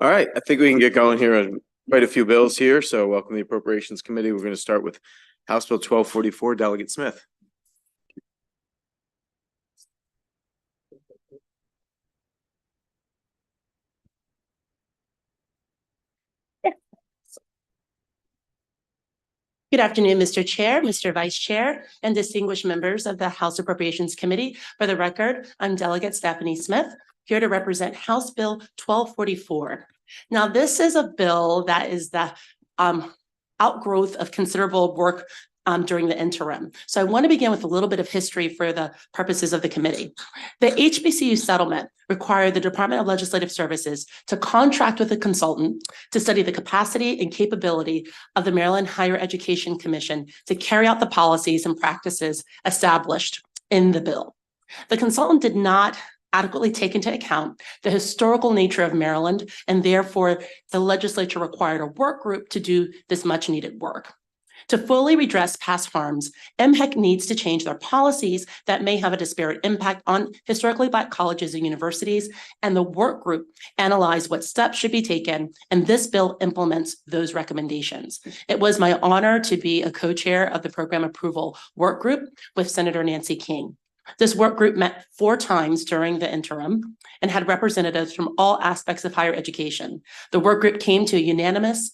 All right, I think we can get going here on quite a few bills here. So welcome to the Appropriations Committee. We're going to start with House Bill 1244, Delegate Smith. Good afternoon, Mr. Chair, Mr. Vice Chair, and distinguished members of the House Appropriations Committee. For the record, I'm Delegate Stephanie Smith, here to represent House Bill 1244. Now, this is a bill that is the outgrowth of considerable work during the interim. So I want to begin with a little bit of history for the purposes of the committee. The HBCU settlement required the Department of Legislative Services to contract with a consultant to study the capacity and capability of the Maryland Higher Education Commission to carry out the policies and practices established in the bill. The consultant did not adequately take into account the historical nature of Maryland, and therefore the legislature required a work group to do this much needed work. To fully redress past harms, MHEC needs to change their policies that may have a disparate impact on historically Black colleges and universities, and the work group analyzed what steps should be taken, and this bill implements those recommendations. It was my honor to be a co-chair of the program approval work group with Senator Nancy King. This work group met 4 times during the interim and had representatives from all aspects of higher education. The work group came to a unanimous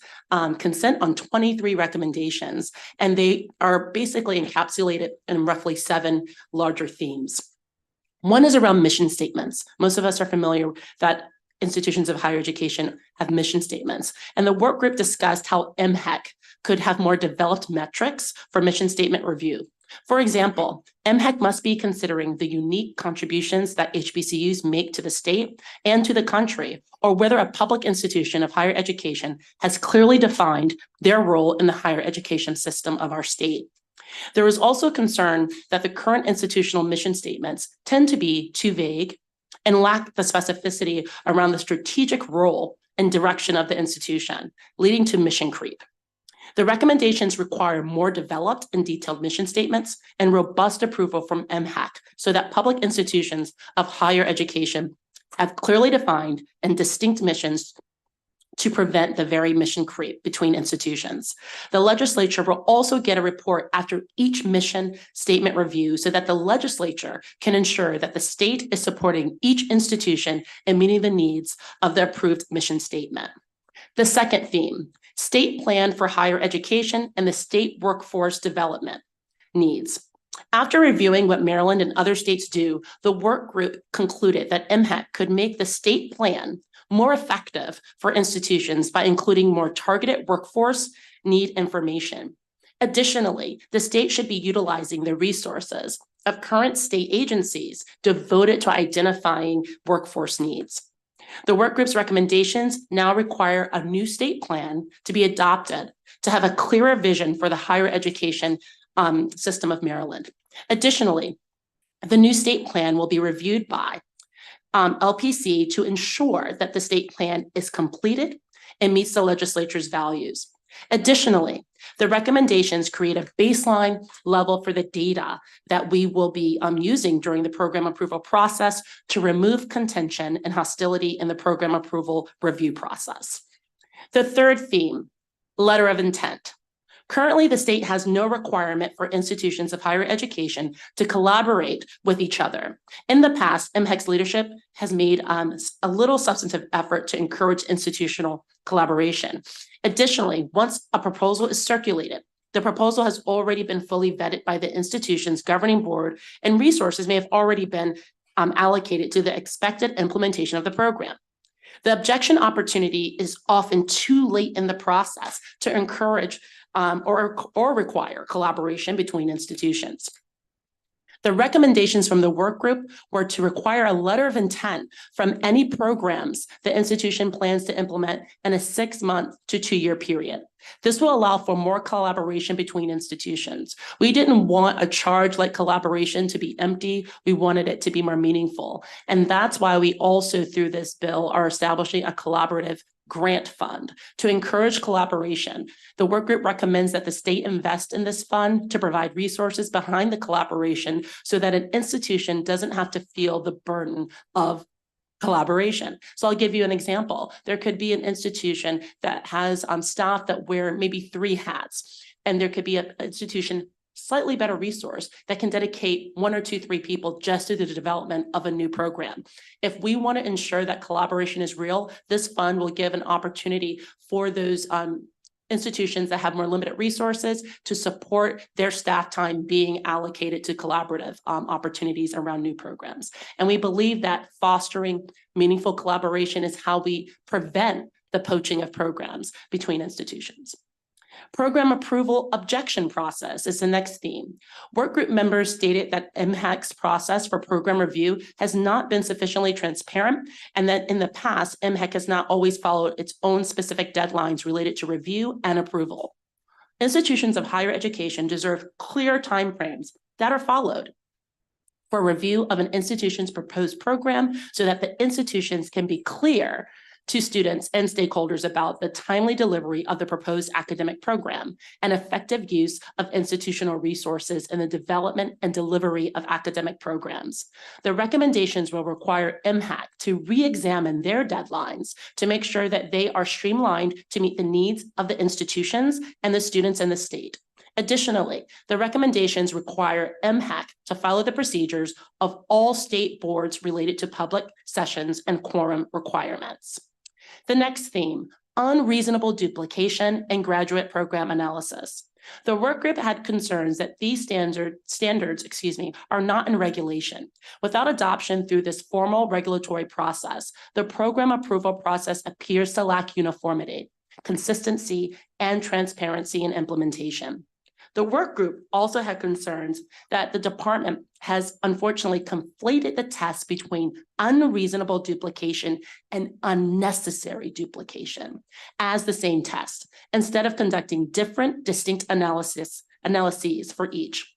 consent on 23 recommendations, and they are basically encapsulated in roughly 7 larger themes. One is around mission statements. Most of us are familiar that institutions of higher education have mission statements, and the work group discussed how MHEC could have more developed metrics for mission statement review. For example, MHEC must be considering the unique contributions that HBCUs make to the state and to the country, or whether a public institution of higher education has clearly defined their role in the higher education system of our state. There is also concern that the current institutional mission statements tend to be too vague and lack the specificity around the strategic role and direction of the institution, leading to mission creep. The recommendations require more developed and detailed mission statements and robust approval from MHEC so that public institutions of higher education have clearly defined and distinct missions to prevent the very mission creep between institutions. The legislature will also get a report after each mission statement review so that the legislature can ensure that the state is supporting each institution and meeting the needs of the approved mission statement. The second theme, state plan for higher education and the state workforce development needs. After reviewing what Maryland and other states do, the work group concluded that MHEC could make the state plan more effective for institutions by including more targeted workforce need information. Additionally, the state should be utilizing the resources of current state agencies devoted to identifying workforce needs. The work group's recommendations now require a new state plan to be adopted to have a clearer vision for the higher education system of Maryland. Additionally, the new state plan will be reviewed by LPC to ensure that the state plan is completed and meets the legislature's values. Additionally, the recommendations create a baseline level for the data that we will be using during the program approval process to remove contention and hostility in the program approval review process. The third theme, letter of intent. Currently, the state has no requirement for institutions of higher education to collaborate with each other. In the past, MHEC's leadership has made a little substantive effort to encourage institutional collaboration. Additionally, once a proposal is circulated, the proposal has already been fully vetted by the institution's governing board, and resources may have already been allocated to the expected implementation of the program. The objection opportunity is often too late in the process to encourage or require collaboration between institutions. The recommendations from the work group were to require a letter of intent from any programs the institution plans to implement in a 6-month to 2-year period. This will allow for more collaboration between institutions. We didn't want a charge-like collaboration to be empty. We wanted it to be more meaningful. And that's why we also, through this bill, are establishing a collaborative grant fund to encourage collaboration. The work group recommends that the state invest in this fund to provide resources behind the collaboration so that an institution doesn't have to feel the burden of collaboration. So I'll give you an example. There could be an institution that has staff that wear maybe 3 hats, and there could be an institution slightly better resource that can dedicate 1 or 2, 3 people just to the development of a new program. If we want to ensure that collaboration is real, this fund will give an opportunity for those institutions that have more limited resources to support their staff time being allocated to collaborative opportunities around new programs. And we believe that fostering meaningful collaboration is how we prevent the poaching of programs between institutions. Program approval objection process is the next theme. Work group members stated that MHAC's process for program review has not been sufficiently transparent, and that in the past, MHAC has not always followed its own specific deadlines related to review and approval. Institutions of higher education deserve clear timeframes that are followed for review of an institution's proposed program so that the institutions can be clear to students and stakeholders about the timely delivery of the proposed academic program and effective use of institutional resources in the development and delivery of academic programs. The recommendations will require MHAC to re-examine their deadlines to make sure that they are streamlined to meet the needs of the institutions and the students in the state. Additionally, the recommendations require MHAC to follow the procedures of all state boards related to public sessions and quorum requirements. The next theme, unreasonable duplication and graduate program analysis. The work group had concerns that these standards are not in regulation. Without adoption through this formal regulatory process, the program approval process appears to lack uniformity, consistency, and transparency in implementation. The work group also had concerns that the department has unfortunately conflated the test between unreasonable duplication and unnecessary duplication as the same test, instead of conducting different distinct analyses for each.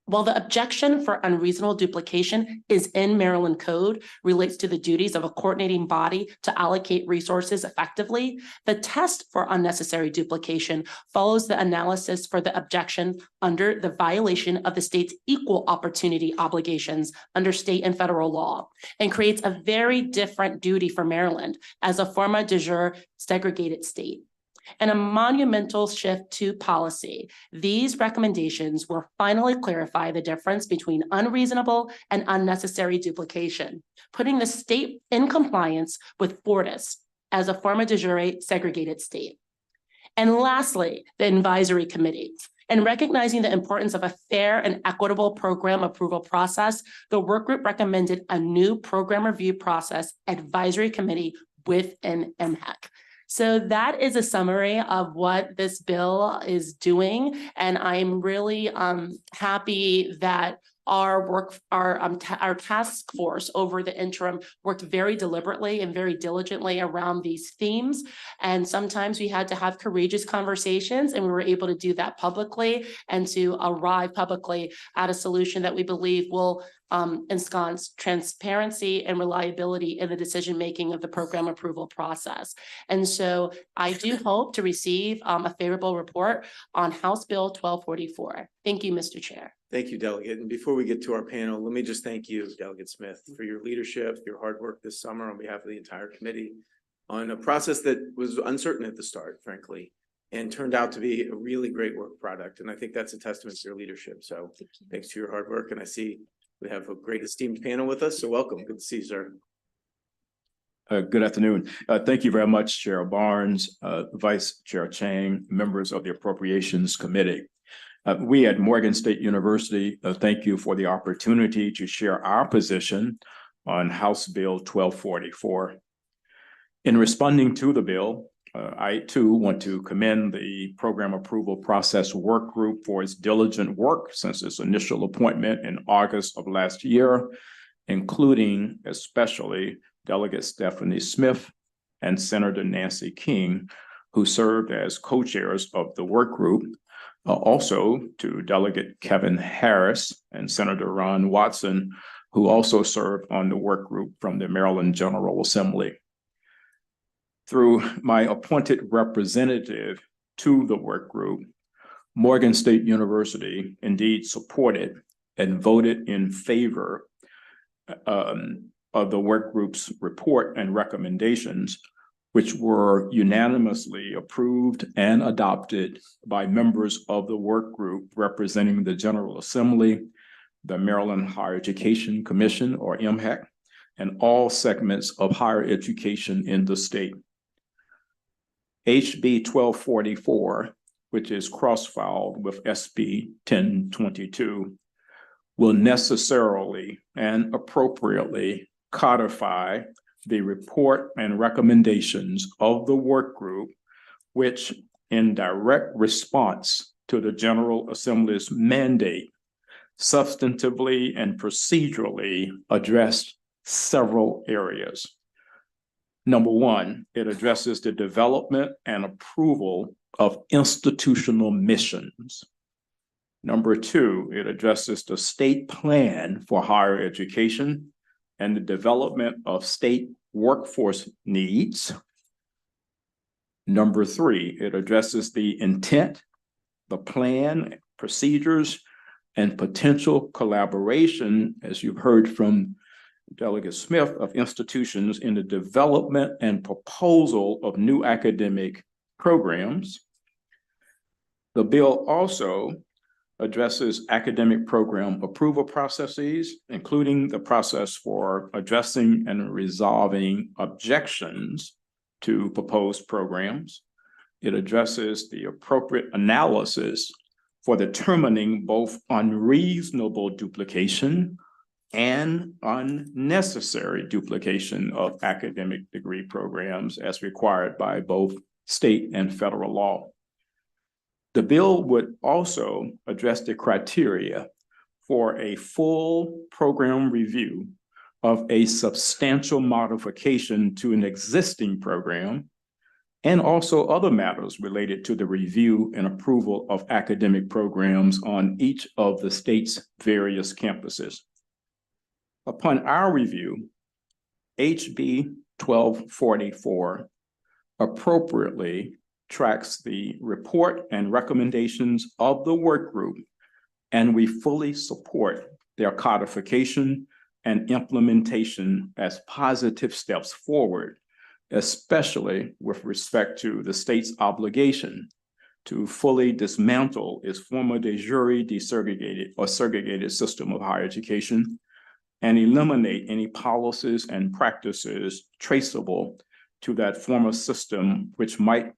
While the objection for unreasonable duplication is in Maryland Code, relates to the duties of a coordinating body to allocate resources effectively, the test for unnecessary duplication follows the analysis for the objection under the violation of the state's equal opportunity obligations under state and federal law, and creates a very different duty for Maryland as a forma de jure segregated state. And a monumental shift to policy. These recommendations will finally clarify the difference between unreasonable and unnecessary duplication, putting the state in compliance with Fortis as a forma de jure segregated state. And lastly, the advisory committee. In recognizing the importance of a fair and equitable program approval process, the work group recommended a new program review process advisory committee within MHAC. So that is a summary of what this bill is doing. And I'm really happy that our task force over the interim worked very deliberately and very diligently around these themes. And sometimes we had to have courageous conversations, and we were able to do that publicly and to arrive publicly at a solution that we believe will ensconce transparency and reliability in the decision-making of the program approval process. And so I do hope to receive a favorable report on House Bill 1244. Thank you, Mr. Chair. Thank you, Delegate. And before we get to our panel, let me just thank you, Delegate Smith, for your leadership, your hard work this summer on behalf of the entire committee on a process that was uncertain at the start, frankly, and turned out to be a really great work product. And I think that's a testament to your leadership. So thanks to your hard work. And I see we have a great esteemed panel with us. So welcome. Good to see you, sir. Good afternoon. Thank you very much, Chair Barnes, Vice Chair Chang, members of the Appropriations Committee. We at Morgan State University thank you for the opportunity to share our position on House Bill 1244. In responding to the bill, I too want to commend the program approval process work group for its diligent work since its initial appointment in August of last year, including especially Delegate Stephanie Smith and Senator Nancy King, who served as co-chairs of the work group. Also to Delegate Kevin Harris and Senator Ron Watson, who also served on the work group from the Maryland General Assembly. Through my appointed representative to the work group, Morgan State University indeed supported and voted in favor of the work group's report and recommendations, which were unanimously approved and adopted by members of the work group representing the General Assembly, the Maryland Higher Education Commission, or MHEC, and all segments of higher education in the state. HB 1244, which is cross-filed with SB 1022, will necessarily and appropriately codify the report and recommendations of the work group, which in direct response to the General Assembly's mandate, substantively and procedurally addressed several areas. Number one, it addresses the development and approval of institutional missions. Number two, it addresses the state plan for higher education and the development of state workforce needs. Number three, it addresses the intent, the plan, procedures, and potential collaboration, as you've heard from Delegate Smith, of institutions in the development and proposal of new academic programs. The bill also addresses academic program approval processes, including the process for addressing and resolving objections to proposed programs. It addresses the appropriate analysis for determining both unreasonable duplication and unnecessary duplication of academic degree programs as required by both state and federal law. The bill would also address the criteria for a full program review of a substantial modification to an existing program, and also other matters related to the review and approval of academic programs on each of the state's various campuses. Upon our review, HB 1244 appropriately tracks the report and recommendations of the work group, and we fully support their codification and implementation as positive steps forward, especially with respect to the state's obligation to fully dismantle its former de jure desegregated or segregated system of higher education and eliminate any policies and practices traceable to that former system, which might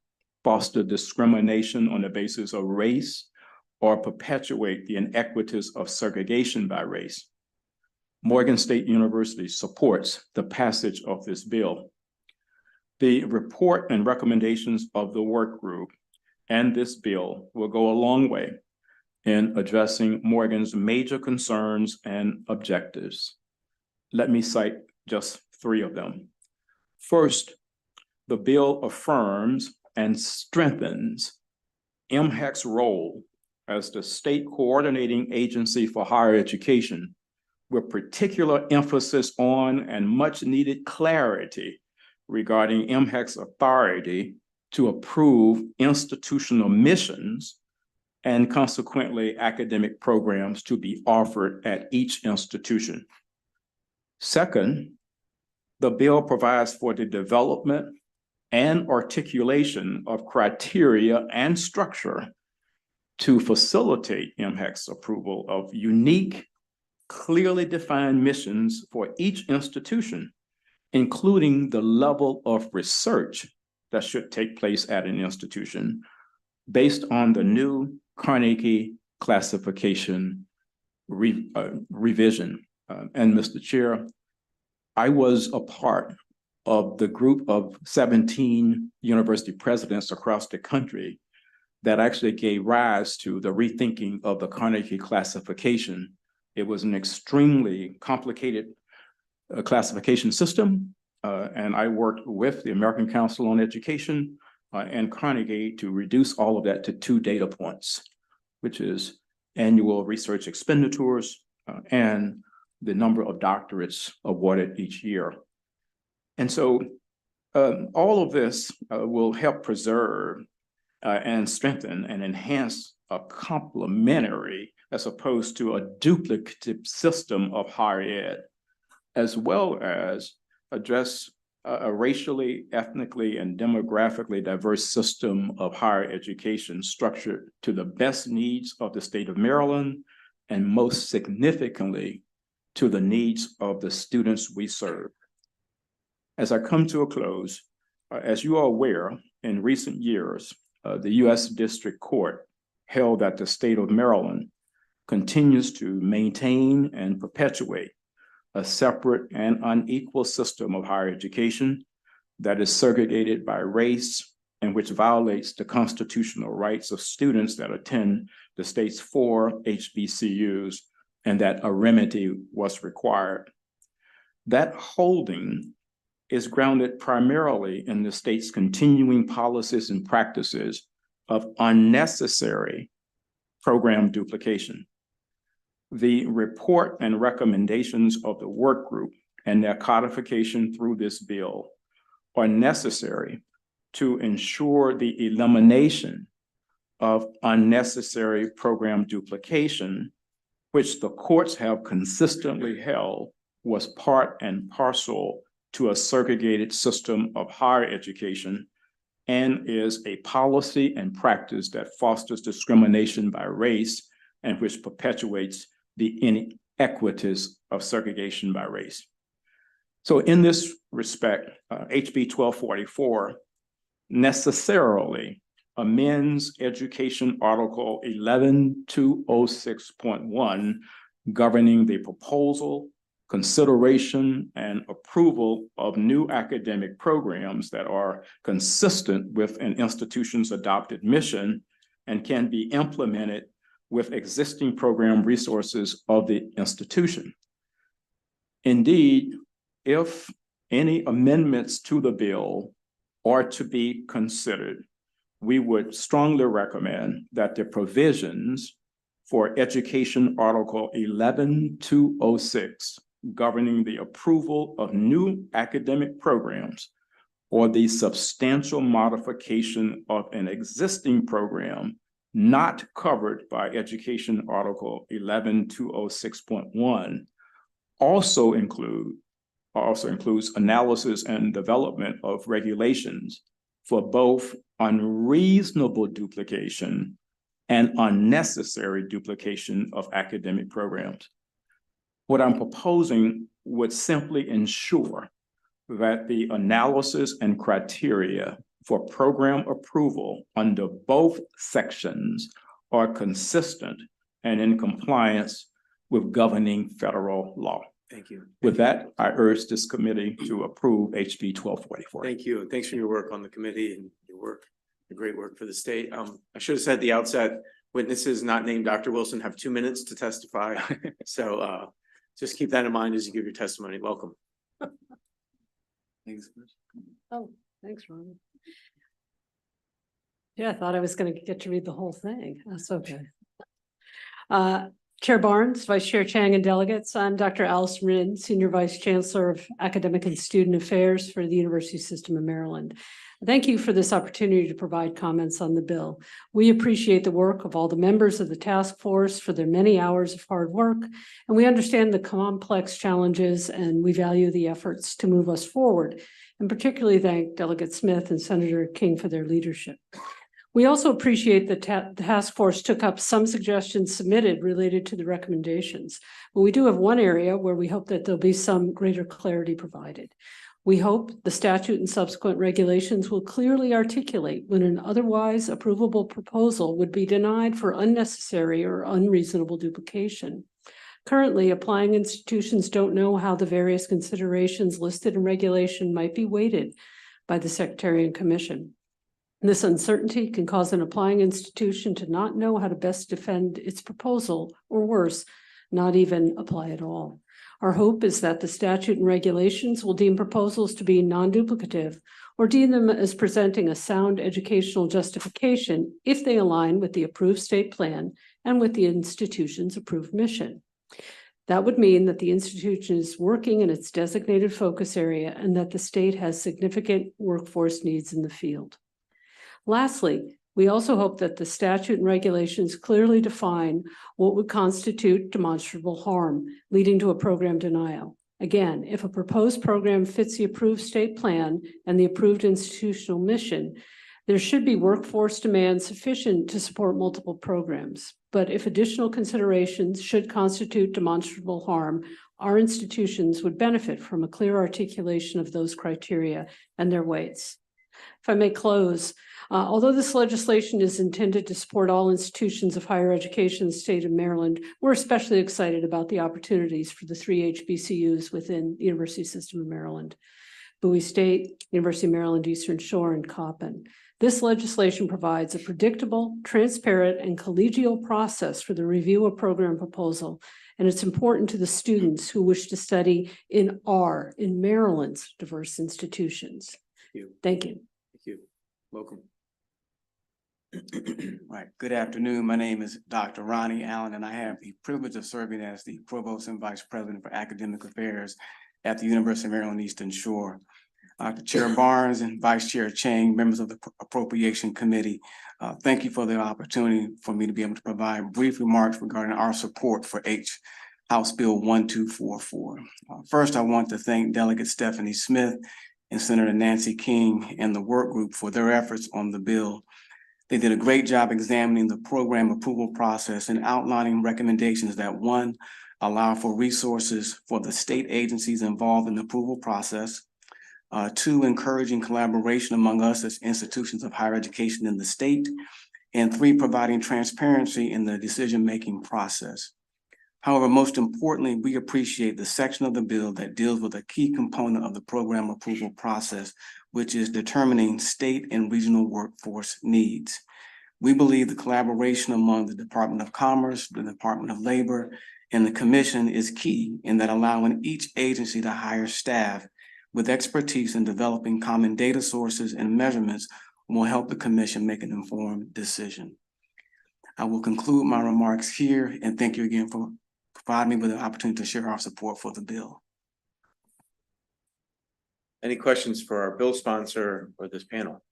foster discrimination on the basis of race or perpetuate the inequities of segregation by race. Morgan State University supports the passage of this bill. The report and recommendations of the work group and this bill will go a long way in addressing Morgan's major concerns and objectives. Let me cite just three of them. First, the bill affirms and strengthens MHEC's role as the state coordinating agency for higher education, with particular emphasis on and much needed clarity regarding MHEC's authority to approve institutional missions and consequently academic programs to be offered at each institution. Second, the bill provides for the development and articulation of criteria and structure to facilitate MHEC's approval of unique, clearly defined missions for each institution, including the level of research that should take place at an institution based on the new Carnegie classification revision. And Mr. Chair, I was a part of the group of 17 university presidents across the country that actually gave rise to the rethinking of the Carnegie classification. It was an extremely complicated classification system, and I worked with the American Council on Education and Carnegie to reduce all of that to 2 data points, which is annual research expenditures and the number of doctorates awarded each year. And so all of this will help preserve and strengthen and enhance a complementary as opposed to a duplicative system of higher ed. as well as address a racially, ethnically, and demographically diverse system of higher education structured to the best needs of the state of Maryland, and most significantly, to the needs of the students we serve. As I come to a close, as you are aware, in recent years, the U.S. District Court held that the state of Maryland continues to maintain and perpetuate a separate and unequal system of higher education that is segregated by race and which violates the constitutional rights of students that attend the state's 4 HBCUs, and that a remedy was required. That holding is grounded primarily in the state's continuing policies and practices of unnecessary program duplication. The report and recommendations of the work group and their codification through this bill are necessary to ensure the elimination of unnecessary program duplication, which the courts have consistently held was part and parcel to a segregated system of higher education and is a policy and practice that fosters discrimination by race and which perpetuates the inequities of segregation by race. So in this respect, HB 1244 necessarily amends Education Article 11206.1 governing the proposal, consideration, and approval of new academic programs that are consistent with an institution's adopted mission and can be implemented with existing program resources of the institution. Indeed, if any amendments to the bill are to be considered, we would strongly recommend that the provisions for Education Article 11206 governing the approval of new academic programs or the substantial modification of an existing program not covered by Education Article 11206.1 also includes analysis and development of regulations for both unreasonable duplication and unnecessary duplication of academic programs. What I'm proposing would simply ensure that the analysis and criteria for program approval under both sections are consistent and in compliance with governing federal law. Thank you. With that, I urge this committee to approve HB 1244. Thank you. And thanks for your work on the committee and your great work for the state. I should have said at the outset, witnesses not named Dr. Wilson have 2 minutes to testify. So just keep that in mind as you give your testimony. Welcome. Thanks. Oh, thanks, Ron. Yeah, I thought I was going to get to read the whole thing. That's okay. Chair Barnes, Vice Chair Chang, and delegates, I'm Dr. Alice Rin, Senior Vice Chancellor of Academic and Student Affairs for the University System of Maryland. Thank you for this opportunity to provide comments on the bill. We appreciate the work of all the members of the task force for their many hours of hard work, and we understand the complex challenges, and we value the efforts to move us forward, and particularly thank Delegate Smith and Senator King for their leadership. We also appreciate that the task force took up some suggestions submitted related to the recommendations, but we do have one area where we hope that there'll be some greater clarity provided. We hope the statute and subsequent regulations will clearly articulate when an otherwise approvable proposal would be denied for unnecessary or unreasonable duplication. Currently, applying institutions don't know how the various considerations listed in regulation might be weighted by the Secretary and Commission. This uncertainty can cause an applying institution to not know how to best defend its proposal, or worse, not even apply at all. Our hope is that the statute and regulations will deem proposals to be non-duplicative or deem them as presenting a sound educational justification if they align with the approved state plan and with the institution's approved mission. That would mean that the institution is working in its designated focus area and that the state has significant workforce needs in the field. Lastly, we also hope that the statute and regulations clearly define what would constitute demonstrable harm leading to a program denial, Again, if a proposed program fits the approved state plan and the approved institutional mission, there should be workforce demand sufficient to support multiple programs. But if additional considerations should constitute demonstrable harm, our institutions would benefit from a clear articulation of those criteria and their weights. If I may close, although this legislation is intended to support all institutions of higher education in the state of Maryland, we're especially excited about the opportunities for the 3 HBCUs within the University System of Maryland, Bowie State, University of Maryland, Eastern Shore, and Coppin. This legislation provides a predictable, transparent, and collegial process for the review of program proposal, and it's important to the students who wish to study in Maryland's diverse institutions. Thank you. Thank you. Welcome. Right. Good afternoon. My name is Dr. Ronnie Allen, and I have the privilege of serving as the Provost and Vice President for Academic Affairs at the University of Maryland Eastern Shore. Chair Barnes and Vice Chair Chang, members of the Appropriations Committee, thank you for the opportunity for me to be able to provide brief remarks regarding our support for House Bill 1244. First, I want to thank Delegate Stephanie Smith and Senator Nancy King and the work group for their efforts on the bill. They did a great job examining the program approval process and outlining recommendations that, one, allow for resources for the state agencies involved in the approval process, two, encouraging collaboration among us as institutions of higher education in the state, and three, providing transparency in the decision-making process. However, most importantly, we appreciate the section of the bill that deals with a key component of the program approval process, which is determining state and regional workforce needs. We believe the collaboration among the Department of Commerce, the Department of Labor, and the Commission is key in that allowing each agency to hire staff with expertise in developing common data sources and measurements will help the Commission make an informed decision. I will conclude my remarks here and thank you again for providing me with the opportunity to share our support for the bill. Any questions for our bill sponsor or this panel?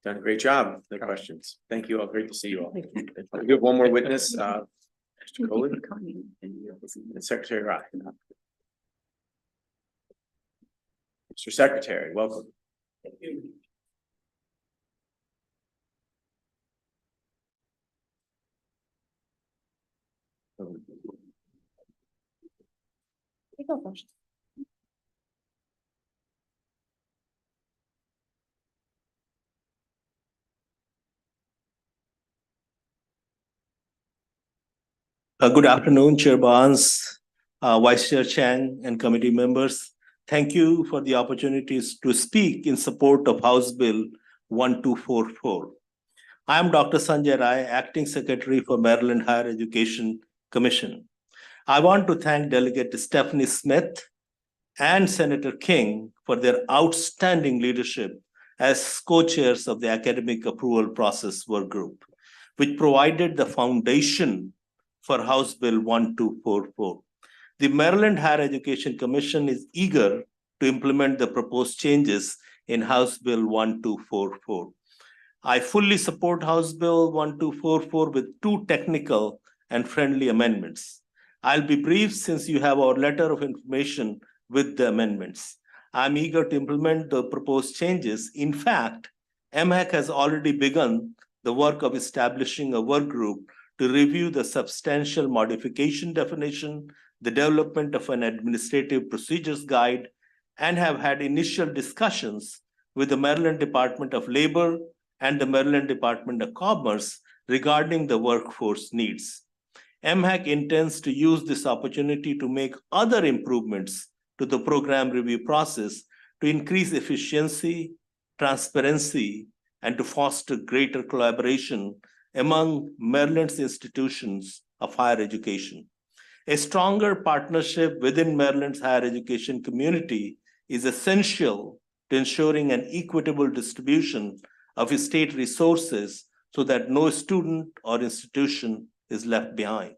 Done a great job. No questions. Thank you all. Great to see you all. We have one more witness, Mr. Coley and Secretary Rye. Mr. Secretary, welcome. Thank you. Good afternoon, Chair Barnes, Vice Chair Chang, and committee members. Thank you for the opportunities to speak in support of House Bill 1244. I am Dr. Sanjay Rai, Acting Secretary for Maryland Higher Education Commission. I want to thank Delegate Stephanie Smith and Senator King for their outstanding leadership as co-chairs of the Academic Approval Process Work Group, which provided the foundation for House Bill 1244. The Maryland Higher Education Commission is eager to implement the proposed changes in House Bill 1244. I fully support House Bill 1244 with two technical and friendly amendments. I'll be brief since you have our letter of information with the amendments. I'm eager to implement the proposed changes. In fact, MHAC has already begun the work of establishing a work group to review the substantial modification definition, the development of an administrative procedures guide, and have had initial discussions with the Maryland Department of Labor and the Maryland Department of Commerce regarding the workforce needs. MHAC intends to use this opportunity to make other improvements to the program review process to increase efficiency, transparency, and to foster greater collaboration among Maryland's institutions of higher education. A stronger partnership within Maryland's higher education community is essential to ensuring an equitable distribution of state resources so that no student or institution is left behind.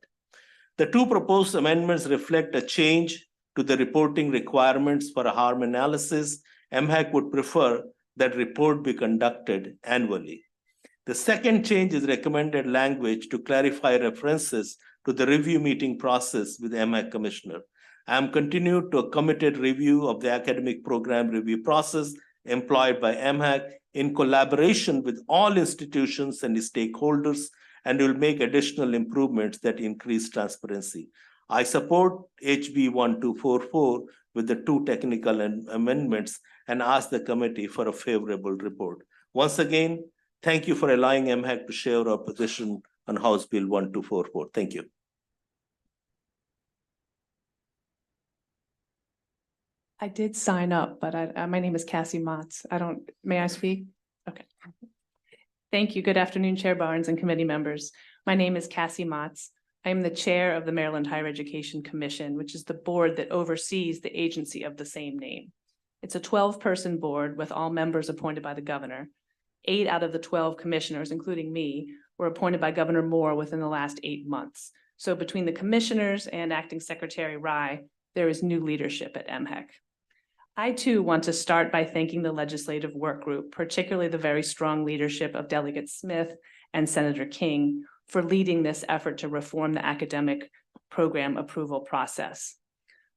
The two proposed amendments reflect a change to the reporting requirements for a harm analysis. MHAC would prefer that report be conducted annually. The second change is recommended language to clarify references to the review meeting process with the MHAC Commissioner. I am continued to a committed review of the academic program review process employed by MHAC in collaboration with all institutions and stakeholders, and will make additional improvements that increase transparency. I support HB 1244 with the 2 technical amendments and ask the committee for a favorable report. Once again, thank you for allowing MHAC to share our position on House Bill 1244. Thank you. I did sign up, but my name is Cassie Motz. May I speak? Okay. Thank you. Good afternoon, Chair Barnes and committee members. My name is Cassie Motz. I am the chair of the Maryland Higher Education Commission, which is the board that oversees the agency of the same name. It's a 12-person board with all members appointed by the governor. 8 out of the 12 commissioners, including me, were appointed by Governor Moore within the last 8 months. So between the commissioners and Acting Secretary Rye, there is new leadership at MHEC. I too want to start by thanking the legislative work group, particularly the very strong leadership of Delegate Smith and Senator King, for leading this effort to reform the academic program approval process.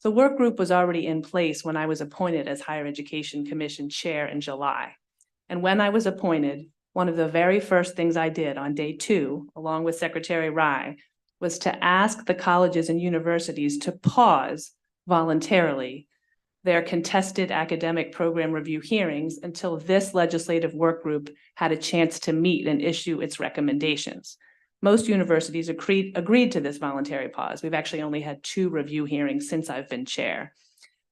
The work group was already in place when I was appointed as Higher Education Commission Chair in July. And when I was appointed, one of the very first things I did on day 2, along with Secretary Rye, was to ask the colleges and universities to pause voluntarily their contested academic program review hearings until this legislative work group had a chance to meet and issue its recommendations. Most universities agreed to this voluntary pause. We've actually only had 2 review hearings since I've been chair.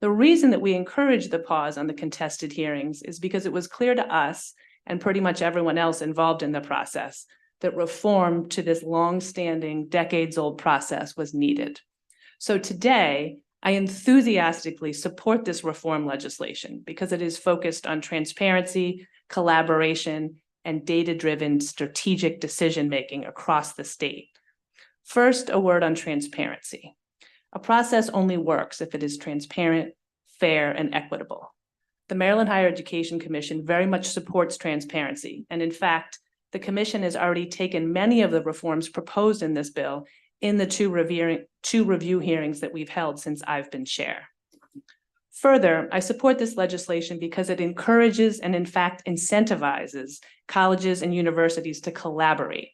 The reason that we encouraged the pause on the contested hearings is because it was clear to us and pretty much everyone else involved in the process that reform to this long-standing, decades-old process was needed. So today, I enthusiastically support this reform legislation because it is focused on transparency, collaboration, and data-driven strategic decision-making across the state. First, a word on transparency. A process only works if it is transparent, fair, and equitable. The Maryland Higher Education Commission very much supports transparency, and in fact, the commission has already taken many of the reforms proposed in this bill in the 2 review hearings that we've held since I've been chair. Further, I support this legislation because it encourages and in fact incentivizes colleges and universities to collaborate.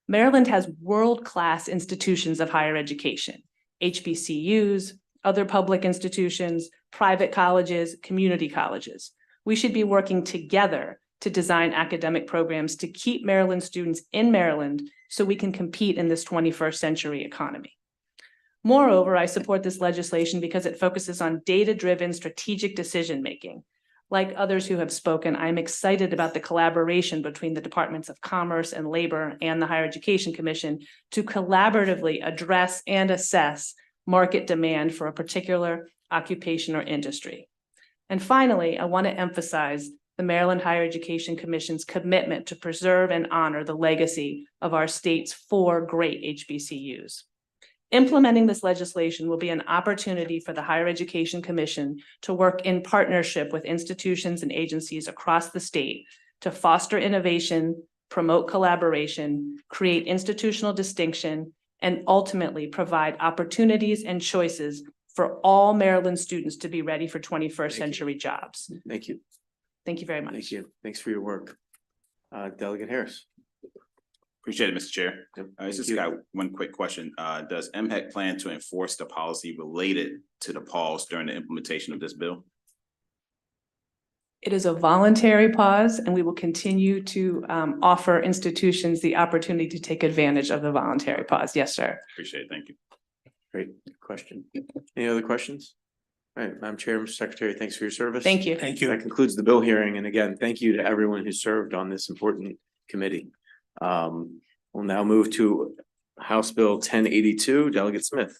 Maryland has world-class institutions of higher education, HBCUs, other public institutions, private colleges, community colleges. We should be working together to design academic programs to keep Maryland students in Maryland so we can compete in this 21st century economy. Moreover, I support this legislation because it focuses on data-driven strategic decision-making. Like others who have spoken, I'm excited about the collaboration between the Departments of Commerce and Labor and the Higher Education Commission to collaboratively address and assess market demand for a particular occupation or industry. And finally, I want to emphasize the Maryland Higher Education Commission's commitment to preserve and honor the legacy of our state's 4 great HBCUs. Implementing this legislation will be an opportunity for the Higher Education Commission to work in partnership with institutions and agencies across the state to foster innovation, promote collaboration, create institutional distinction, and ultimately provide opportunities and choices for all Maryland students to be ready for 21st century jobs. Thank you. Thank you very much. Thank you. Thanks for your work. Delegate Harris. Appreciate it, Mr. Chair. I Thank just you. got one quick question. Does MHEC plan to enforce the policy related to the pause during the implementation of this bill? It is a voluntary pause, and we will continue to offer institutions the opportunity to take advantage of the voluntary pause. Yes, sir. Appreciate it. Thank you. Great question. Any other questions? All right, Madam Chair, Mr. Secretary, thanks for your service. Thank you. Thank you. That concludes the bill hearing. And again, thank you to everyone who served on this important committee. We'll now move to House Bill 1082, Delegate Smith.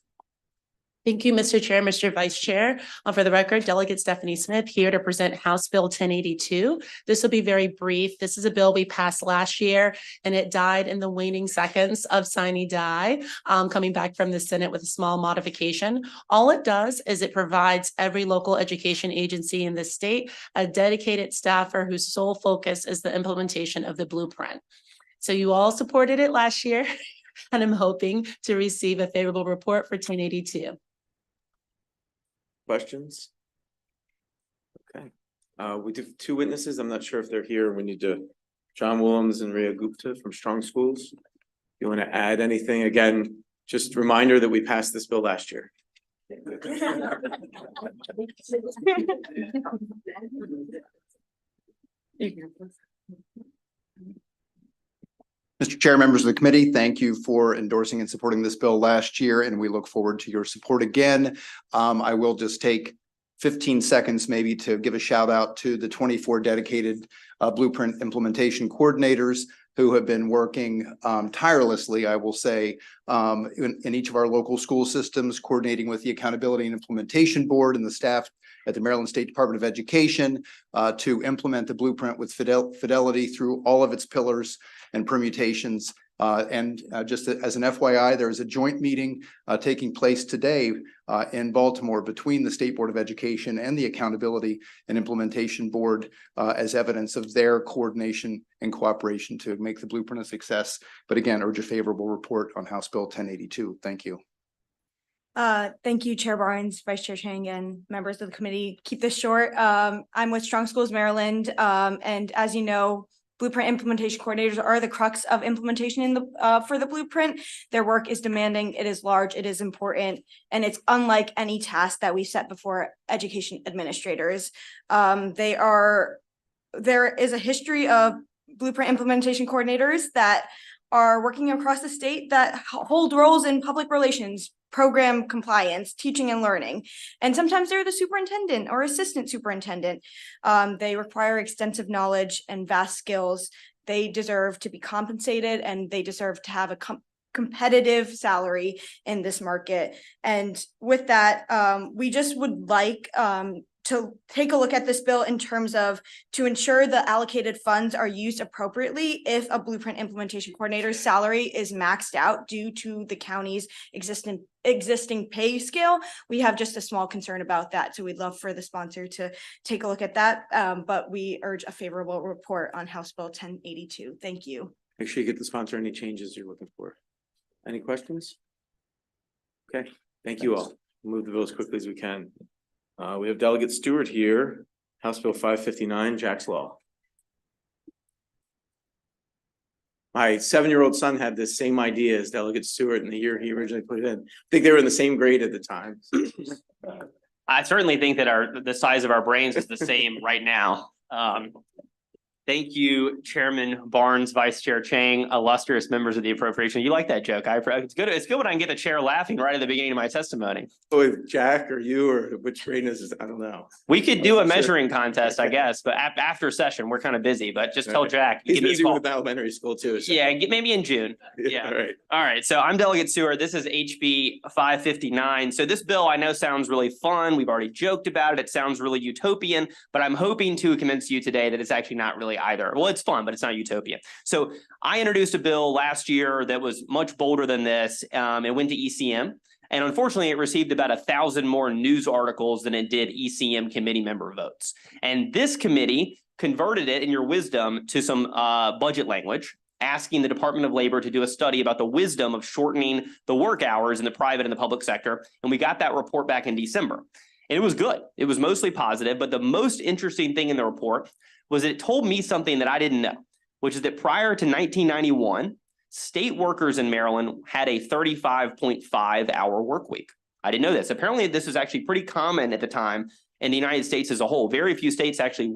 Thank you, Mr. Chair, Mr. Vice Chair. For the record, Delegate Stephanie Smith here to present House Bill 1082. This will be very brief. This is a bill we passed last year, and it died in the waning seconds of sine die, coming back from the Senate with a small modification. All it does is it provides every local education agency in the state a dedicated staffer whose sole focus is the implementation of the blueprint. So you all supported it last year. And I'm hoping to receive a favorable report for 1082. Questions? Okay, we do have two witnesses. I'm not sure if they're here. We need to, John Willems and Rhea Gupta from Strong Schools. You want to add anything? Again, just reminder that we passed this bill last year. Mr. Chair, members of the committee, thank you for endorsing and supporting this bill last year, and we look forward to your support again. I will just take 15 seconds maybe to give a shout out to the 24 dedicated Blueprint implementation coordinators who have been working tirelessly, I will say, in each of our local school systems, coordinating with the Accountability and Implementation Board and the staff at the Maryland State Department of Education to implement the Blueprint with fidelity through all of its pillars and permutations. Just as an FYI, there is a joint meeting taking place today in Baltimore between the State Board of Education and the Accountability and Implementation Board as evidence of their coordination and cooperation to make the Blueprint a success. But again, urge a favorable report on House Bill 1082. Thank you. Thank you, Chair Barnes, Vice Chair Chang, and members of the committee. Keep this short. I'm with Strong Schools Maryland, and as you know, Blueprint implementation coordinators are the crux of implementation in the for the Blueprint. Their work is demanding, it is large, it is important, and it's unlike any task that we set before education administrators. There is a history of Blueprint implementation coordinators that are working across the state that hold roles in public relations, program compliance, teaching and learning. And sometimes they're the superintendent or assistant superintendent. They require extensive knowledge and vast skills. They deserve to be compensated, and they deserve to have a competitive salary in this market. And with that, we just would like to take a look at this bill in terms of to ensure the allocated funds are used appropriately. If a Blueprint implementation coordinator's salary is maxed out due to the county's existing pay scale, we have just a small concern about that. So we'd love for the sponsor to take a look at that. But we urge a favorable report on House Bill 1082. Thank you. Make sure you get the sponsor any changes you're looking for. Any questions? Okay, thank you all. We'll move the bill as quickly as we can. We have Delegate Stewart here, House Bill 559, Jack's Law. My 7-year-old son had this same idea as Delegate Stewart in the year he originally put it in. I think they were in the same grade at the time. I certainly think that the size of our brains is the same right now. Thank you, Chairman Barnes, Vice Chair Chang, illustrious members of the Appropriation. You like that joke? It's good. It's good when I can get the chair laughing right at the beginning of my testimony. So if Jack or you or which grade is it? I don't know. We could do a measuring contest, I guess, but after session, we're kind of busy. But just tell Jack. He's busy with elementary school too. So. Yeah, maybe in June. Yeah. All right. So I'm Delegate Stewart. This is HB 559. So this bill I know sounds really fun. We've already joked about it. It sounds really utopian, but I'm hoping to convince you today that it's actually not really either. Well, it's fun, but it's not utopian. So I introduced a bill last year that was much bolder than this. It went to ECM. And unfortunately, it received about 1,000 more news articles than it did ECM committee member votes. And this committee converted it, in your wisdom, to some budget language, asking the Department of Labor to do a study about the wisdom of shortening the work hours in the private and the public sector. And we got that report back in December. And it was good. It was mostly positive. But the most interesting thing in the report was it told me something that I didn't know, which is that prior to 1991, state workers in Maryland had a 35.5-hour work week. I didn't know this. Apparently, this is actually pretty common at the time in the United States as a whole. Very few states actually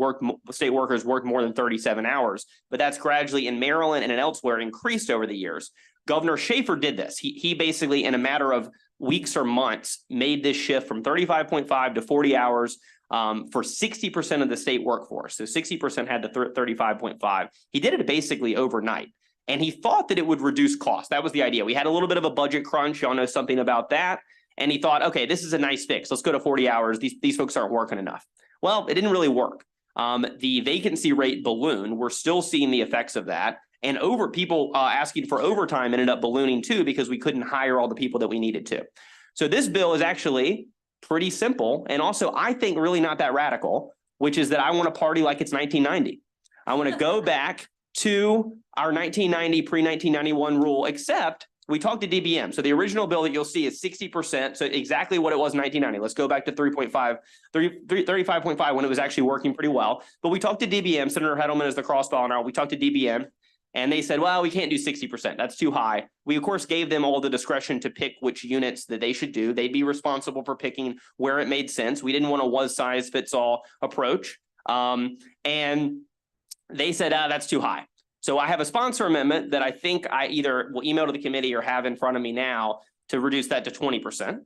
state workers work more than 37 hours, but that's gradually in Maryland and elsewhere increased over the years. Governor Schaefer did this. He basically, in a matter of weeks or months, made this shift from 35.5 to 40 hours for 60% of the state workforce. So 60% had the 35.5. He did it basically overnight. And he thought that it would reduce costs. That was the idea. We had a little bit of a budget crunch. Y'all know something about that. And he thought, okay, this is a nice fix. Let's go to 40 hours. These folks aren't working enough. Well, it didn't really work. The vacancy rate ballooned. We're still seeing the effects of that. And people asking for overtime ended up ballooning too, because we couldn't hire all the people that we needed to. So this bill is actually pretty simple. And also, I think really not that radical, which is that I want to party like it's 1990. I want to go back to our 1990 pre-1991 rule, except we talked to DBM. So the original bill that you'll see is 60%. So exactly what it was in 1990. Let's go back to 35.5 when it was actually working pretty well. But we talked to DBM, Senator Hedelman is the crossball now. We talked to DBM and they said, well, we can't do 60%. That's too high. We, of course, gave them all the discretion to pick which units that they should do. They'd be responsible for picking where it made sense. We didn't want a one size fits all approach. And they said, that's too high. So I have a sponsor amendment that I think I either will email to the committee or have in front of me now to reduce that to 20%.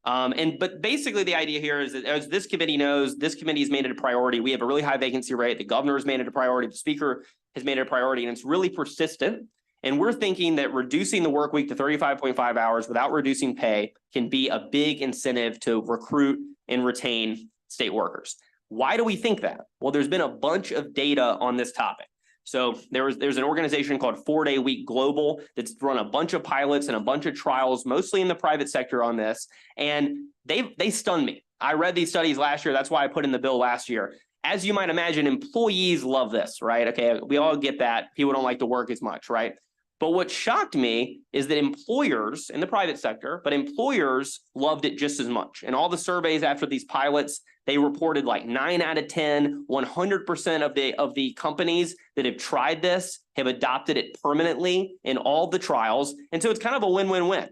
But basically the idea here is that, as this committee knows, this committee has made it a priority. We have a really high vacancy rate. The governor has made it a priority. The speaker has made it a priority, and it's really persistent. And we're thinking that reducing the work week to 35.5 hours without reducing pay can be a big incentive to recruit and retain state workers. Why do we think that? Well, there's been a bunch of data on this topic. So there's an organization called 4 Day Week Global that's run a bunch of pilots and a bunch of trials, mostly in the private sector on this. And they stunned me. I read these studies last year. That's why I put in the bill last year. As you might imagine, employees love this, right? Okay, we all get that. People don't like to work as much, right? But what shocked me is that employers in the private sector, but employers loved it just as much. And all the surveys after these pilots, they reported like 9 out of 10, 100% of the companies that have tried this have adopted it permanently in all the trials. And so it's kind of a win-win-win.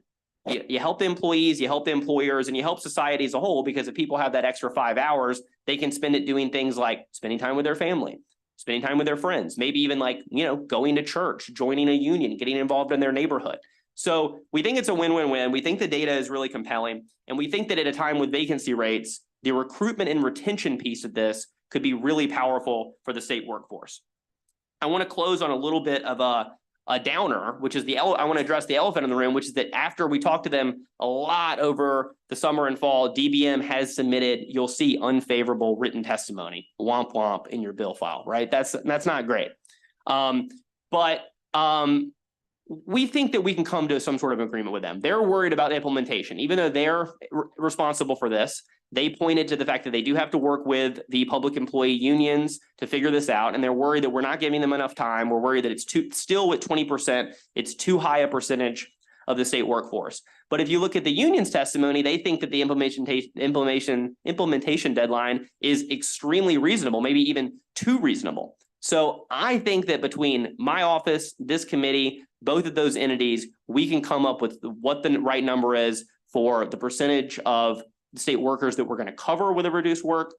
You help the employees, you help the employers, and you help society as a whole, because if people have that extra 5 hours, they can spend it doing things like spending time with their family, spending time with their friends, maybe even like, going to church, joining a union, getting involved in their neighborhood. So we think it's a win-win-win. We think the data is really compelling. And we think that at a time with vacancy rates, the recruitment and retention piece of this could be really powerful for the state workforce. I want to close on a little bit of a downer, which is I want to address the elephant in the room, which is that after we talked to them a lot over the summer and fall, DBM has submitted, you'll see, unfavorable written testimony, womp womp, in your bill file, right? That's not great. But we think that we can come to some sort of agreement with them. They're worried about implementation, even though they're responsible for this. They pointed to the fact that they do have to work with the public employee unions to figure this out. And they're worried that we're not giving them enough time. We're worried that it's still at 20%, it's too high a percentage of the state workforce. But if you look at the union's testimony, they think that the implementation deadline is extremely reasonable, maybe even too reasonable. So I think that between my office, this committee, both of those entities, we can come up with what the right number is for the percentage of state workers that we're going to cover with a reduced work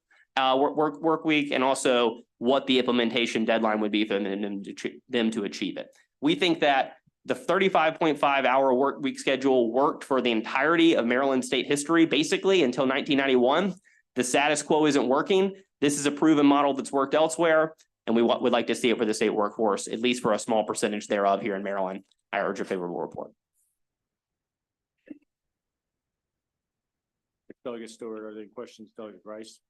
week, and also what the implementation deadline would be for them to achieve it. We think that the 35.5 hour work week schedule worked for the entirety of Maryland state history, basically until 1991. The status quo isn't working. This is a proven model that's worked elsewhere, and we would like to see it for the state workforce, at least for a small percentage thereof here in Maryland. I urge a favorable report. Delegate Stewart, are there any questions? Delegate Rice?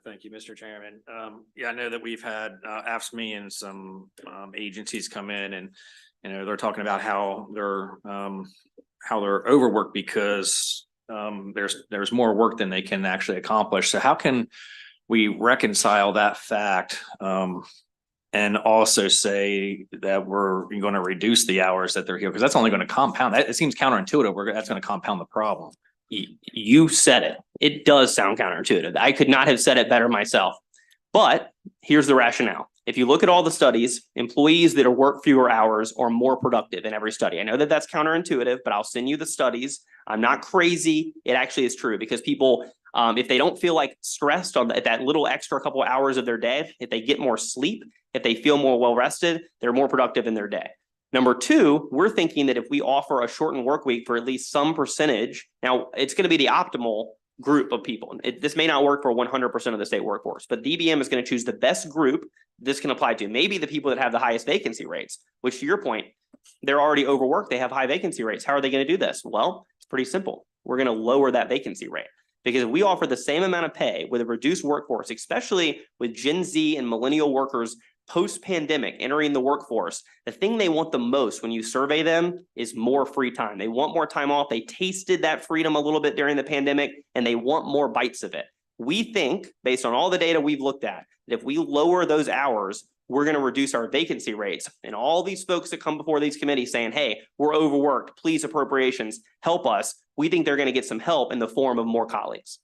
Thank you, Mr. Chairman. I know that we've had AFSCME and some agencies come in, and they're talking about how they're overworked because there's more work than they can actually accomplish. So how can we reconcile that fact and also say that we're going to reduce the hours that they're here? Because that's only going to compound. It seems counterintuitive. That's going to compound the problem. You said it. It does sound counterintuitive. I could not have said it better myself. But here's the rationale. If you look at all the studies, employees that work fewer hours are more productive in every study. I know that that's counterintuitive, but I'll send you the studies. I'm not crazy. It actually is true, because people, if they don't feel like stressed on that little extra couple of hours of their day, if they get more sleep, if they feel more well rested, they're more productive in their day. Number two, we're thinking that if we offer a shortened work week for at least some percentage, now it's going to be the optimal group of people. This may not work for 100% of the state workforce, but DBM is going to choose the best group this can apply to. Maybe the people that have the highest vacancy rates, which, to your point, they're already overworked. They have high vacancy rates. How are they going to do this? Well, it's pretty simple. We're going to lower that vacancy rate, because if we offer the same amount of pay with a reduced workforce, especially with Gen Z and millennial workers post-pandemic entering the workforce, the thing they want the most when you survey them is more free time. They want more time off. They tasted that freedom a little bit during the pandemic, and they want more bites of it. We think, based on all the data we've looked at, that if we lower those hours, we're going to reduce our vacancy rates. And all these folks that come before these committees saying, hey, we're overworked, please appropriations, help us. We think they're going to get some help in the form of more colleagues.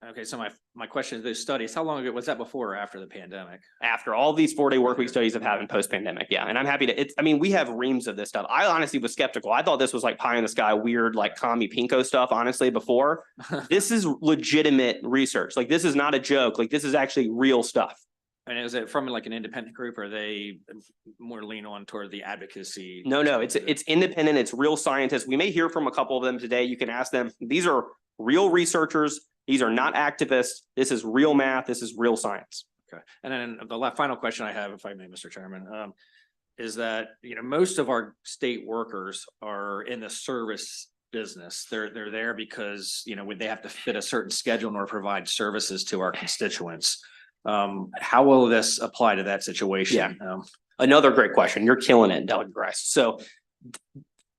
Okay, so my question is, those studies, how long ago was that, before or after the pandemic? After all these 4-day workweek studies have happened post-pandemic, yeah. And I'm happy to, I mean, we have reams of this stuff. I honestly was skeptical. I thought this was like pie in the sky, weird, like commie pinko stuff, honestly, before. This is legitimate research. Like, this is not a joke. Like, this is actually real stuff. And is it from like an independent group, or are they more lean on toward the advocacy? No, it's independent. It's real scientists. We may hear from a couple of them today. You can ask them. These are real researchers. These are not activists. This is real math. This is real science. Okay. And then the final question I have, if I may, Mr. Chairman, is that, most of our state workers are in the service business. They're there because, when they have to fit a certain schedule in order to provide services to our constituents. How will this apply to that situation? Yeah. Another great question. You're killing it, Delegate Grice. So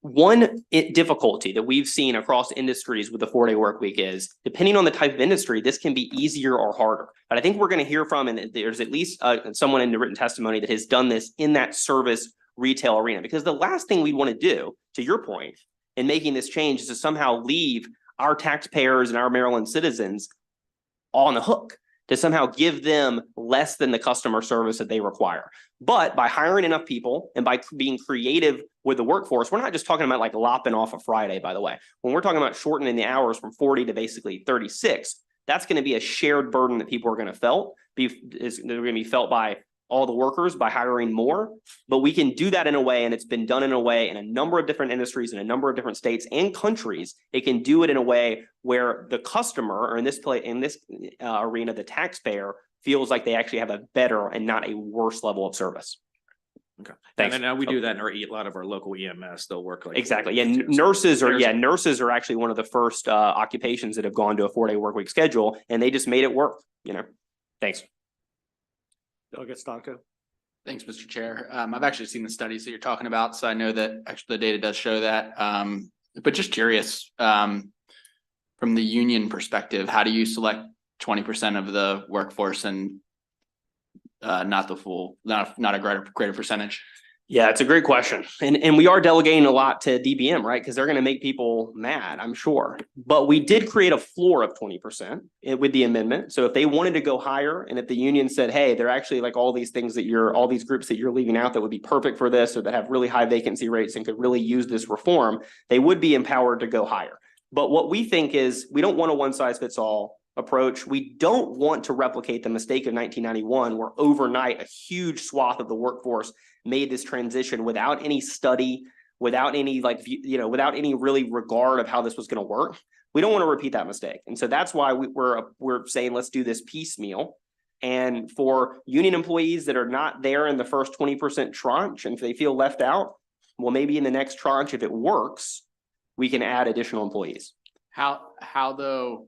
one difficulty that we've seen across industries with the 4-day work week is, depending on the type of industry, this can be easier or harder. But I think we're going to hear from, and there's at least someone in the written testimony that has done this in that service retail arena. Because the last thing we want to do, to your point, in making this change is to somehow leave our taxpayers and our Maryland citizens on the hook, to somehow give them less than the customer service that they require. But by hiring enough people and by being creative with the workforce, we're not just talking about like lopping off a Friday, by the way. When we're talking about shortening the hours from 40 to basically 36, that's going to be a shared burden that people are going to they're going to be felt by all the workers by hiring more. But we can do that in a way, and it's been done in a way in a number of different industries in a number of different states and countries. It can do it in a way where the customer, or in this arena, the taxpayer, feels like they actually have a better and not a worse level of service. Okay. Thanks. And then we do that in a lot of our local EMS. They'll work like. Exactly. Yeah. Nurses are actually one of the first occupations that have gone to a 4-day work week schedule, and they just made it work, Thanks. Delegate Stanko. Thanks, Mr. Chair. I've actually seen the studies that you're talking about, so I know that actually the data does show that. But just curious, from the union perspective, how do you select 20% of the workforce and not a greater percentage? Yeah, it's a great question. And we are delegating a lot to DBM, right? Because they're going to make people mad, I'm sure. But we did create a floor of 20% with the amendment. So if they wanted to go higher, and if the union said, hey, they're actually like all these things all these groups that you're leaving out that would be perfect for this, or that have really high vacancy rates and could really use this reform, they would be empowered to go higher. But what we think is, we don't want a one-size-fits-all approach. We don't want to replicate the mistake of 1991, where overnight a huge swath of the workforce made this transition without any study, without any without any really regard of how this was going to work. We don't want to repeat that mistake. And so that's why we're saying, let's do this piecemeal. And for union employees that are not there in the first 20% tranche, and if they feel left out, well, maybe in the next tranche, if it works, we can add additional employees. How though,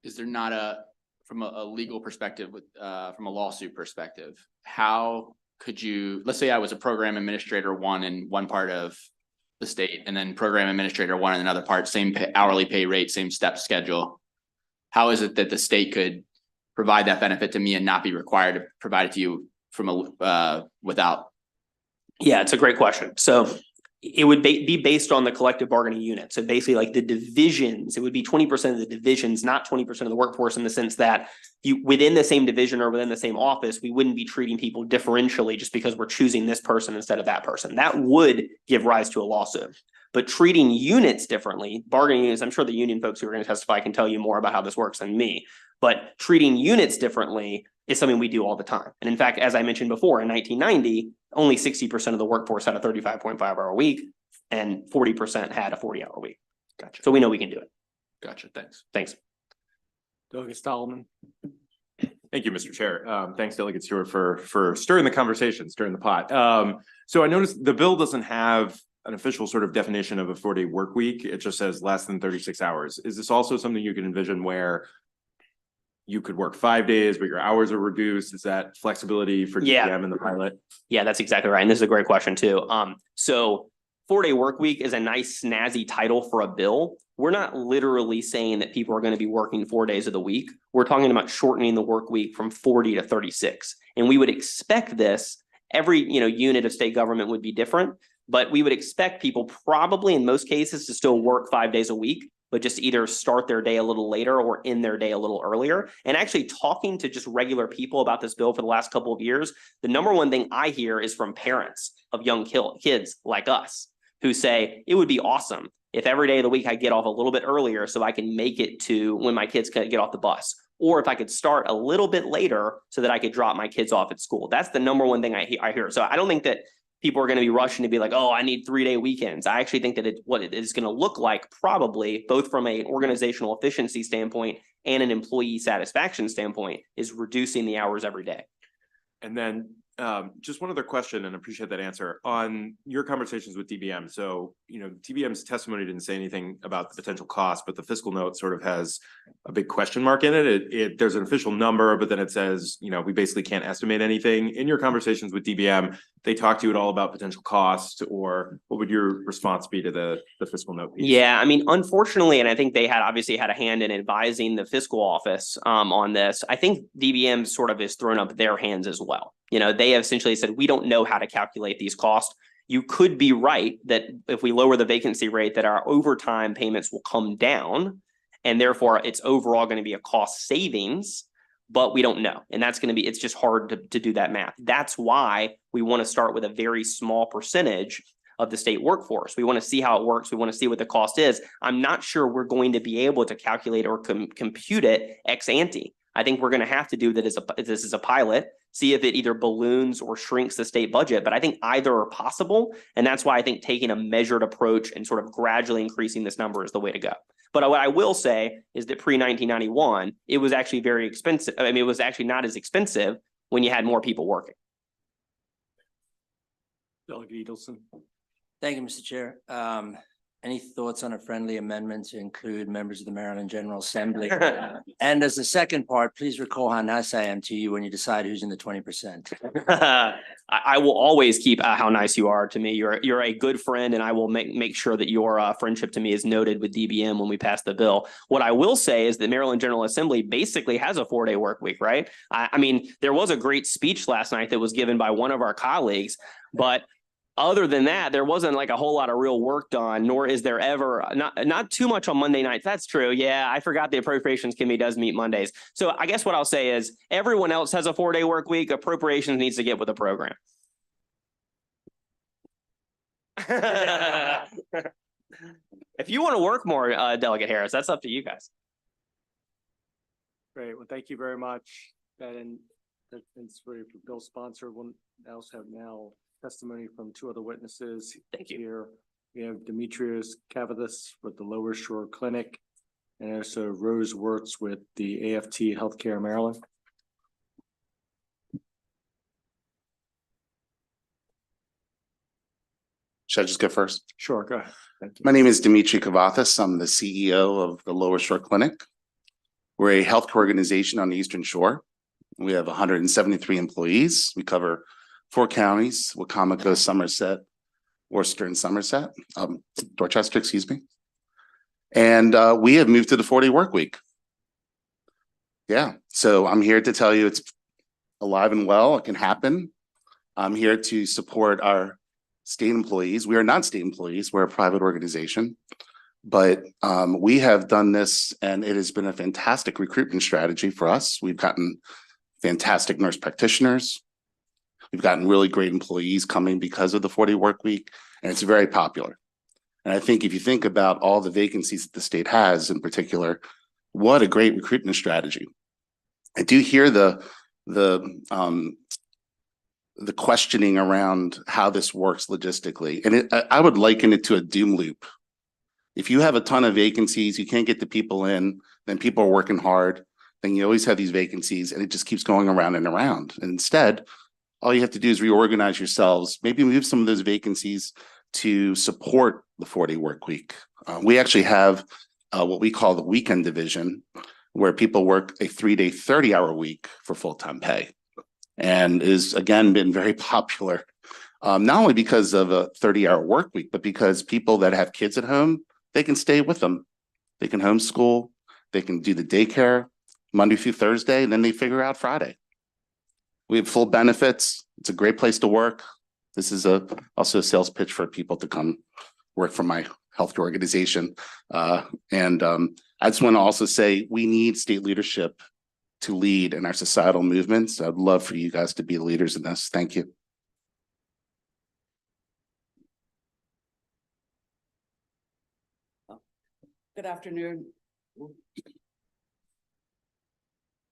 is there not from a legal perspective, from a lawsuit perspective, how could you, let's say I was a program administrator one in one part of the state, and then program administrator one in another part, same hourly pay rate, same step schedule. How is it that the state could provide that benefit to me and not be required to provide it to you without? Yeah, it's a great question. So it would be based on the collective bargaining unit. So basically, like the divisions, it would be 20% of the divisions, not 20% of the workforce, in the sense that within the same division or within the same office, we wouldn't be treating people differentially just because we're choosing this person instead of that person. That would give rise to a lawsuit. But treating units differently, bargaining units, I'm sure the union folks who are going to testify can tell you more about how this works than me. But treating units differently is something we do all the time. And in fact, as I mentioned before, in 1990, only 60% of the workforce had a 35.5-hour week, and 40% had a 40-hour week. Gotcha. So we know we can do it. Gotcha. Thanks. Delegate Stallman. Thank you, Mr. Chair. Thanks, Delegate Stewart, for stirring the conversation, stirring the pot. So I noticed the bill doesn't have an official sort of definition of a 4-day work week. It just says less than 36 hours. Is this also something you can envision where you could work 5 days, but your hours are reduced? Is that flexibility for DPM in the pilot? Yeah, that's exactly right. And this is a great question too. So 4-day work week is a nice snazzy title for a bill. We're not literally saying that people are going to be working 4 days of the week. We're talking about shortening the work week from 40 to 36. And we would expect this, every, unit of state government would be different, but we would expect people probably in most cases to still work 5 days a week, but just either start their day a little later or end their day a little earlier. And actually talking to just regular people about this bill for the last couple of years, the number one thing I hear is from parents of young kids like us who say, it would be awesome if every day of the week I get off a little bit earlier so I can make it to when my kids can get off the bus. Or if I could start a little bit later so that I could drop my kids off at school. That's the number one thing I hear. So I don't think that people are going to be rushing to be like, oh, I need 3-day weekends. I actually think that what it is going to look like probably both from an organizational efficiency standpoint and an employee satisfaction standpoint is reducing the hours every day. And then just one other question, and appreciate that answer on your conversations with DBM. So, DBM's testimony didn't say anything about the potential cost, but the fiscal note sort of has a big question mark in it. There's an official number, but then it says, we basically can't estimate anything. In your conversations with DBM, they talk to you at all about potential cost, or what would your response be to the fiscal note piece? Yeah, I mean, unfortunately, and I think they obviously had a hand in advising the fiscal office on this. I think DBM sort of has thrown up their hands as well. They have essentially said, we don't know how to calculate these costs. You could be right that if we lower the vacancy rate, that our overtime payments will come down, and therefore it's overall going to be a cost savings, but we don't know. And that's going to be, it's just hard to do that math. That's why we want to start with a very small percentage of the state workforce. We want to see how it works. We want to see what the cost is. I'm not sure we're going to be able to calculate or compute it ex ante. I think we're going to have to do that as this is a pilot, see if it either balloons or shrinks the state budget. But I think either are possible. And that's why I think taking a measured approach and sort of gradually increasing this number is the way to go. But what I will say is that pre-1991, it was actually very expensive. I mean, it was actually not as expensive when you had more people working. Delegate Edelson. Thank you, Mr. Chair. Any thoughts on a friendly amendment to include members of the Maryland General Assembly? And as the second part, please recall how nice I am to you when you decide who's in the 20%. I will always keep how nice you are to me. You're a good friend, and I will make sure that your friendship to me is noted with DBM when we pass the bill. What I will say is the Maryland General Assembly basically has a 4-day work week, right? I mean, there was a great speech last night that was given by one of our colleagues, but other than that, there wasn't like a whole lot of real work done, nor is there ever not too much on Monday nights. That's true. Yeah, I forgot the Appropriations Committee does meet Mondays. So I guess what I'll say is everyone else has a 4-day work week. Appropriations needs to get with the program. If you want to work more, Delegate Harris, that's up to you guys. Great. Well, thank you very much. That's for your bill sponsor. We'll also have now testimony from 2 other witnesses. Thank you. Here we have Demetrius Cavathis with the Lower Shore Clinic, and also Rose Wirtz with the AFT Healthcare Maryland. Should I just go first? Sure, go ahead. Thank you. My name is Dimitri Cavathis. I'm the CEO of the Lower Shore Clinic. We're a healthcare organization on the Eastern Shore. We have 173 employees. We cover 4 counties: Wacomico, Somerset, Worcester, and Dorchester, excuse me. And we have moved to the 4-day work week. Yeah, so I'm here to tell you it's alive and well. It can happen. I'm here to support our state employees. We are not state employees. We're a private organization. But we have done this, and it has been a fantastic recruitment strategy for us. We've gotten fantastic nurse practitioners. We've gotten really great employees coming because of the 4-day work week, and it's very popular. And I think if you think about all the vacancies that the state has in particular, what a great recruitment strategy. I do hear the questioning around how this works logistically. And I would liken it to a doom loop. If you have a ton of vacancies, you can't get the people in, then people are working hard, then you always have these vacancies, and it just keeps going around and around. And instead, all you have to do is reorganize yourselves, maybe move some of those vacancies to support the 4-day work week. We actually have what we call the weekend division, where people work a 3-day, 30-hour week for full-time pay, and is again been very popular, not only because of a 30-hour work week, but because people that have kids at home, they can stay with them. They can homeschool, they can do the daycare Monday through Thursday, and then they figure out Friday. We have full benefits. It's a great place to work. This is also a sales pitch for people to come work for my healthcare organization. I just want to also say we need state leadership to lead in our societal movements. I'd love for you guys to be the leaders in this. Thank you. Good afternoon.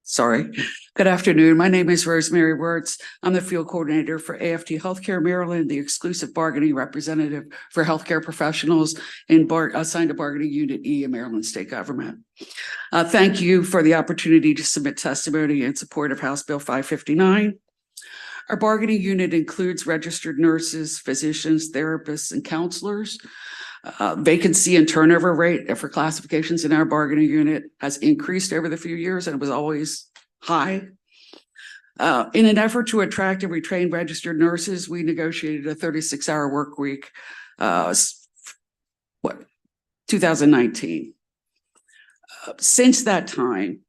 Sorry. Good afternoon. My name is Rosemary Wirtz. I'm the field coordinator for AFT Healthcare Maryland, the exclusive bargaining representative for healthcare professionals assigned to bargaining unit E in Maryland State Government. Thank you for the opportunity to submit testimony in support of House Bill 559. Our bargaining unit includes registered nurses, physicians, therapists, and counselors. Vacancy and turnover rate for classifications in our bargaining unit has increased over the few years and it was always high. In an effort to attract and retrain registered nurses, we negotiated a 36-hour work week, 2019. Since that time,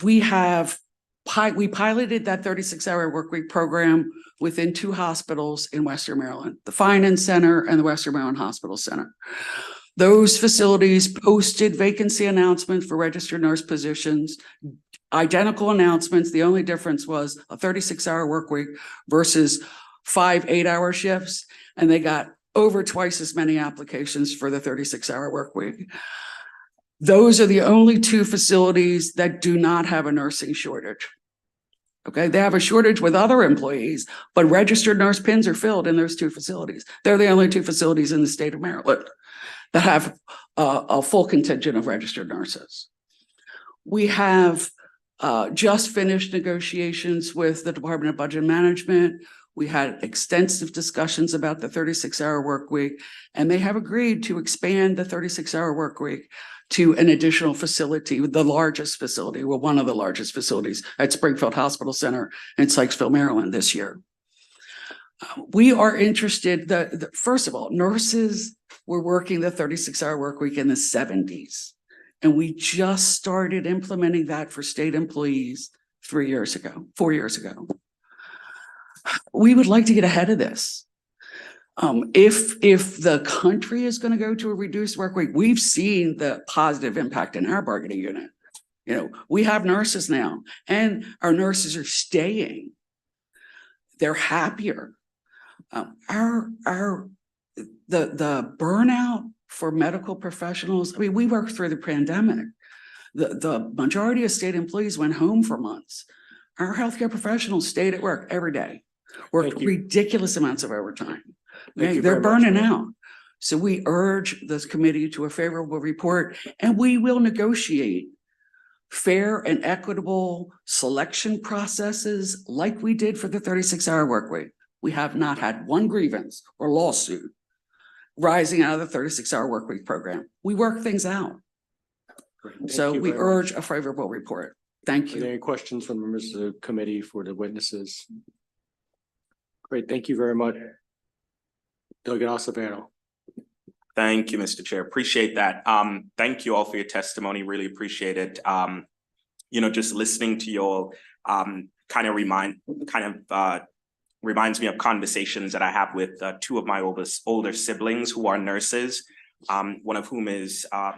we piloted that 36-hour work week program within 2 hospitals in Western Maryland, the Finance Center and the Western Maryland Hospital Center. Those facilities posted vacancy announcements for registered nurse positions, identical announcements. The only difference was a 36-hour work week versus 5 8-hour shifts, and they got over twice as many applications for the 36-hour work week. Those are the only 2 facilities that do not have a nursing shortage. Okay, they have a shortage with other employees, but registered nurse pins are filled in those 2 facilities. They're the only 2 facilities in the state of Maryland that have a full contingent of registered nurses. We have just finished negotiations with the Department of Budget Management. We had extensive discussions about the 36-hour work week, and they have agreed to expand the 36-hour work week to an additional facility, the largest facility, well, one of the largest facilities at Springfield Hospital Center in Sykesville, Maryland this year. We are interested, first of all, nurses were working the 36-hour work week in the 70s, and we just started implementing that for state employees 4 years ago. We would like to get ahead of this. If the country is going to go to a reduced work week, we've seen the positive impact in our bargaining unit. You know, we have nurses now, and our nurses are staying. They're happier. The burnout for medical professionals. I mean, we worked through the pandemic. The majority of state employees went home for months. Our healthcare professionals stayed at work every day, worked ridiculous amounts of overtime. Okay? They're burning out. So we urge this committee to a favorable report, and we will negotiate fair and equitable selection processes like we did for the 36-hour work week. We have not had one grievance or lawsuit rising out of the 36-hour work week program. We work things out. So we urge a favorable report. Thank you. Are there any questions from members of the committee for the witnesses? Great, thank you very much. Delegate Acevedo. Thank you, Mr. Chair. Appreciate that. Thank you all for your testimony. Really appreciate it. You know, just listening to you all reminds me of conversations that I have with 2 of my older siblings who are nurses. One of whom is a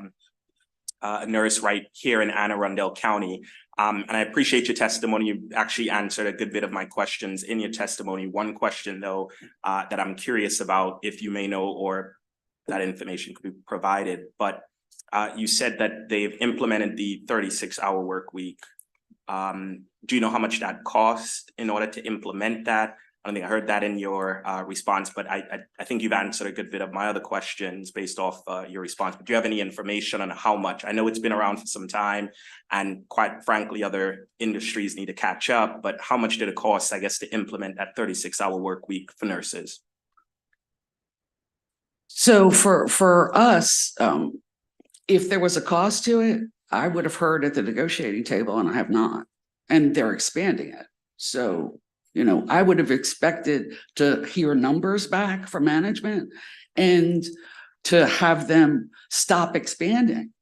nurse right here in Anne Arundel County. And I appreciate your testimony. You actually answered a good bit of my questions in your testimony. One question, though, that I'm curious about, if you may know, or that information could be provided. But you said that they've implemented the 36-hour work week. Do you know how much that cost in order to implement that? I don't think I heard that in your response, but I think you've answered a good bit of my other questions based off your response. But do you have any information on how much? I know it's been around for some time, and quite frankly, other industries need to catch up. But how much did it cost, I guess, to implement that 36-hour work week for nurses? So for us, if there was a cost to it, I would have heard at the negotiating table, and I have not. And they're expanding it. So, you know, I would have expected to hear numbers back from management and to have them stop expanding.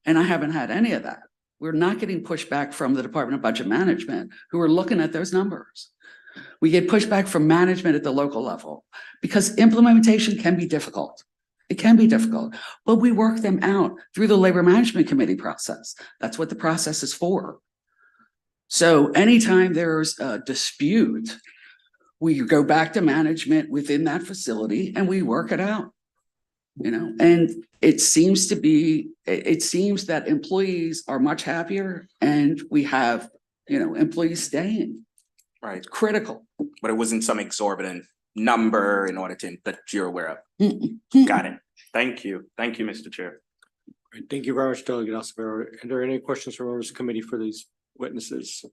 And I haven't had any of that. We're not getting pushback from the Department of Budget Management, who are looking at those numbers. We get pushback from management at the local level because implementation can be difficult. It can be difficult, but we work them out through the Labor Management Committee process. That's what the process is for. So anytime there's a dispute, we go back to management within that facility and we work it out. You know, and it seems that employees are much happier and we have, employees staying. Right. Critical. But it wasn't some exorbitant number in order to, that you're aware of. Got it. Thank you. Thank you, Mr. Chair. Great. Thank you very much, Delegate Alcivar. Are there any questions from members of the committee for these witnesses?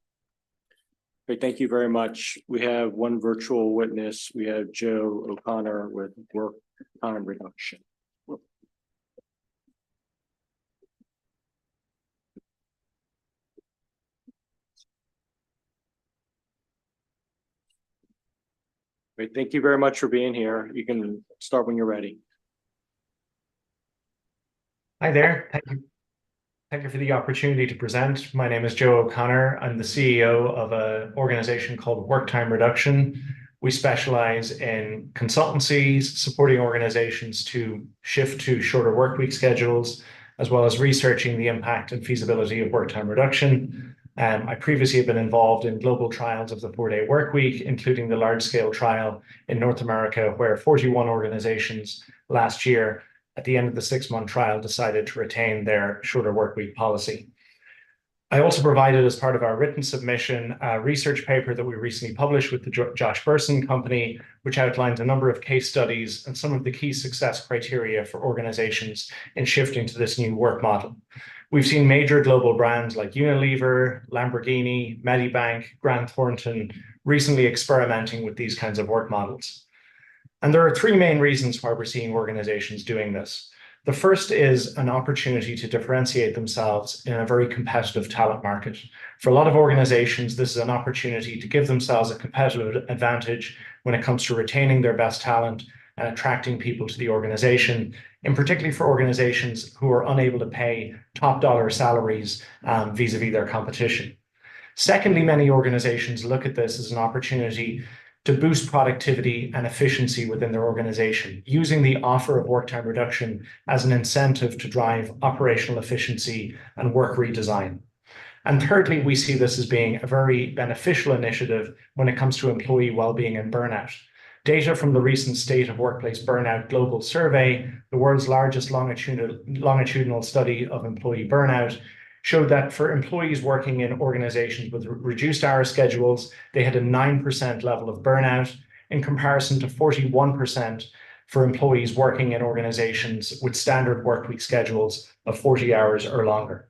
Great, thank you very much. We have one virtual witness. We have Joe O'Connor with work time reduction. Great, thank you very much for being here. You can start when you're ready. Hi there. Thank you. Thank you for the opportunity to present. My name is Joe O'Connor. I'm the CEO of an organization called Work Time Reduction. We specialize in consultancies, supporting organizations to shift to shorter workweek schedules, as well as researching the impact and feasibility of work time reduction. I previously have been involved in global trials of the 4-day workweek, including the large-scale trial in North America, where 41 organizations last year at the end of the 6-month trial decided to retain their shorter workweek policy. I also provided, as part of our written submission, a research paper that we recently published with the Josh Bersin Company, which outlines a number of case studies and some of the key success criteria for organizations in shifting to this new work model. We've seen major global brands like Unilever, Lamborghini, Medibank, Grant Thornton recently experimenting with these kinds of work models. And there are 3 main reasons why we're seeing organizations doing this. The first is an opportunity to differentiate themselves in a very competitive talent market. For a lot of organizations, this is an opportunity to give themselves a competitive advantage when it comes to retaining their best talent and attracting people to the organization, and particularly for organizations who are unable to pay top dollar salaries vis-a-vis their competition. Secondly, many organizations look at this as an opportunity to boost productivity and efficiency within their organization, using the offer of work time reduction as an incentive to drive operational efficiency and work redesign. And thirdly, we see this as being a very beneficial initiative when it comes to employee well-being and burnout. Data from the recent State of Workplace Burnout Global Survey, the world's largest longitudinal study of employee burnout, showed that for employees working in organizations with reduced hour schedules, they had a 9% level of burnout in comparison to 41% for employees working in organizations with standard workweek schedules of 40 hours or longer.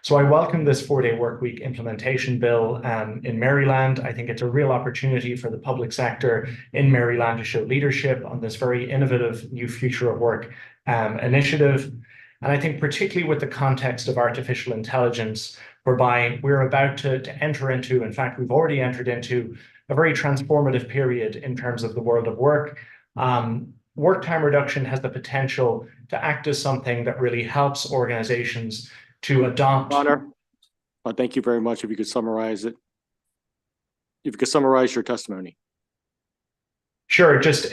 So I welcome this 4-day workweek implementation bill in Maryland. I think it's a real opportunity for the public sector in Maryland to show leadership on this very innovative new future of work initiative. And I think particularly with the context of artificial intelligence, whereby we're about to enter into, in fact, we've already entered into a very transformative period in terms of the world of work. Work time reduction has the potential to act as something that really helps organizations to adopt. Honor. Thank you very much. If you could summarize it. If you could summarize your testimony. Sure. Just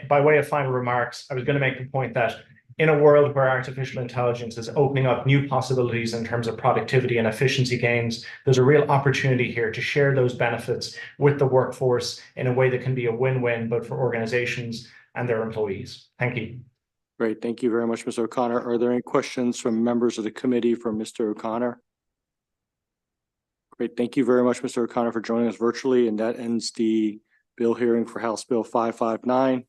by way of final remarks, I was going to make the point that in a world where artificial intelligence is opening up new possibilities in terms of productivity and efficiency gains, there's a real opportunity here to share those benefits with the workforce in a way that can be a win-win both for organizations and their employees. Thank you. Great. Thank you very much, Mr. O'Connor. Are there any questions from members of the committee for Mr. O'Connor? Great. Thank you very much, Mr. O'Connor, for joining us virtually. And that ends the bill hearing for House Bill 559.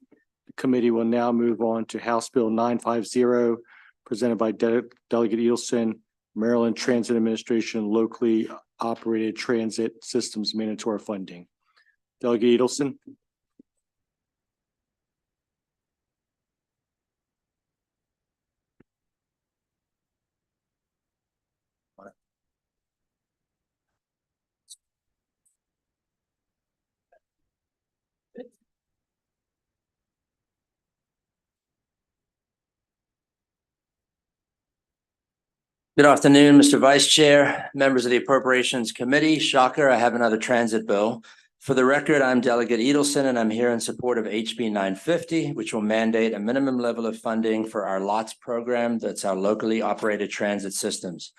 The committee will now move on to House Bill 950, presented by Delegate Edelson, Maryland Transit Administration Locally Operated Transit Systems Mandatory Funding. Delegate Edelson. Good afternoon, Mr. Vice Chair, members of the Appropriations Committee. Shocker, I have another transit bill. For the record, I'm Delegate Edelson, and I'm here in support of HB 950, which will mandate a minimum level of funding for our LOTS program. That's our locally operated transit systems.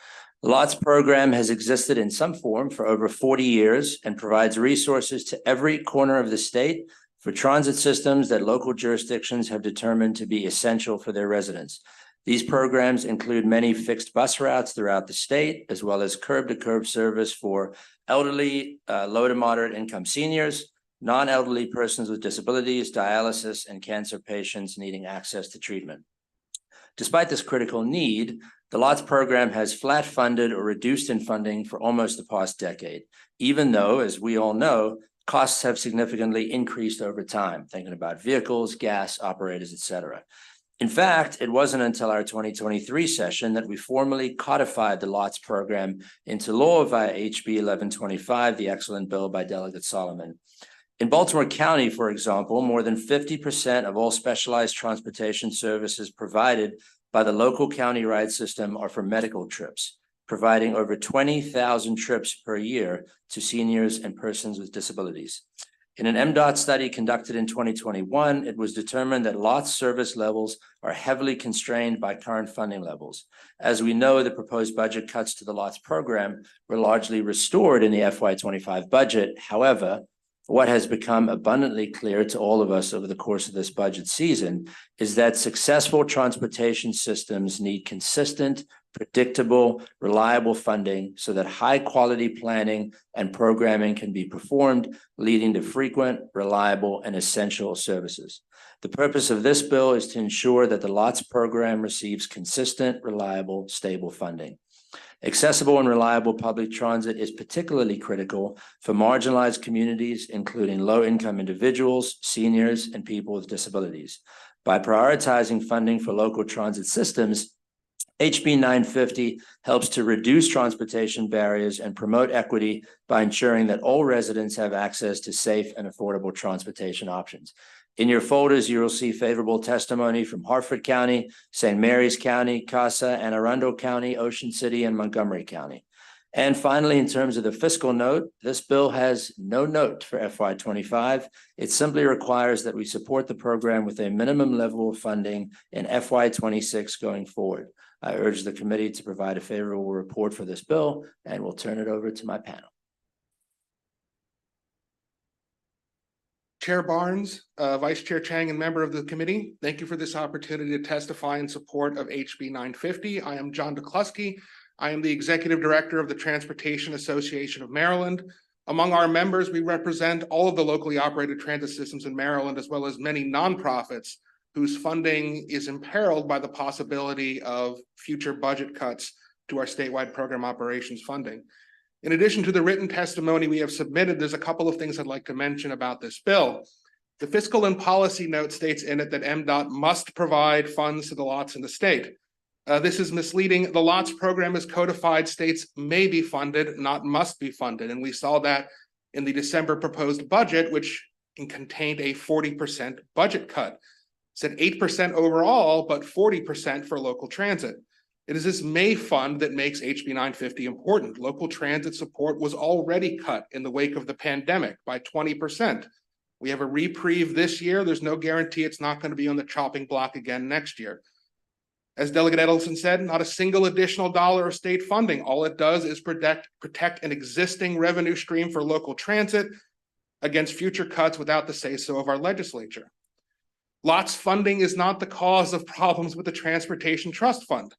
The LOTS program has existed in some form for over 40 years and provides resources to every corner of the state for transit systems that local jurisdictions have determined to be essential for their residents. These programs include many fixed bus routes throughout the state, as well as curb-to-curb service for elderly, low to moderate income seniors, non-elderly persons with disabilities, dialysis, and cancer patients needing access to treatment. Despite this critical need, the LOTS program has flat funded or reduced in funding for almost the past decade, even though, as we all know, costs have significantly increased over time, thinking about vehicles, gas, operators, et cetera. In fact, it wasn't until our 2023 session that we formally codified the LOTS program into law via HB 1125, the excellent bill by Delegate Solomon. In Baltimore County, for example, more than 50% of all specialized transportation services provided by the local county ride system are for medical trips, providing over 20,000 trips per year to seniors and persons with disabilities. In an MDOT study conducted in 2021, it was determined that LOTS service levels are heavily constrained by current funding levels. As we know, the proposed budget cuts to the LOTS program were largely restored in the FY25 budget. However, what has become abundantly clear to all of us over the course of this budget season is that successful transportation systems need consistent, predictable, reliable funding so that high quality planning and programming can be performed, leading to frequent, reliable, and essential services. The purpose of this bill is to ensure that the LOTS program receives consistent, reliable, stable funding. Accessible and reliable public transit is particularly critical for marginalized communities, including low-income individuals, seniors, and people with disabilities. By prioritizing funding for local transit systems, HB 950 helps to reduce transportation barriers and promote equity by ensuring that all residents have access to safe and affordable transportation options. In your folders, you will see favorable testimony from Hartford County, St. Mary's County, Casa, Anne Arundel County, Ocean City, and Montgomery County. And finally, in terms of the fiscal note, this bill has no note for FY25. It simply requires that we support the program with a minimum level of funding in FY26 going forward. I urge the committee to provide a favorable report for this bill, and we'll turn it over to my panel. Chair Barnes, Vice Chair Chang, and member of the committee, thank you for this opportunity to testify in support of HB 950. I am John DeKlusky. I am the Executive Director of the Transportation Association of Maryland. Among our members, we represent all of the locally operated transit systems in Maryland, as well as many nonprofits whose funding is imperiled by the possibility of future budget cuts to our statewide program operations funding. In addition to the written testimony we have submitted, there's a couple of things I'd like to mention about this bill. The fiscal and policy note states in it that MDOT must provide funds to the LOTS in the state. This is misleading. The LOTS program is codified. States may be funded, not must be funded. And we saw that in the December proposed budget, which contained a 40% budget cut. It said 8% overall, but 40% for local transit. It is this May fund that makes HB 950 important. Local transit support was already cut in the wake of the pandemic by 20%. We have a reprieve this year. There's no guarantee it's not going to be on the chopping block again next year. As Delegate Edelson said, not a single additional dollar of state funding. All it does is protect an existing revenue stream for local transit against future cuts without the say-so of our legislature. LOTS funding is not the cause of problems with the Transportation Trust Fund.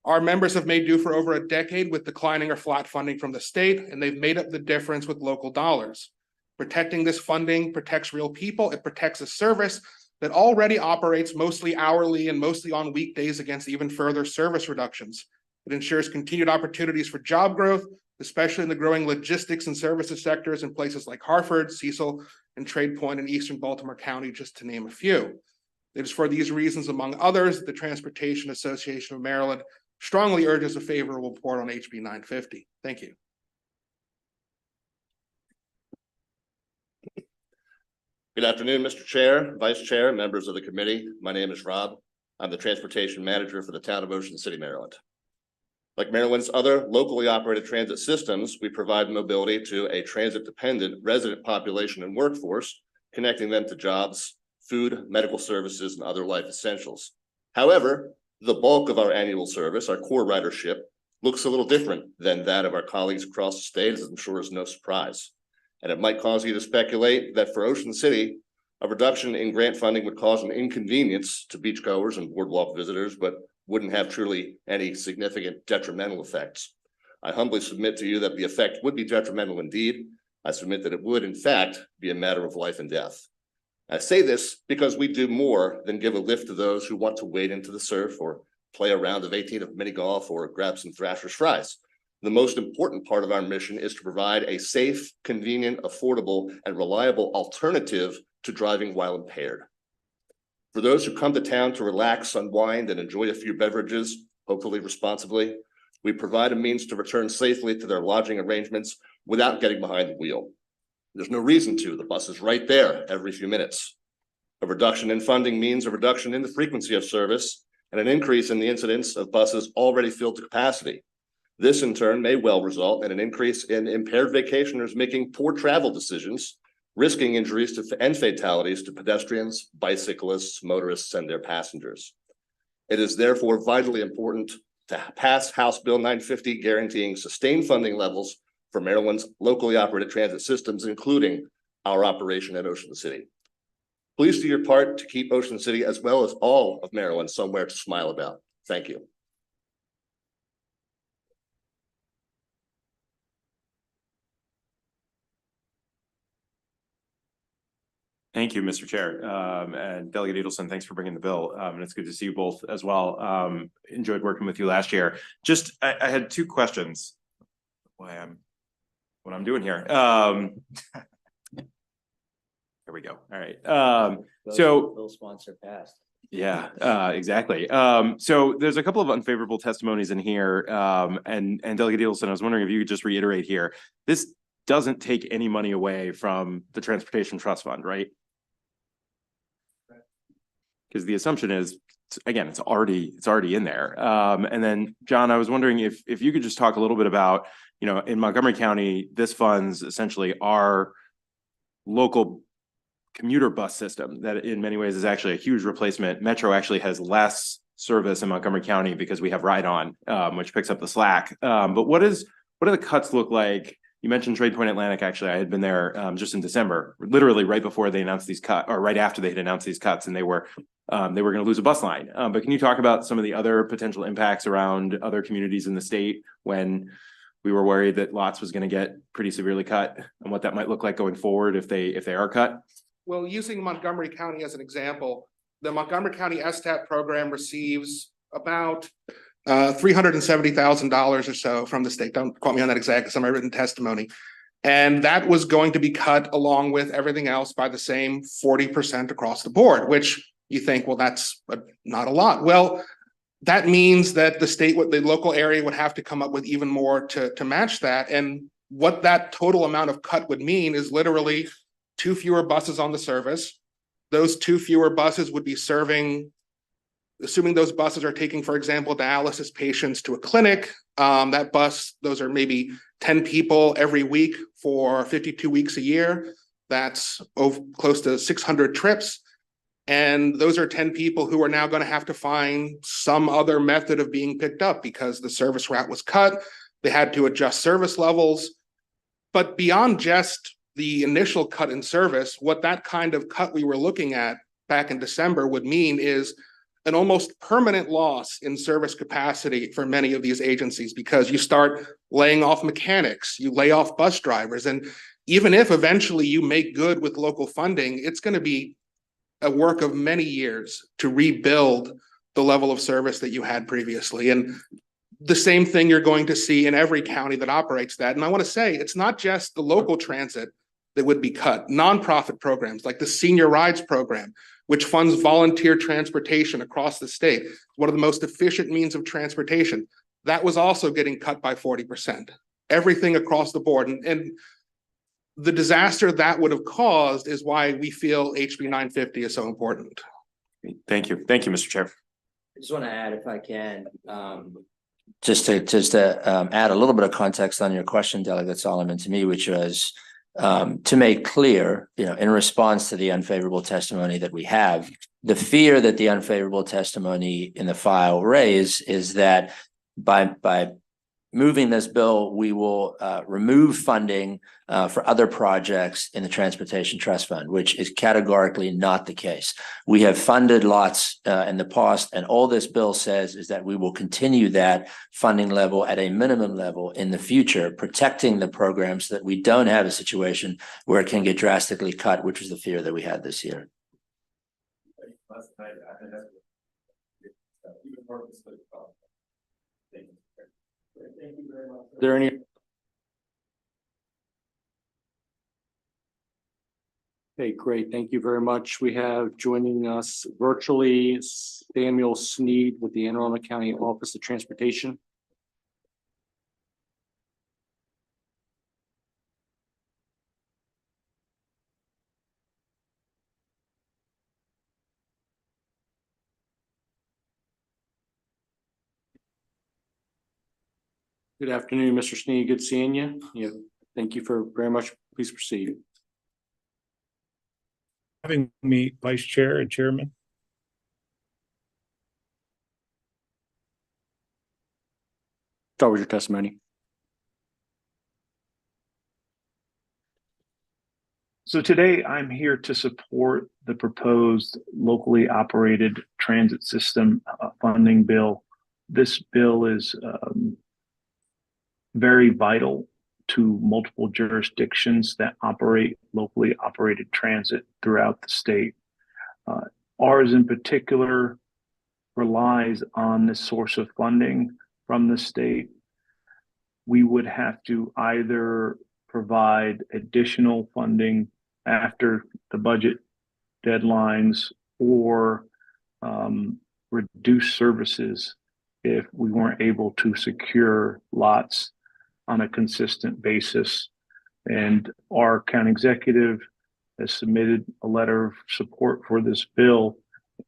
Our members have made do for over a decade with declining or flat funding from the state, and they've made up the difference with local dollars. Protecting this funding protects real people. It protects a service that already operates mostly hourly and mostly on weekdays against even further service reductions. It ensures continued opportunities for job growth, especially in the growing logistics and services sectors in places like Hartford, Cecil, and Trade Point in Eastern Baltimore County, just to name a few. It is for these reasons, among others, the Transportation Association of Maryland strongly urges a favorable report on HB 950. Thank you. Good afternoon, Mr. Chair, Vice Chair, members of the committee. My name is Rob. I'm the Transportation Manager for the town of Ocean City, Maryland. Like Maryland's other locally operated transit systems, we provide mobility to a transit-dependent resident population and workforce, connecting them to jobs, food, medical services, and other life essentials. However, the bulk of our annual service, our core ridership, looks a little different than that of our colleagues across the state, as I'm sure is no surprise. And it might cause you to speculate that for Ocean City, a reduction in grant funding would cause an inconvenience to beachgoers and boardwalk visitors, but wouldn't have truly any significant detrimental effects. I humbly submit to you that the effect would be detrimental indeed. I submit that it would, in fact, be a matter of life and death. I say this because we do more than give a lift to those who want to wade into the surf or play a round of 18 of mini golf or grab some Thrasher's fries. The most important part of our mission is to provide a safe, convenient, affordable, and reliable alternative to driving while impaired. For those who come to town to relax, unwind, and enjoy a few beverages, hopefully responsibly, we provide a means to return safely to their lodging arrangements without getting behind the wheel. There's no reason to. The bus is right there every few minutes. A reduction in funding means a reduction in the frequency of service and an increase in the incidence of buses already filled to capacity. This in turn may well result in an increase in impaired vacationers making poor travel decisions, risking injuries and fatalities to pedestrians, bicyclists, motorists, and their passengers. It is therefore vitally important to pass House Bill 950 guaranteeing sustained funding levels for Maryland's locally operated transit systems, including our operation at Ocean City. Please do your part to keep Ocean City, as well as all of Maryland, somewhere to smile about. Thank you. Thank you, Mr. Chair. And Delegate Edelson, thanks for bringing the bill. And it's good to see you both as well. Enjoyed working with you last year. I had two questions. What I'm doing here. Here we go. All right. Bill sponsor passed. Yeah, exactly. So there's a couple of unfavorable testimonies in here. And Delegate Edelson, I was wondering if you could just reiterate here. This doesn't take any money away from the Transportation Trust Fund, right? Because the assumption is, again, it's already in there. And then, John, I was wondering if you could just talk a little bit about, in Montgomery County, this funds essentially our local commuter bus system that in many ways is actually a huge replacement. Metro actually has less service in Montgomery County because we have Ride On, which picks up the slack. But what do the cuts look like? You mentioned Trade Point Atlantic. Actually, I had been there just in December, literally right before they announced these cuts, or right after they had announced these cuts, and they were going to lose a bus line. But can you talk about some of the other potential impacts around other communities in the state when we were worried that Lots was going to get pretty severely cut, and what that might look like going forward if they are cut? Well, using Montgomery County as an example, the Montgomery County STAT program receives about $370,000 or so from the state. Don't quote me on that exact, some of my written testimony. And that was going to be cut along with everything else by the same 40% across the board, which you think, well, that's not a lot. Well, that means that the local area would have to come up with even more to match that. And what that total amount of cut would mean is literally 2 fewer buses on the service. Those 2 fewer buses would be serving, assuming those buses are taking, for example, dialysis patients to a clinic. Those are maybe 10 people every week for 52 weeks a year. That's close to 600 trips. And those are 10 people who are now going to have to find some other method of being picked up because the service route was cut. They had to adjust service levels. But beyond just the initial cut in service, what that kind of cut we were looking at back in December would mean is an almost permanent loss in service capacity for many of these agencies, because you start laying off mechanics, you lay off bus drivers, and even if eventually you make good with local funding, it's going to be a work of many years to rebuild the level of service that you had previously. And the same thing you're going to see in every county that operates that. And I want to say, it's not just the local transit that would be cut. Nonprofit programs like the Senior Rides program, which funds volunteer transportation across the state, one of the most efficient means of transportation, that was also getting cut by 40%. Everything across the board. And the disaster that would have caused is why we feel HB 950 is so important. Thank you. Thank you, Mr. Chair. I just want to add, if I can, Just to add a little bit of context on your question, Delegate Solomon, to me, which was to make clear, in response to the unfavorable testimony that we have, the fear that the unfavorable testimony in the file raised is that by moving this bill, we will remove funding for other projects in the Transportation Trust Fund, which is categorically not the case. We have funded lots in the past, and all this bill says is that we will continue that funding level at a minimum level in the future, protecting the program so that we don't have a situation where it can get drastically cut, which was the fear that we had this year. Are there any? Okay, great. Thank you very much. We have joining us virtually Samuel Sneed with the Anne Arundel County Office of Transportation. Good afternoon, Mr. Sneed. Good seeing you. Thank you very much. Please proceed. Having me, Vice Chair and Chairman. Start with your testimony. So today I'm here to support the proposed locally operated transit system funding bill. This bill is very vital to multiple jurisdictions that operate locally operated transit throughout the state. Ours in particular relies on this source of funding from the state. We would have to either provide additional funding after the budget deadlines or reduce services if we weren't able to secure lots on a consistent basis. And our county executive has submitted a letter of support for this bill.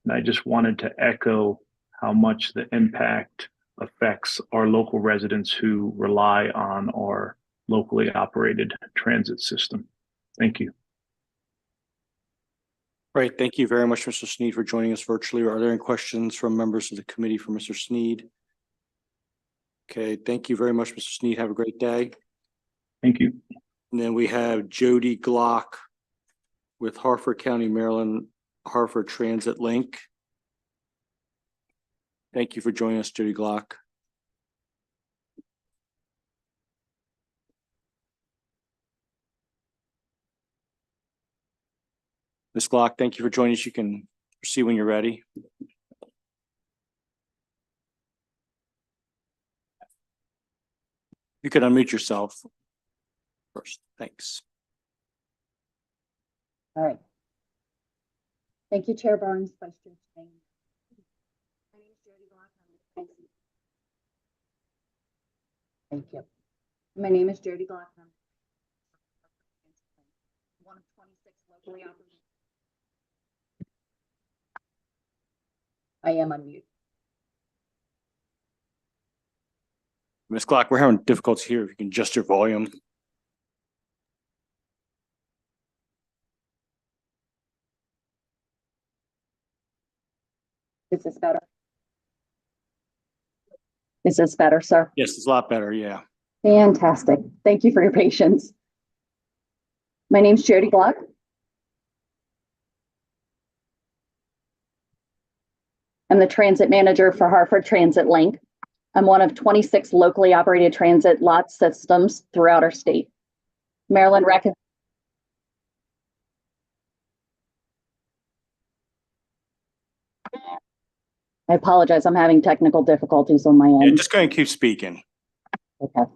And I just wanted to echo how much the impact affects our local residents who rely on our locally operated transit system. Thank you. Great. Thank you very much, Mr. Sneed, for joining us virtually. Are there any questions from members of the committee for Mr. Sneed? Okay, thank you very much, Mr. Sneed. Have a great day. Thank you. And then we have Jody Glock with Harford County, Maryland, Harford Transit Link. Thank you for joining us, Jody Glock. Ms. Glock, thank you for joining us. You can proceed when you're ready. You could unmute yourself first. Thanks. All right. Thank you, Chair Barnes, Vice Chair Chang. My name is Jody Glock. Thank you. My name is Jody Glock. I'm one of 26 locally operated. I am unmuted. Ms. Glock, we're having difficulty here. If you can adjust your volume. Is this better? Is this better, sir? Yes, it's a lot better. Yeah. Fantastic. Thank you for your patience. My name's Jody Glock. I'm the transit manager for Harford Transit Link. I'm one of 26 locally operated transit lot systems throughout our state. Maryland I apologize, I'm having technical difficulties on my end. Yeah, just go ahead and keep speaking. Okay.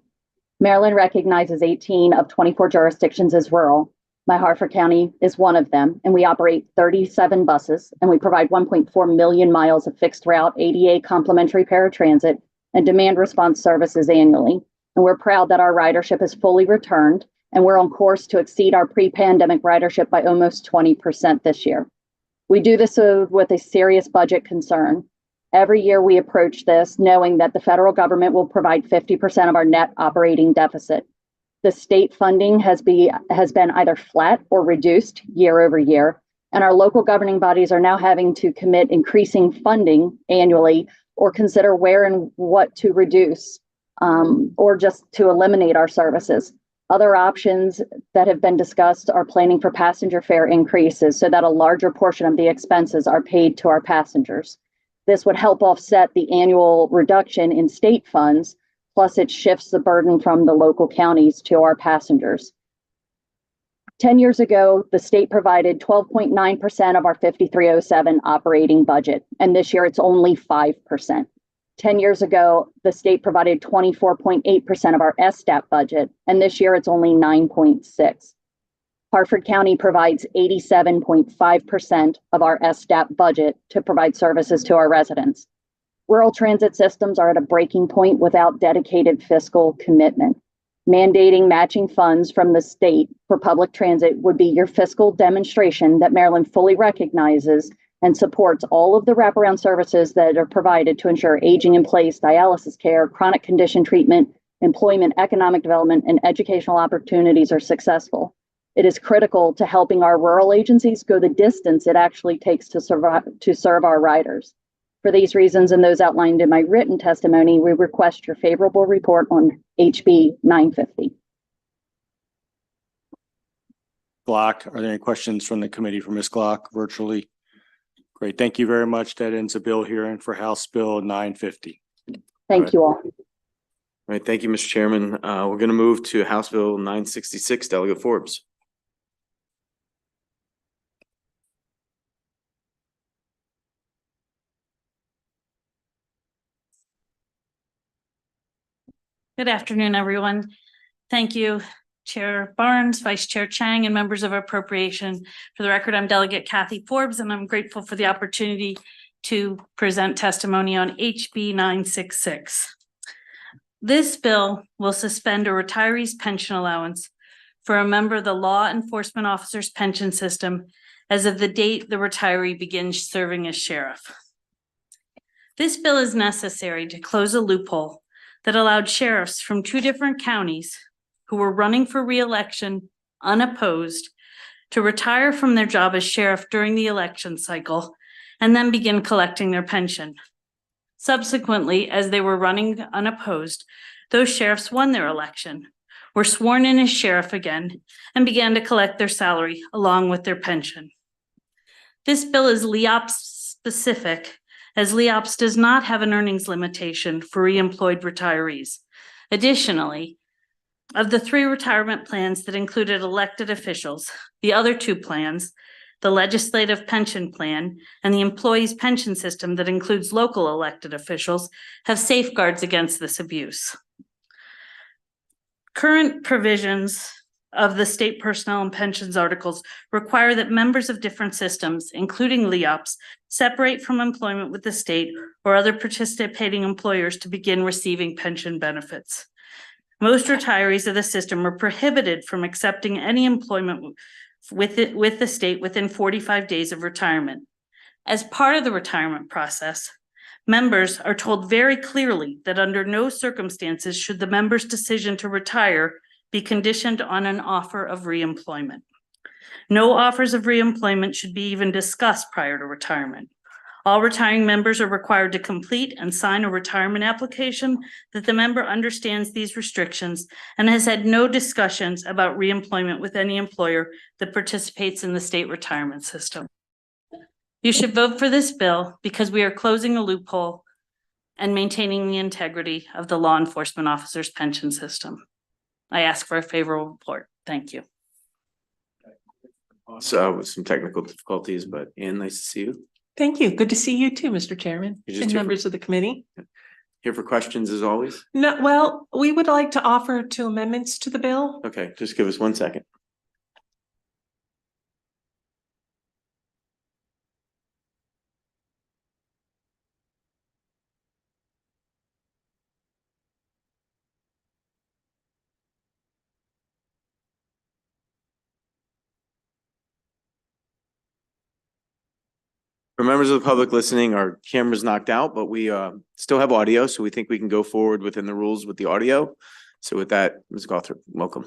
Maryland recognizes 18 of 24 jurisdictions as rural. My Harford County is one of them, and we operate 37 buses, and we provide 1.4 million miles of fixed route ADA complimentary paratransit and demand response services annually. And we're proud that our ridership is fully returned, and we're on course to exceed our pre-pandemic ridership by almost 20% this year. We do this with a serious budget concern. Every year we approach this knowing that the federal government will provide 50% of our net operating deficit. The state funding has been either flat or reduced year over year, and our local governing bodies are now having to commit increasing funding annually or consider where and what to reduce, or just to eliminate our services. Other options that have been discussed are planning for passenger fare increases so that a larger portion of the expenses are paid to our passengers. This would help offset the annual reduction in state funds, plus it shifts the burden from the local counties to our passengers. 10 years ago, the state provided 12.9% of our 5307 operating budget, and this year it's only 5%. 10 years ago, the state provided 24.8% of our SDAP budget, and this year it's only 9.6%. Hartford County provides 87.5% of our SDAP budget to provide services to our residents. Rural transit systems are at a breaking point without dedicated fiscal commitment. Mandating matching funds from the state for public transit would be your fiscal demonstration that Maryland fully recognizes and supports all of the wraparound services that are provided to ensure aging in place, dialysis care, chronic condition treatment, employment, economic development, and educational opportunities are successful. It is critical to helping our rural agencies go the distance it actually takes to serve our riders. For these reasons and those outlined in my written testimony, we request your favorable report on HB 950. Glock, are there any questions from the committee for Ms. Glock virtually? Great, thank you very much. That ends the bill hearing for House Bill 950. Thank you all. All right, thank you, Mr. Chairman. We're going to move to House Bill 966, Delegate Forbes. Good afternoon, everyone. Thank you, Chair Barnes, Vice Chair Chang, and members of Appropriation. For the record, I'm Delegate Kathy Forbes, and I'm grateful for the opportunity to present testimony on HB 966. This bill will suspend a retiree's pension allowance for a member of the law enforcement officer's pension system as of the date the retiree begins serving as sheriff. This bill is necessary to close a loophole that allowed sheriffs from 2 different counties who were running for re-election unopposed to retire from their job as sheriff during the election cycle and then begin collecting their pension. Subsequently, as they were running unopposed, those sheriffs won their election, were sworn in as sheriff again, and began to collect their salary along with their pension. This bill is LEOPS specific, as LEOPS does not have an earnings limitation for re-employed retirees. Additionally, of the 3 retirement plans that included elected officials, the other 2 plans, the legislative pension plan and the employees pension system that includes local elected officials, have safeguards against this abuse. Current provisions of the state personnel and pensions articles require that members of different systems, including LEOPS, separate from employment with the state or other participating employers to begin receiving pension benefits. Most retirees of the system are prohibited from accepting any employment with the state within 45 days of retirement. As part of the retirement process, members are told very clearly that under no circumstances should the member's decision to retire be conditioned on an offer of reemployment. No offers of reemployment should be even discussed prior to retirement. All retiring members are required to complete and sign a retirement application that the member understands these restrictions and has had no discussions about reemployment with any employer that participates in the state retirement system. You should vote for this bill because we are closing a loophole and maintaining the integrity of the law enforcement officer's pension system. I ask for a favorable report. Thank you. So with some technical difficulties, but Ann, nice to see you. Thank you. Good to see you too, Mr. Chairman and members of the committee. Here for questions as always. No, well, we would like to offer 2 amendments to the bill. Okay, just give us 1 second. For members of the public listening, our camera's knocked out, but we still have audio, so we think we can go forward within the rules with the audio. So with that, Ms. Gothrop, welcome.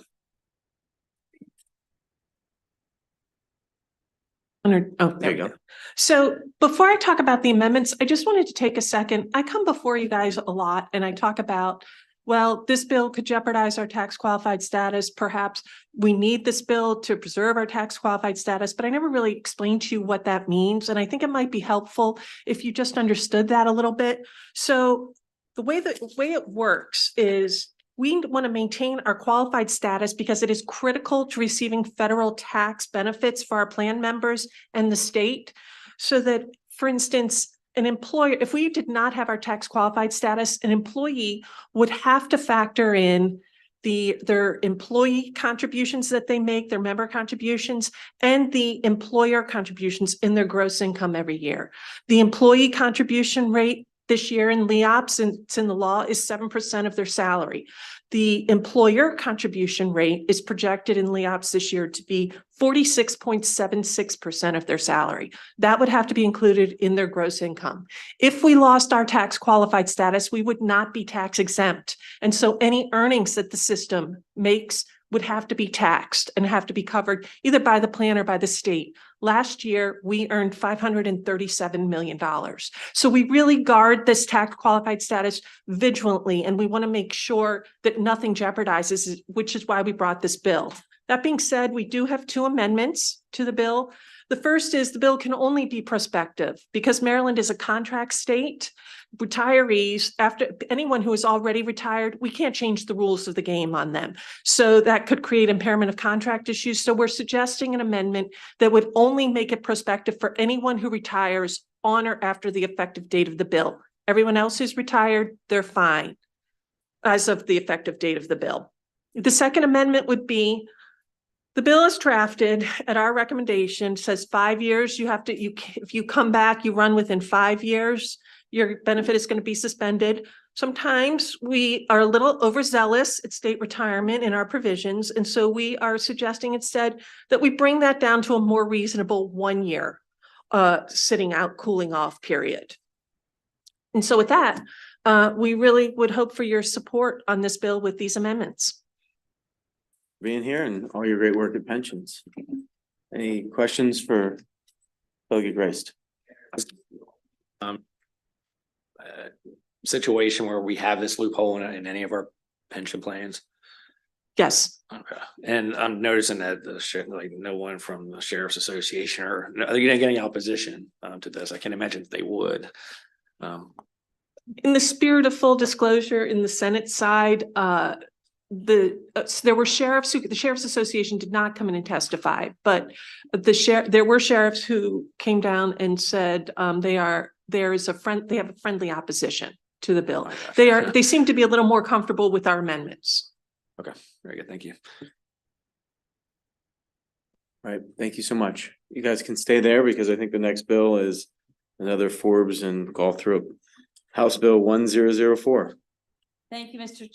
Oh, There you go. So before I talk about the amendments, I just wanted to take a second. I come before you guys a lot and I talk about, well, this bill could jeopardize our tax qualified status. Perhaps we need this bill to preserve our tax qualified status, but I never really explained to you what that means. And I think it might be helpful if you just understood that a little bit. So the way it works is we want to maintain our qualified status because it is critical to receiving federal tax benefits for our plan members and the state. So that, for instance, an employer, if we did not have our tax qualified status, an employee would have to factor in their employee contributions that they make, their member contributions, and the employer contributions in their gross income every year. The employee contribution rate this year in LEOPS, and it's in the law, is 7% of their salary. The employer contribution rate is projected in LEOPS this year to be 46.76% of their salary. That would have to be included in their gross income. If we lost our tax qualified status, we would not be tax exempt. And so any earnings that the system makes would have to be taxed and have to be covered either by the plan or by the state. Last year, we earned $537 million. So we really guard this tax qualified status vigilantly, and we want to make sure that nothing jeopardizes, which is why we brought this bill. That being said, we do have two amendments to the bill. The first is the bill can only be prospective because Maryland is a contract state. Retirees, after anyone who is already retired, we can't change the rules of the game on them. So that could create impairment of contract issues. So we're suggesting an amendment that would only make it prospective for anyone who retires on or after the effective date of the bill. Everyone else who's retired, they're fine as of the effective date of the bill. The second amendment would be the bill is drafted at our recommendation, says 5 years. You have to, if you come back, you run within 5 years, your benefit is going to be suspended. Sometimes we are a little overzealous at state retirement in our provisions. And so we are suggesting instead that we bring that down to a more reasonable 1 year sitting out cooling off period. And so with that, we really would hope for your support on this bill with these amendments. Being here and all your great work at pensions. Any questions for Delegate Grist? Situation where we have this loophole in any of our pension plans? Yes. Okay. And I'm noticing that like no one from the Sheriff's Association or are you getting opposition to this? I can't imagine they would. In the spirit of full disclosure, in the Senate side, there were sheriffs the Sheriff's Association did not come in and testify, but there were sheriffs who came down and said they have a friendly opposition to the bill. They seem to be a little more comfortable with our amendments. Okay, very good. Thank you. All right, thank you so much. You guys can stay there because I think the next bill is another Forbes and Gothrop House Bill 1004. Thank you, Mr.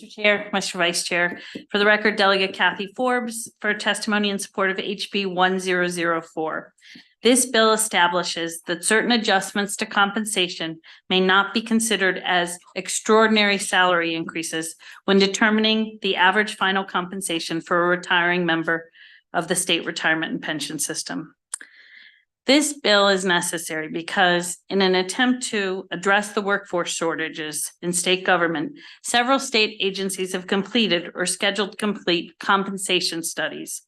Chair, Mr. Vice Chair. For the record, Delegate Kathy Forbes for testimony in support of HB 1004. This bill establishes that certain adjustments to compensation may not be considered as extraordinary salary increases when determining the average final compensation for a retiring member of the state retirement and pension system. This bill is necessary because in an attempt to address the workforce shortages in state government, several state agencies have completed or scheduled to complete compensation studies.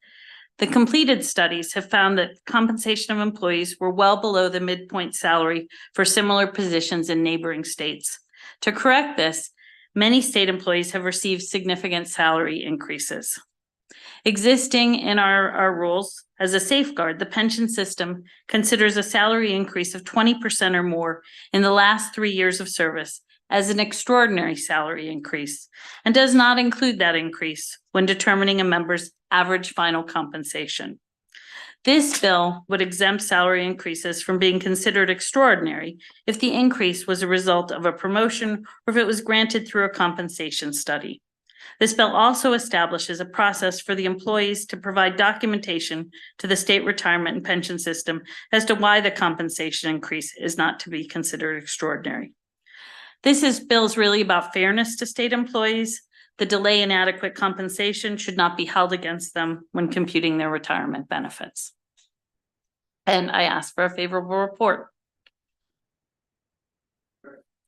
The completed studies have found that compensation of employees were well below the midpoint salary for similar positions in neighboring states. To correct this, many state employees have received significant salary increases. Existing in our rules as a safeguard, the pension system considers a salary increase of 20% or more in the last 3 years of service as an extraordinary salary increase and does not include that increase when determining a member's average final compensation. This bill would exempt salary increases from being considered extraordinary if the increase was a result of a promotion or if it was granted through a compensation study. This bill also establishes a process for the employees to provide documentation to the state retirement and pension system as to why the compensation increase is not to be considered extraordinary. Bill's really about fairness to state employees. The delay in adequate compensation should not be held against them when computing their retirement benefits. And I ask for a favorable report.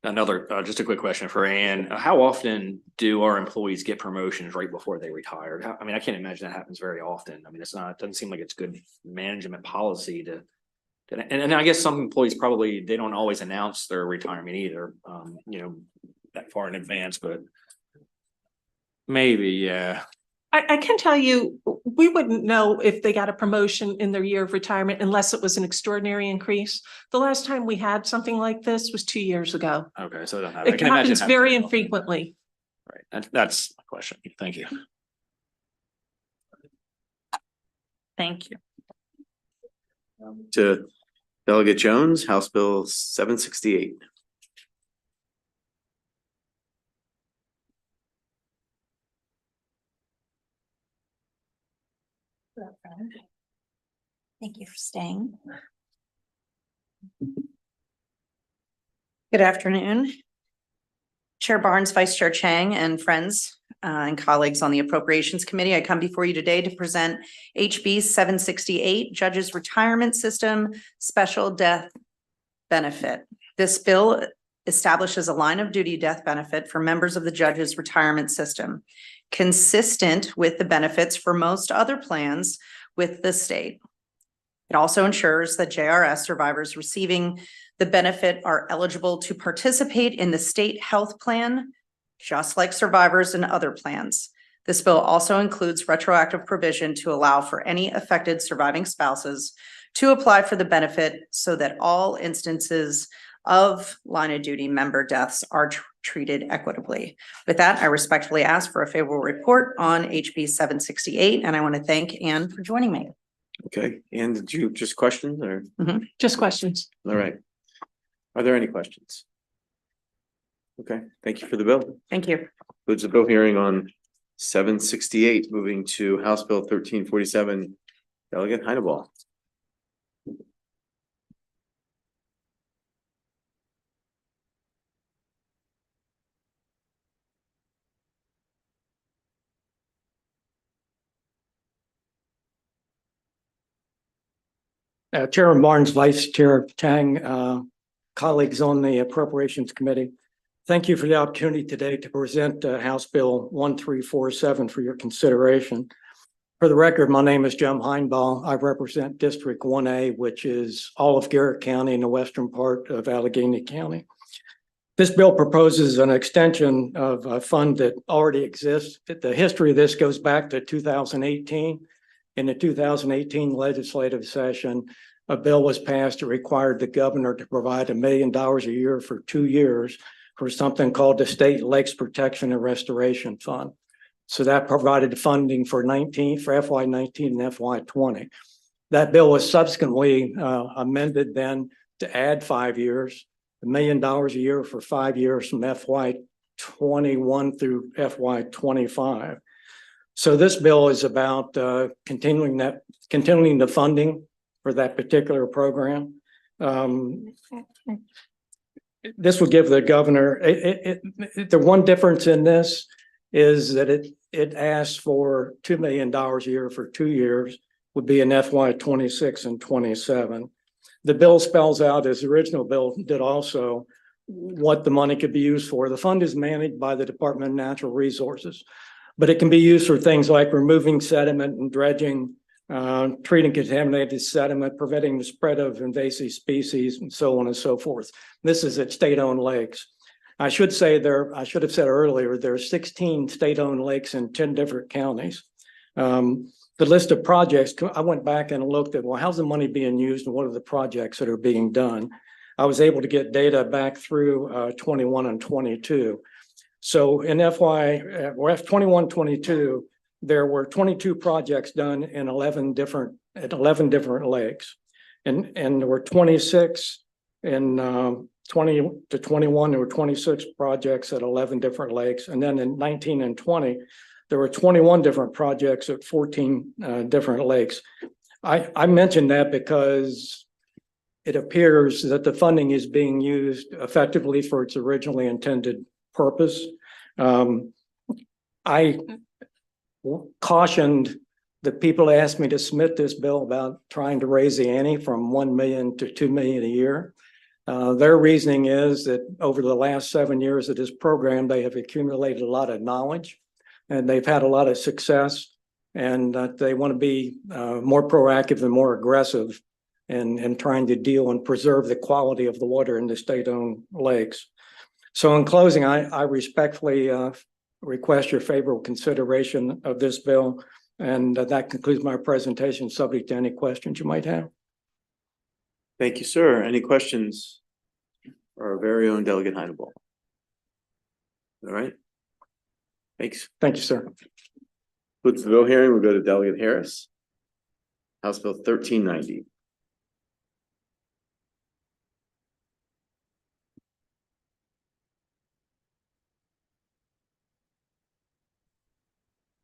Another, just a quick question for Ann. How often do our employees get promotions right before they retire? I mean, I can't imagine that happens very often. I mean, it doesn't seem like it's good management policy to, and I guess some employees probably, they don't always announce their retirement either, that far in advance, but maybe, yeah. I can tell you, we wouldn't know if they got a promotion in their year of retirement unless it was an extraordinary increase. The last time we had something like this was 2 years ago. Okay, so It happens very infrequently. Right, that's my question. Thank you. Thank you. To Delegate Jones, House Bill 768. Thank you for staying. Good afternoon. Chair Barnes, Vice Chair Chang, and friends and colleagues on the Appropriations Committee. I come before you today to present HB 768, Judges Retirement System Special Death Benefit. This bill establishes a line of duty death benefit for members of the Judges Retirement System, consistent with the benefits for most other plans with the state. It also ensures that JRS survivors receiving the benefit are eligible to participate in the state health plan, just like survivors in other plans. This bill also includes retroactive provision to allow for any affected surviving spouses to apply for the benefit so that all instances of line of duty member deaths are treated equitably. With that, I respectfully ask for a favorable report on HB 768, and I want to thank Ann for joining me. Okay, Ann, did you just questions or? Just questions. All right. Are there any questions? Okay, thank you for the bill. Thank you. Includes the bill hearing on 768, moving to House Bill 1347. Delegate Heineball. Chairman Barnes, Vice Chair Chang, colleagues on the Appropriations Committee. Thank you for the opportunity today to present House Bill 1347 for your consideration. For the record, my name is Jim Heineball. I represent District 1A, which is all of Garrett County in the western part of Allegheny County. This bill proposes an extension of a fund that already exists. The history of this goes back to 2018. In the 2018 legislative session, a bill was passed that required the governor to provide $1 million a year for 2 years for something called the State Lakes Protection and Restoration Fund. So that provided funding for FY19 and FY20. That bill was subsequently amended then to add 5 years, $1 million a year for 5 years from FY21 through FY25. So this bill is about continuing the funding for that particular program. This will give the governor, the one difference in this is that it asks for $2 million a year for 2 years, would be in FY26 and 27. The bill spells out, as the original bill did also, what the money could be used for. The fund is managed by the Department of Natural Resources, but it can be used for things like removing sediment and dredging, treating contaminated sediment, preventing the spread of invasive species, and so on and so forth. This is at state-owned lakes. I should have said earlier, there are 16 state-owned lakes in 10 different counties. The list of projects, I went back and looked at, well, how's the money being used and what are the projects that are being done? I was able to get data back through 21 and 22. So in FY21-22, there were 22 projects done in 11 different lakes, and there were 26 In 20 to 21, there were 26 projects at 11 different lakes. And then in 19 and 20, there were 21 different projects at 14 different lakes. I mentioned that because it appears that the funding is being used effectively for its originally intended purpose. I cautioned the people who asked me to submit this bill about trying to raise the ante from 1 million to 2 million a year. Their reasoning is that over the last 7 years of this program, they have accumulated a lot of knowledge and they've had a lot of success, and that they want to be more proactive and more aggressive in trying to deal and preserve the quality of the water in the state-owned lakes. So in closing, I respectfully request your favorable consideration of this bill. And that concludes my presentation, subject to any questions you might have. Thank you, sir. Any questions for our very own Delegate Hannibal? All right. Thanks. Thank you, sir. Concludes the bill hearing. We'll go to Delegate Harris. House Bill 1390.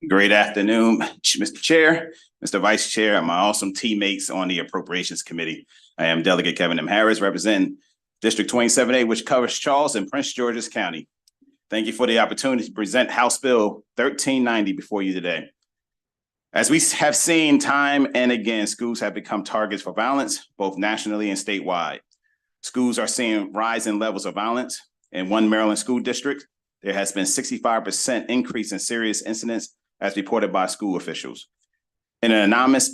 Great afternoon, Mr. Chair, Mr. Vice Chair, and my awesome teammates on the Appropriations Committee. I am Delegate Kevin M. Harris, representing District 27A, which covers Charles and Prince George's County. Thank you for the opportunity to present House Bill 1390 before you today. As we have seen time and again, schools have become targets for violence, both nationally and statewide. Schools are seeing rising levels of violence. In one Maryland school district, there has been 65% increase in serious incidents as reported by school officials. In an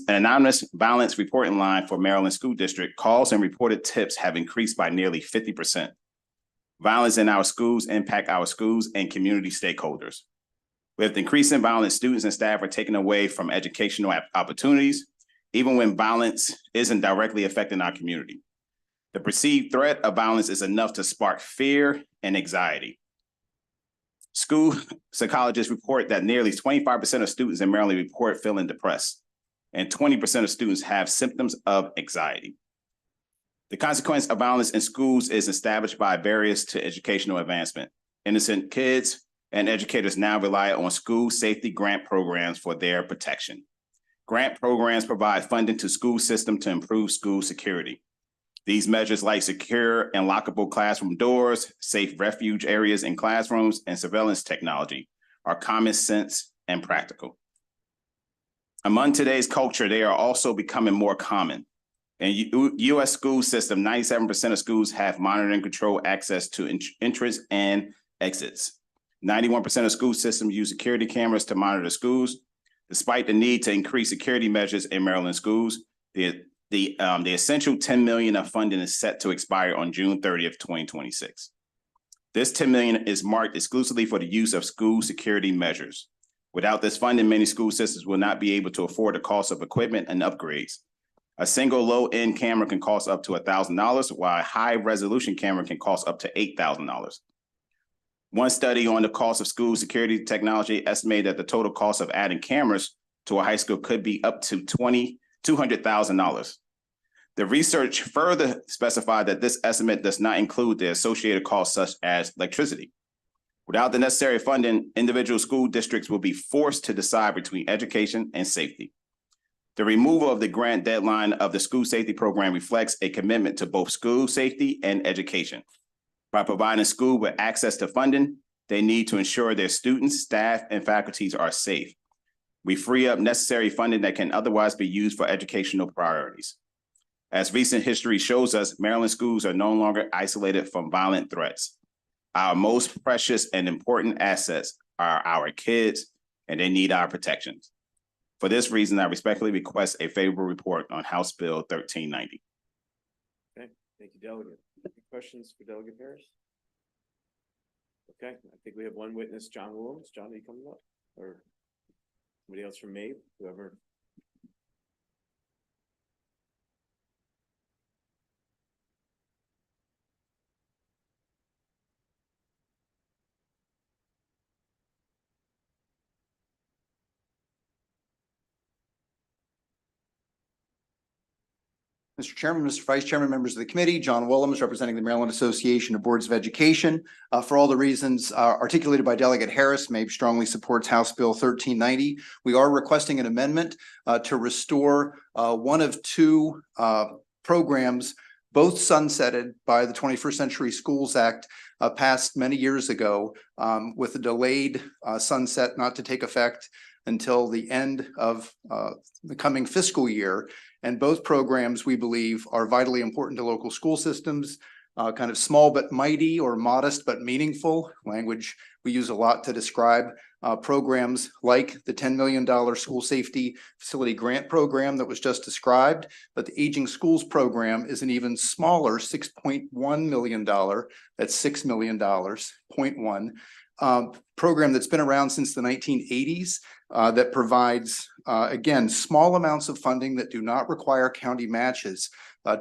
anonymous violence reporting line for Maryland School District, calls and reported tips have increased by nearly 50%. Violence in our schools impact our schools and community stakeholders. With the increase in violence, students and staff are taken away from educational opportunities, even when violence isn't directly affecting our community. The perceived threat of violence is enough to spark fear and anxiety. School psychologists report that nearly 25% of students in Maryland report feeling depressed, and 20% of students have symptoms of anxiety. The consequence of violence in schools is established by barriers to educational advancement. Innocent kids and educators now rely on school safety grant programs for their protection. Grant programs provide funding to school system to improve school security. These measures like secure and lockable classroom doors, safe refuge areas in classrooms, and surveillance technology are common sense and practical. Among today's culture, they are also becoming more common. In U.S. school system, 97% of schools have monitoring control access to entrance and exits. 91% of school systems use security cameras to monitor schools. Despite the need to increase security measures in Maryland schools, the essential $10 million of funding is set to expire on June 30th, 2026. This $10 million is marked exclusively for the use of school security measures. Without this funding, many school systems will not be able to afford the cost of equipment and upgrades. A single low-end camera can cost up to $1,000, while a high-resolution camera can cost up to $8,000. One study on the cost of school security technology estimated that the total cost of adding cameras to a high school could be up to $200,000. The research further specified that this estimate does not include the associated costs such as electricity. Without the necessary funding, individual school districts will be forced to decide between education and safety. The removal of the grant deadline of the school safety program reflects a commitment to both school safety and education. By providing school with access to funding, they need to ensure their students, staff, and faculties are safe. We free up necessary funding that can otherwise be used for educational priorities. As recent history shows us, Maryland schools are no longer isolated from violent threats. Our most precious and important assets are our kids, and they need our protections. For this reason, I respectfully request a favorable report on House Bill 1390. Okay, thank you, Delegate. Any questions for Delegate Harris? Okay, I think we have one witness, John Williams. John, are you coming up? Or somebody else from Maine, whoever. Mr. Chairman, Mr. Vice Chairman, members of the committee, John Willems, representing the Maryland Association of Boards of Education. For all the reasons articulated by Delegate Harris, MABE strongly supports House Bill 1390. We are requesting an amendment to restore one of two programs, both sunsetted by the 21st Century Schools Act passed many years ago, with a delayed sunset not to take effect until the end of the coming fiscal year. And both programs, we believe, are vitally important to local school systems, kind of small but mighty, or modest but meaningful language we use a lot to describe programs like the $10 million school safety facility grant program that was just described. But the Aging Schools program is an even smaller $6.1 million, that's $6 million, 0.1, program that's been around since the 1980s. That provides, again, small amounts of funding that do not require county matches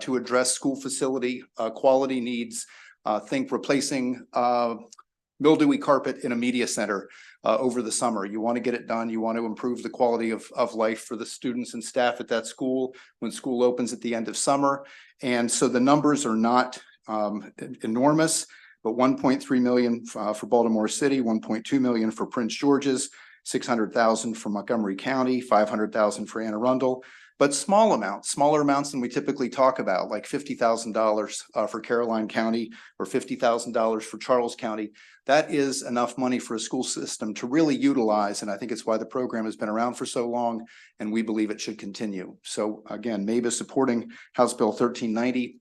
to address school facility quality needs. Think replacing mildewy carpet in a media center over the summer. You want to get it done. You want to improve the quality of life for the students and staff at that school when school opens at the end of summer. And so the numbers are not enormous, but 1.3 million for Baltimore City, 1.2 million for Prince George's, 600,000 for Montgomery County, 500,000 for Anne Arundel, but small amounts, smaller amounts than we typically talk about, like $50,000 for Caroline County or $50,000 for Charles County. That is enough money for a school system to really utilize, and I think it's why the program has been around for so long, and we believe it should continue. So again, MABE is supporting House Bill 1390.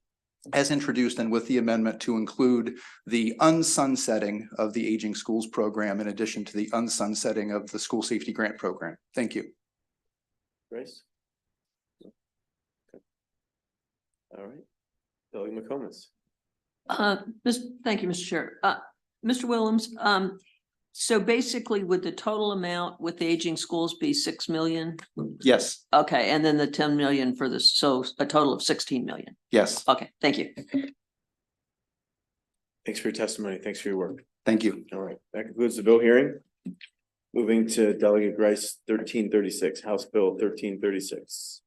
As introduced, and with the amendment to include the unsunsetting of the Aging Schools program in addition to the unsunsetting of the school safety grant program. Thank you. Grace? Okay. All right. Delegate McComas. Thank you, Mr. Chair. Mr. Willems, so basically would the total amount with the Aging Schools be 6 million? Yes. Okay, and then the 10 million for this, so a total of 16 million. Yes. Okay, thank you. Thanks for your testimony. Thanks for your work. Thank you. All right, that concludes the bill hearing. Moving to Delegate Grice, 1336, House Bill 1336.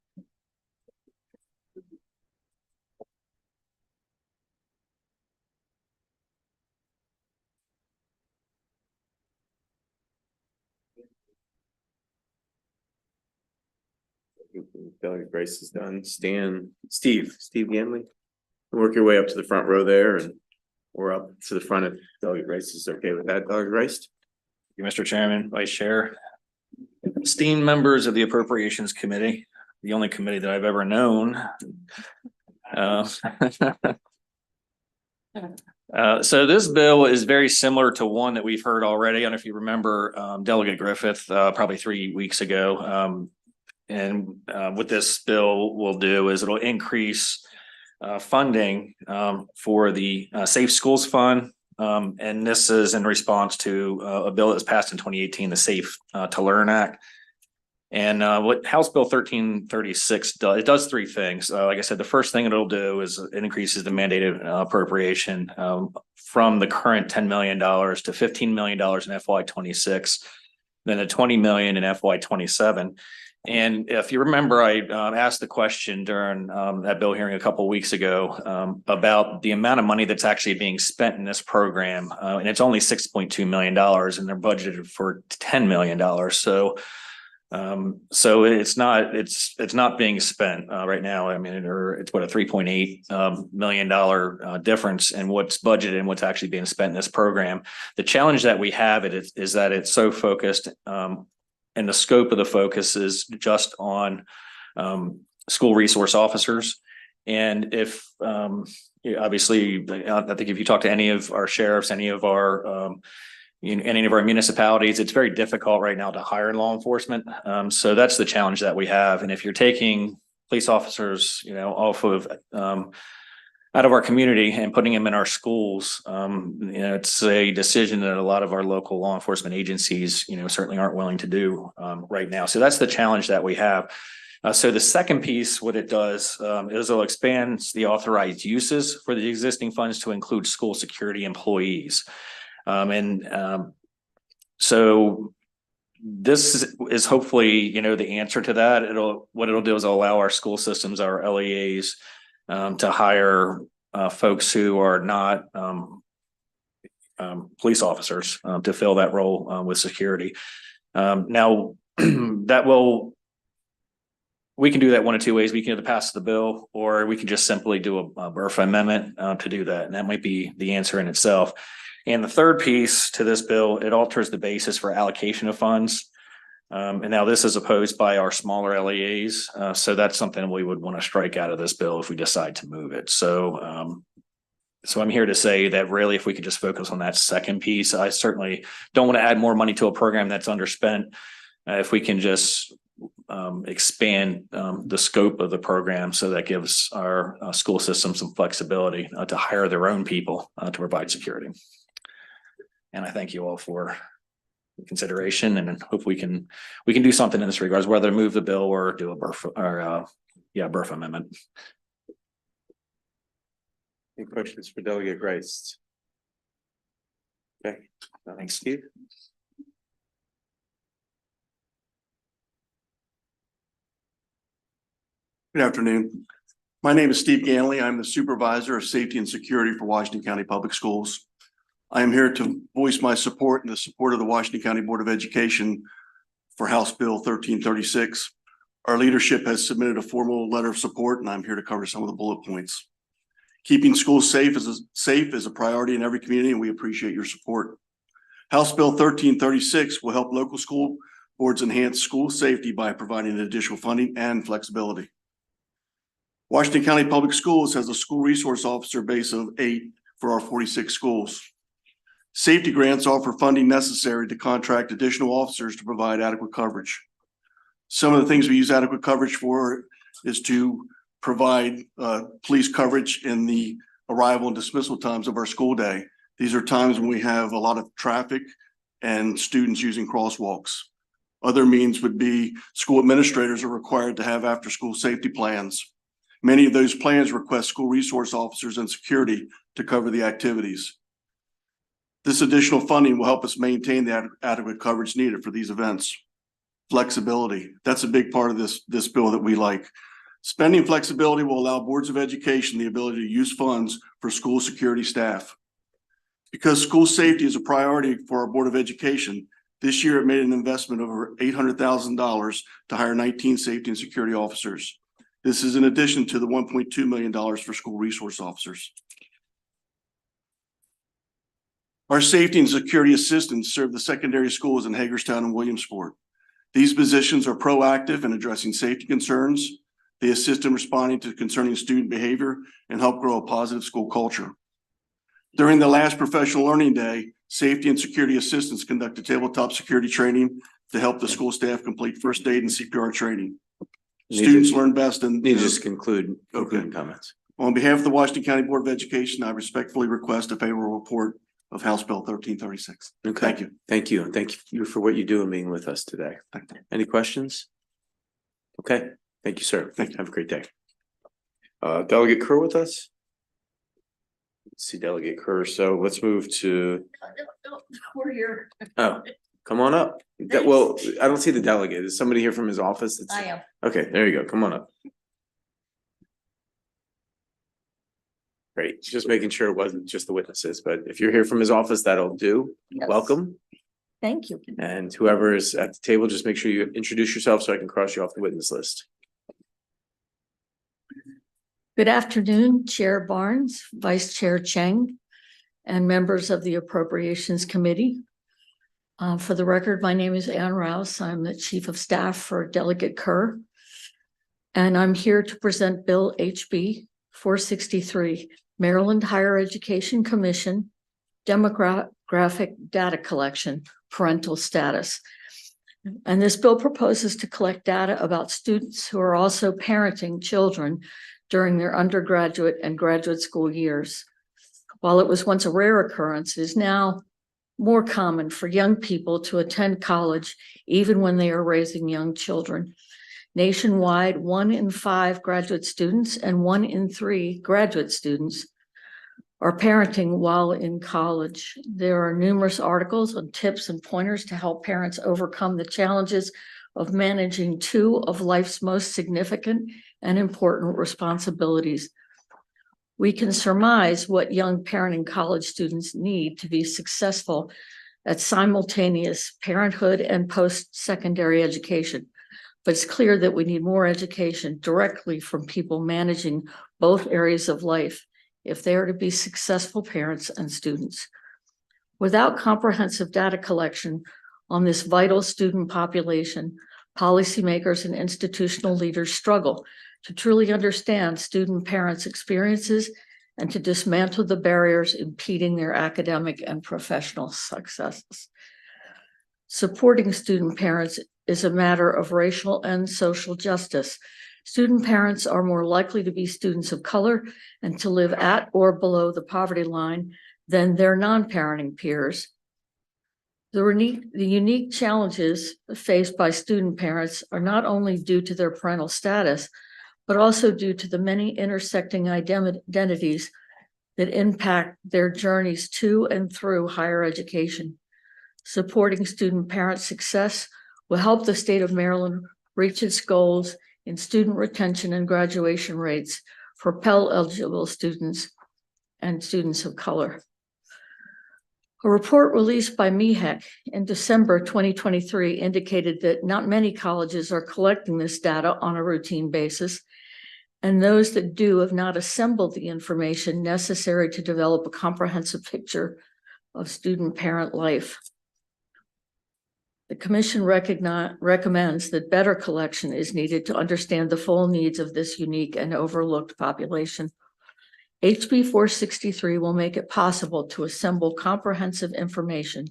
Delegate Grice is done. Steve Ganley. Work your way up to the front row there, and we're up to the front of Delegate Grice. Is okay with that, Delegate Grice? Thank you, Mr. Chairman, Vice Chair, esteemed members of the Appropriations Committee, the only committee that I've ever known. So this bill is very similar to one that we've heard already. I don't know if you remember Delegate Griffith probably 3 weeks ago. And what this bill will do is it'll increase funding for the Safe Schools Fund. And this is in response to a bill that was passed in 2018, the Safe to Learn Act. And what House Bill 1336 does, it does three things. Like I said, the first thing it'll do is it increases the mandated appropriation from the current $10 million to $15 million in FY26, then to $20 million in FY27. And if you remember, I asked the question during that bill hearing a couple of weeks ago about the amount of money that's actually being spent in this program. And it's only $6.2 million and they're budgeted for $10 million. So it's not being spent right now. I mean, it's what, a $3.8 million difference in what's budgeted and what's actually being spent in this program. The challenge that we have is that it's so focused and the scope of the focus is just on school resource officers. And if obviously, I think if you talk to any of our sheriffs, any of our any of our municipalities, it's very difficult right now to hire law enforcement. So that's the challenge that we have. And if you're taking police officers, off of out of our community and putting them in our schools, it's a decision that a lot of our local law enforcement agencies, certainly aren't willing to do right now. So that's the challenge that we have. So the second piece, what it does is it'll expand the authorized uses for the existing funds to include school security employees. So this is hopefully, the answer to that. What it'll do is allow our school systems, our LEAs, to hire folks who are not police officers to fill that role with security. Now, we can do that one of two ways. We can either pass the bill, or we can just simply do a BRFA amendment to do that. And that might be the answer in itself. And the third piece to this bill, it alters the basis for allocation of funds. And now this is opposed by our smaller LEAs. So that's something we would want to strike out of this bill if we decide to move it. So I'm here to say that really, if we could just focus on that second piece, I certainly don't want to add more money to a program that's underspent. If we can just expand the scope of the program, so that gives our school system some flexibility to hire their own people to provide security. And I thank you all for the consideration, and hope we can do something in this regards, whether move the bill or do a BRFA amendment. Any questions for Delegate Grice? Okay, thanks, Steve. Good afternoon. My name is Steve Ganley. I'm the Supervisor of Safety and Security for Washington County Public Schools. I am here to voice my support and the support of the Washington County Board of Education for House Bill 1336. Our leadership has submitted a formal letter of support, and I'm here to cover some of the bullet points. Keeping schools safe is a priority in every community, and we appreciate your support. House Bill 1336 will help local school boards enhance school safety by providing additional funding and flexibility. Washington County Public Schools has a school resource officer base of 8 for our 46 schools. Safety grants offer funding necessary to contract additional officers to provide adequate coverage. Some of the things we use adequate coverage for is to provide police coverage in the arrival and dismissal times of our school day. These are times when we have a lot of traffic and students using crosswalks. Other means would be school administrators are required to have after-school safety plans. Many of those plans request school resource officers and security to cover the activities. This additional funding will help us maintain the adequate coverage needed for these events. Flexibility, that's a big part of this bill that we like. Spending flexibility will allow boards of education the ability to use funds for school security staff. Because school safety is a priority for our Board of Education, this year it made an investment of over $800,000 to hire 19 safety and security officers. This is in addition to the $1.2 million for school resource officers. Our safety and security assistants serve the secondary schools in Hagerstown and Williamsport. These positions are proactive in addressing safety concerns. They assist in responding to concerning student behavior and help grow a positive school culture. During the last professional learning day, safety and security assistants conducted tabletop security training to help the school staff complete first aid and CPR training. Students learn best and need to just conclude comments. On behalf of the Washington County Board of Education, I respectfully request a favorable report of House Bill 1336. Okay. Thank you. Thank you. And thank you for what you do and being with us today. Any questions? Okay. Thank you, sir. Thank you. Have a great day. Delegate Kerr with us? Let's see Delegate Kerr. So let's move to. We're here. Oh, come on up. Well, I don't see the delegate. Is somebody here from his office? I am. Okay, there you go. Come on up. Great. Just making sure it wasn't just the witnesses, but if you're here from his office, that'll do. Yes. Welcome. Thank you. And whoever is at the table, just make sure you introduce yourself so I can cross you off the witness list. Good afternoon, Chair Barnes, Vice Chair Cheng, and members of the Appropriations Committee. For the record, my name is Ann Rouse. I'm the Chief of Staff for Delegate Kerr, and I'm here to present Bill HB 463, Maryland Higher Education Commission, Demographic Data Collection, Parental Status. And this bill proposes to collect data about students who are also parenting children during their undergraduate and graduate school years. While it was once a rare occurrence, it is now more common for young people to attend college even when they are raising young children. Nationwide, 1 in 5 graduate students and 1 in 3 graduate students are parenting while in college. There are numerous articles on tips and pointers to help parents overcome the challenges of managing 2 of life's most significant and important responsibilities, We can surmise what young parent and college students need to be successful at simultaneous parenthood and post-secondary education. But it's clear that we need more education directly from people managing both areas of life if they are to be successful parents and students. Without comprehensive data collection on this vital student population, policymakers and institutional leaders struggle to truly understand student parents' experiences and to dismantle the barriers impeding their academic and professional successes. Supporting student parents is a matter of racial and social justice. Student parents are more likely to be students of color and to live at or below the poverty line than their non-parenting peers. The unique challenges faced by student parents are not only due to their parental status, but also due to the many intersecting identities that impact their journeys to and through higher education. Supporting student parent success will help the state of Maryland reach its goals in student retention and graduation rates for Pell-eligible students and students of color. A report released by MEHEC in December 2023 indicated that not many colleges are collecting this data on a routine basis, and those that do have not assembled the information necessary to develop a comprehensive picture of student-parent life. The Commission recommends that better collection is needed to understand the full needs of this unique and overlooked population. HB 463 will make it possible to assemble comprehensive information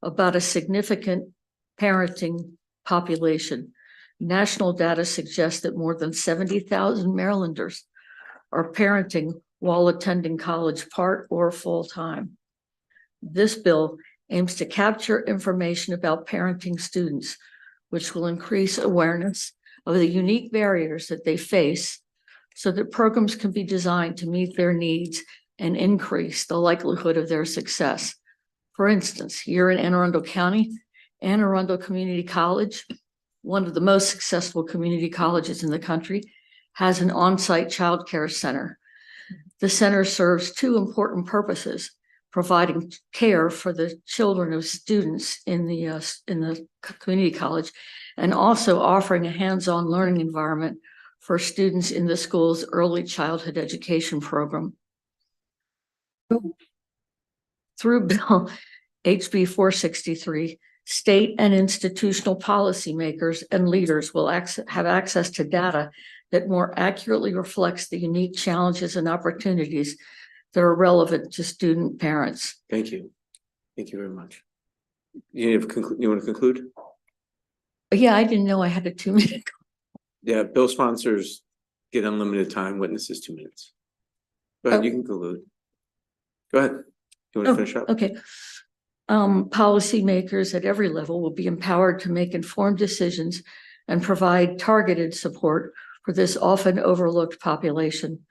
about a significant parenting population. National data suggests that more than 70,000 Marylanders are parenting while attending college part or full-time. This bill aims to capture information about parenting students, which will increase awareness of the unique barriers that they face so that programs can be designed to meet their needs and increase the likelihood of their success. For instance, here in Anne Arundel County, Anne Arundel Community College, one of the most successful community colleges in the country, has an on-site child care center. The center serves two important purposes: providing care for the children of students in the community college, and also offering a hands-on learning environment for students in the school's early childhood education program. Through Bill HB 463, state and institutional policymakers and leaders will have access to data that more accurately reflects the unique challenges and opportunities that are relevant to student parents. Thank you. Thank you very much. You want to conclude? Yeah, I didn't know I had a 2-minute. Yeah, bill sponsors get unlimited time, witnesses 2 minutes. Go ahead, you can conclude. Go ahead. You want to finish up? Okay. Policymakers at every level will be empowered to make informed decisions and provide targeted support for this often overlooked population.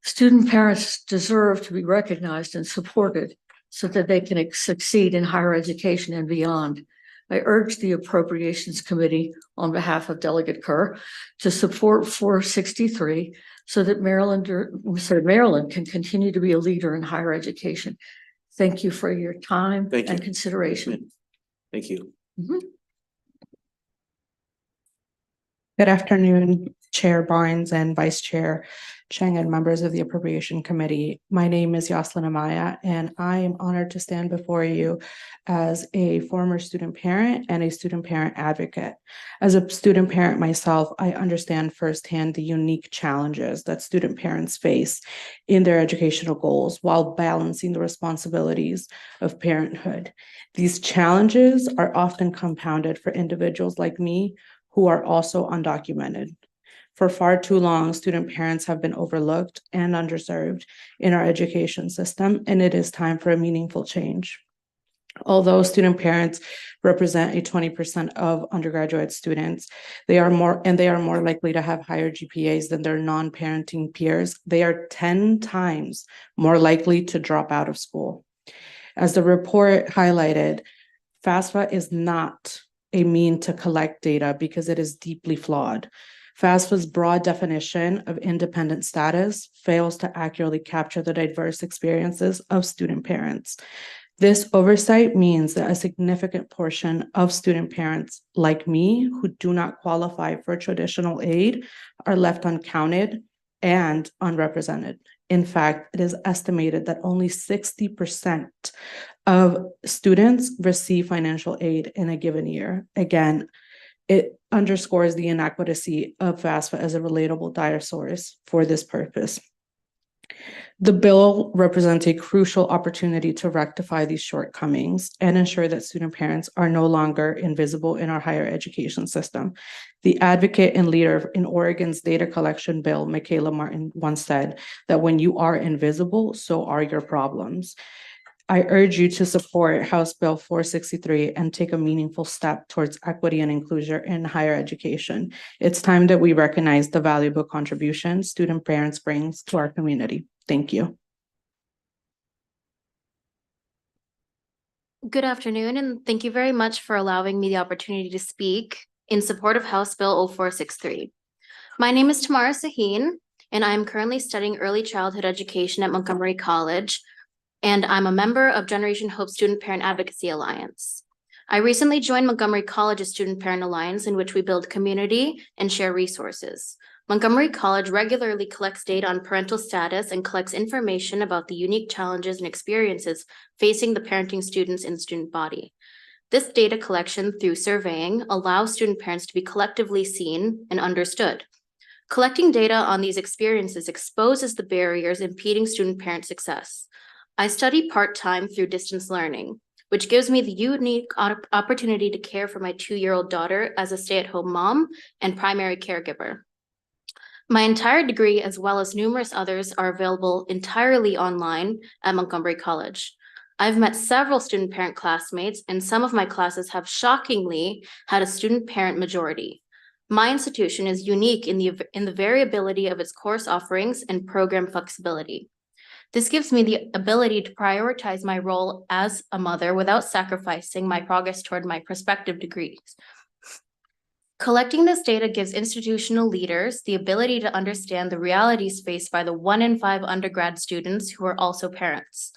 Student parents deserve to be recognized and supported so that they can succeed in higher education and beyond. I urge the Appropriations Committee on behalf of Delegate Kerr to support 463 so that Maryland can continue to be a leader in higher education. Thank you for your time and consideration. Thank you. Good afternoon, Chair Barnes and Vice Chair Cheng and members of the Appropriation Committee. My name is Yoslin Amaya, and I am honored to stand before you as a former student parent and a student parent advocate. As a student parent myself, I understand firsthand the unique challenges that student parents face in their educational goals while balancing the responsibilities of parenthood. These challenges are often compounded for individuals like me who are also undocumented. For far too long, student parents have been overlooked and underserved in our education system, and it is time for a meaningful change. Although student parents represent 20% of undergraduate students, they are more likely to have higher GPAs than their non-parenting peers. They are 10 times more likely to drop out of school. As the report highlighted, FAFSA is not a mean to collect data because it is deeply flawed. FAFSA's broad definition of independent status fails to accurately capture the diverse experiences of student parents. This oversight means that a significant portion of student parents like me who do not qualify for traditional aid are left uncounted and unrepresented. In fact, it is estimated that only 60% of students receive financial aid in a given year. Again, it underscores the inadequacy of FAFSA as a relatable data source for this purpose. The bill represents a crucial opportunity to rectify these shortcomings and ensure that student parents are no longer invisible in our higher education system. The advocate and leader in Oregon's data collection bill, Michaela Martin, once said that when you are invisible, so are your problems. I urge you to support House Bill 463 and take a meaningful step towards equity and inclusion in higher education. It's time that we recognize the valuable contribution student parents bring to our community. Thank you. Good afternoon, and thank you very much for allowing me the opportunity to speak in support of House Bill 0463. My name is Tamara Sahin, and I am currently studying early childhood education at Montgomery College, and I'm a member of Generation Hope Student Parent Advocacy Alliance. I recently joined Montgomery College's Student Parent Alliance, in which we build community and share resources. Montgomery College regularly collects data on parental status and collects information about the unique challenges and experiences facing the parenting students in the student body. This data collection through surveying allows student parents to be collectively seen and understood. Collecting data on these experiences exposes the barriers impeding student parent success. I study part-time through distance learning, which gives me the unique opportunity to care for my 2-year-old daughter as a stay-at-home mom and primary caregiver. My entire degree, as well as numerous others, are available entirely online at Montgomery College. I've met several student parent classmates, and some of my classes have shockingly had a student parent majority. My institution is unique in the variability of its course offerings and program flexibility. This gives me the ability to prioritize my role as a mother without sacrificing my progress toward my prospective degrees. Collecting this data gives institutional leaders the ability to understand the realities faced by the 1 in 5 undergrad students who are also parents.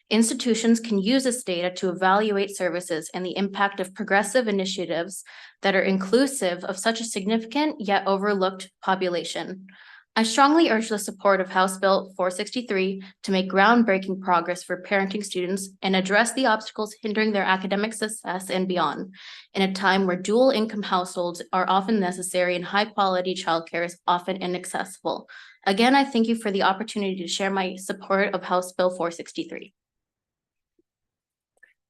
Institutions can use this data to evaluate services and the impact of progressive initiatives that are inclusive of such a significant yet overlooked population. I strongly urge the support of House Bill 463 to make groundbreaking progress for parenting students and address the obstacles hindering their academic success and beyond, in a time where dual income households are often necessary and high quality childcare is often inaccessible. Again, I thank you for the opportunity to share my support of House Bill 463.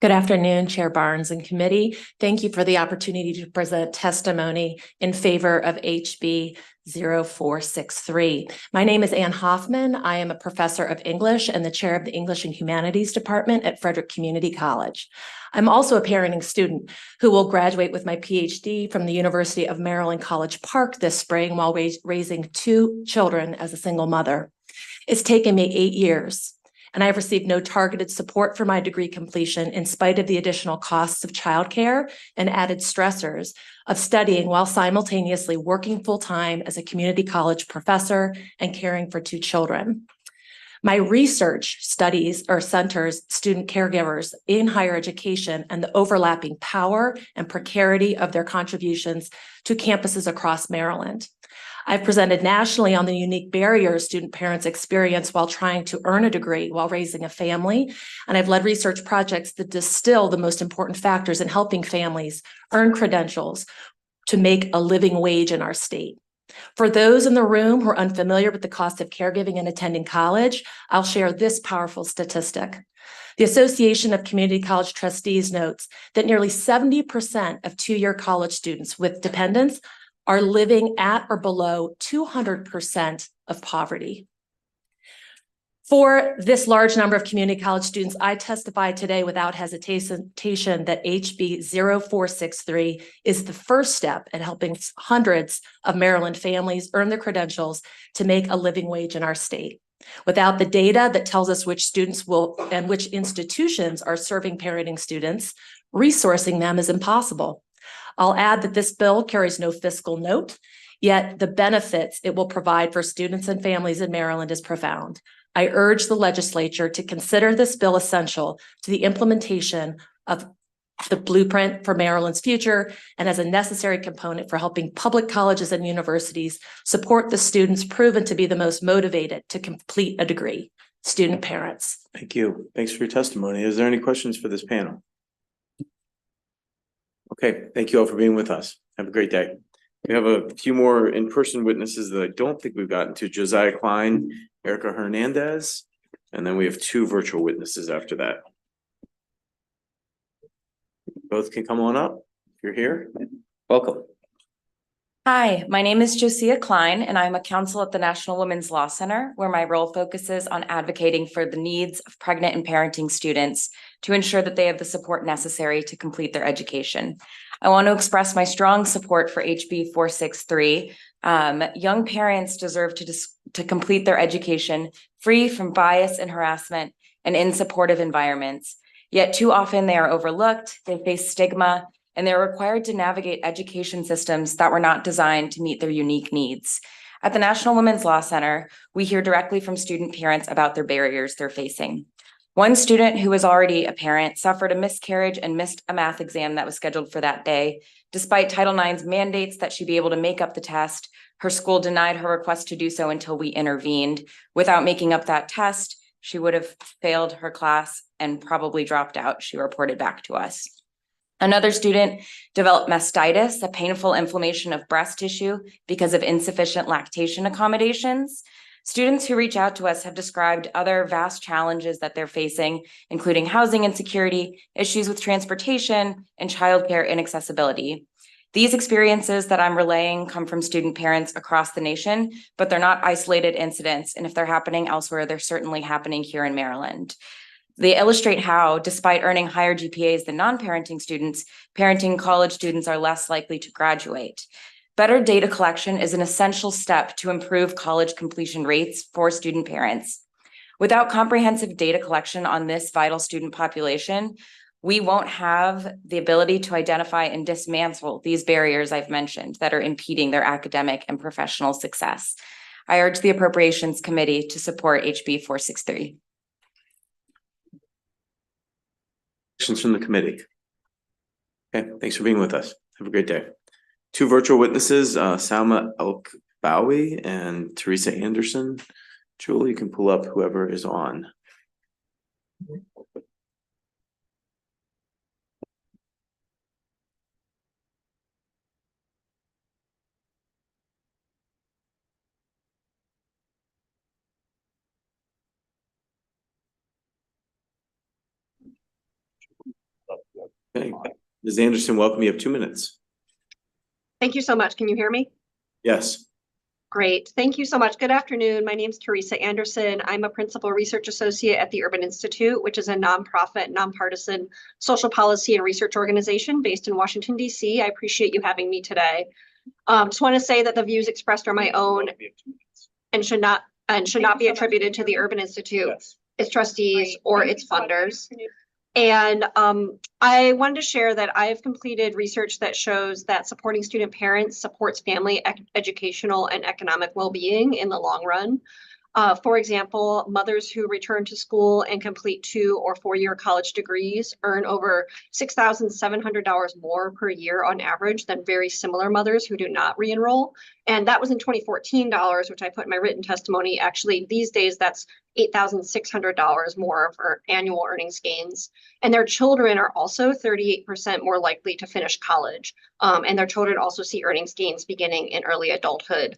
Good afternoon, Chair Barnes and committee. Thank you for the opportunity to present testimony in favor of HB 0463. My name is Ann Hoffman. I am a professor of English and the chair of the English and Humanities Department at Frederick Community College. I'm also a parenting student who will graduate with my PhD from the University of Maryland College Park this spring while raising 2 children as a single mother. It's taken me 8 years, and I have received no targeted support for my degree completion in spite of the additional costs of childcare and added stressors of studying while simultaneously working full-time as a community college professor and caring for 2 children. My research studies or centers student caregivers in higher education and the overlapping power and precarity of their contributions to campuses across Maryland. I've presented nationally on the unique barriers student parents experience while trying to earn a degree while raising a family, and I've led research projects that distill the most important factors in helping families earn credentials to make a living wage in our state. For those in the room who are unfamiliar with the cost of caregiving and attending college, I'll share this powerful statistic. The Association of Community College Trustees notes that nearly 70% of 2-year college students with dependents are living at or below 200% of poverty. For this large number of community college students, I testify today without hesitation that HB 0463 is the first step in helping hundreds of Maryland families earn their credentials to make a living wage in our state. Without the data that tells us which students will and which institutions are serving parenting students, resourcing them is impossible. I'll add that this bill carries no fiscal note. Yet the benefits it will provide for students and families in Maryland is profound. I urge the legislature to consider this bill essential to the implementation of the blueprint for Maryland's future and as a necessary component for helping public colleges and universities support the students proven to be the most motivated to complete a degree, student parents. Thank you. Thanks for your testimony. Is there any questions for this panel? Okay, thank you all for being with us. Have a great day. We have a few more in-person witnesses that I don't think we've gotten to: Josiah Klein, Erica Hernandez, and then we have 2 virtual witnesses after that. Both can come on up if you're here. Welcome. Hi, my name is Josiah Klein, and I'm a counsel at the National Women's Law Center, where my role focuses on advocating for the needs of pregnant and parenting students to ensure that they have the support necessary to complete their education. I want to express my strong support for HB 463. Young parents deserve to complete their education free from bias and harassment and in supportive environments. Yet too often they are overlooked, they face stigma, and they're required to navigate education systems that were not designed to meet their unique needs. At the National Women's Law Center, we hear directly from student parents about their barriers they're facing. One student who was already a parent suffered a miscarriage and missed a math exam that was scheduled for that day. Despite Title IX's mandates that she be able to make up the test, her school denied her request to do so until we intervened. Without making up that test, she would have failed her class and probably dropped out, she reported back to us. Another student developed mastitis, a painful inflammation of breast tissue because of insufficient lactation accommodations. Students who reach out to us have described other vast challenges that they're facing, including housing insecurity, issues with transportation, and childcare inaccessibility. These experiences that I'm relaying come from student parents across the nation, but they're not isolated incidents. And if they're happening elsewhere, they're certainly happening here in Maryland. They illustrate how, despite earning higher GPAs than non-parenting students, parenting college students are less likely to graduate. Better data collection is an essential step to improve college completion rates for student parents. Without comprehensive data collection on this vital student population, we won't have the ability to identify and dismantle these barriers I've mentioned that are impeding their academic and professional success. I urge the Appropriations Committee to support HB 463. Questions from the committee? Okay, thanks for being with us. Have a great day. 2 virtual witnesses, Salma Elkbawi and Teresa Anderson. Julie, you can pull up whoever is on. Okay, Ms. Anderson, welcome. You have 2 minutes. Thank you so much. Can you hear me? Yes. Great. Thank you so much. Good afternoon. My name is Teresa Anderson. I'm a principal research associate at the Urban Institute, which is a nonprofit, nonpartisan social policy and research organization based in Washington, D.C. I appreciate you having me today. Just want to say that the views expressed are my own and should not be attributed to the Urban Institute, its trustees, or its funders. And I wanted to share that I've completed research that shows that supporting student parents supports family educational and economic well-being in the long run. For example, mothers who return to school and complete 2- or 4-year college degrees earn over $6,700 more per year on average than very similar mothers who do not re-enroll. And that was in 2014 dollars, which I put in my written testimony. Actually, these days, that's $8,600 more for annual earnings gains. And their children are also 38% more likely to finish college. And their children also see earnings gains beginning in early adulthood.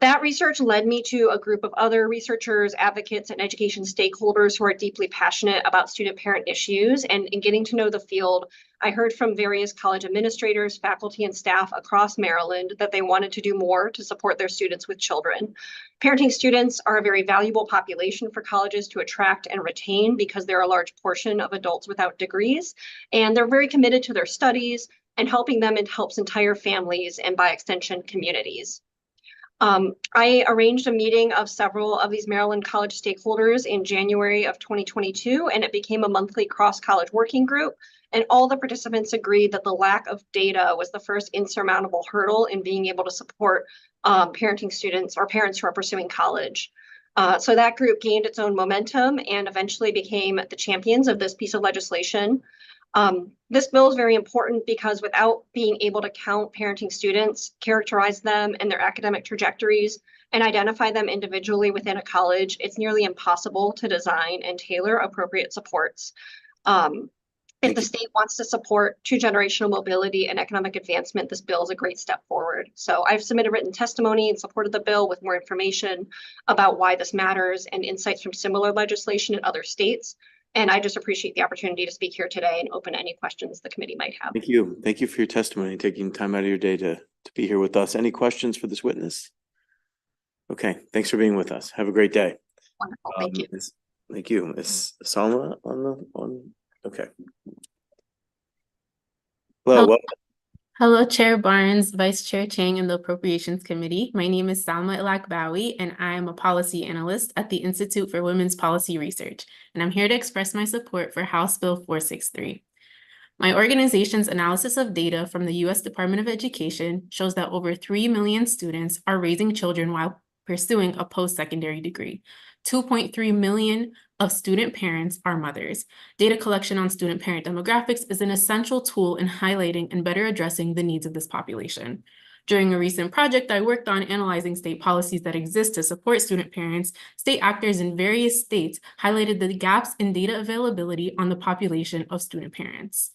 That research led me to a group of other researchers, advocates, and education stakeholders who are deeply passionate about student-parent issues. And in getting to know the field, I heard from various college administrators, faculty, and staff across Maryland that they wanted to do more to support their students with children. Parenting students are a very valuable population for colleges to attract and retain because they're a large portion of adults without degrees, and they're very committed to their studies, and helping them helps entire families and, by extension, communities. I arranged a meeting of several of these Maryland college stakeholders in January of 2022, and it became a monthly cross-college working group. And all the participants agreed that the lack of data was the first insurmountable hurdle in being able to support parenting students or parents who are pursuing college. So that group gained its own momentum and eventually became the champions of this piece of legislation. This bill is very important because without being able to count parenting students, characterize them and their academic trajectories, and identify them individually within a college, it's nearly impossible to design and tailor appropriate supports. If the state wants to support two-generational mobility and economic advancement, this bill is a great step forward. So I've submitted written testimony in support of the bill with more information about why this matters and insights from similar legislation in other states. And I just appreciate the opportunity to speak here today and open any questions the committee might have. Thank you. Thank you for your testimony, taking time out of your day to be here with us. Any questions for this witness? Okay, thanks for being with us. Have a great day. Wonderful, thank you. Thank you. Is Salma on? Okay. Hello. Hello, Chair Barnes, Vice Chair Chang, and the Appropriations Committee. My name is Salma Ilakbawi, and I am a policy analyst at the Institute for Women's Policy Research, and I'm here to express my support for House Bill 463. My organization's analysis of data from the U.S. Department of Education shows that over 3 million students are raising children while pursuing a post-secondary degree. 2.3 million of student parents are mothers. Data collection on student parent demographics is an essential tool in highlighting and better addressing the needs of this population. During a recent project, I worked on analyzing state policies that exist to support student parents. State actors in various states highlighted the gaps in data availability on the population of student parents.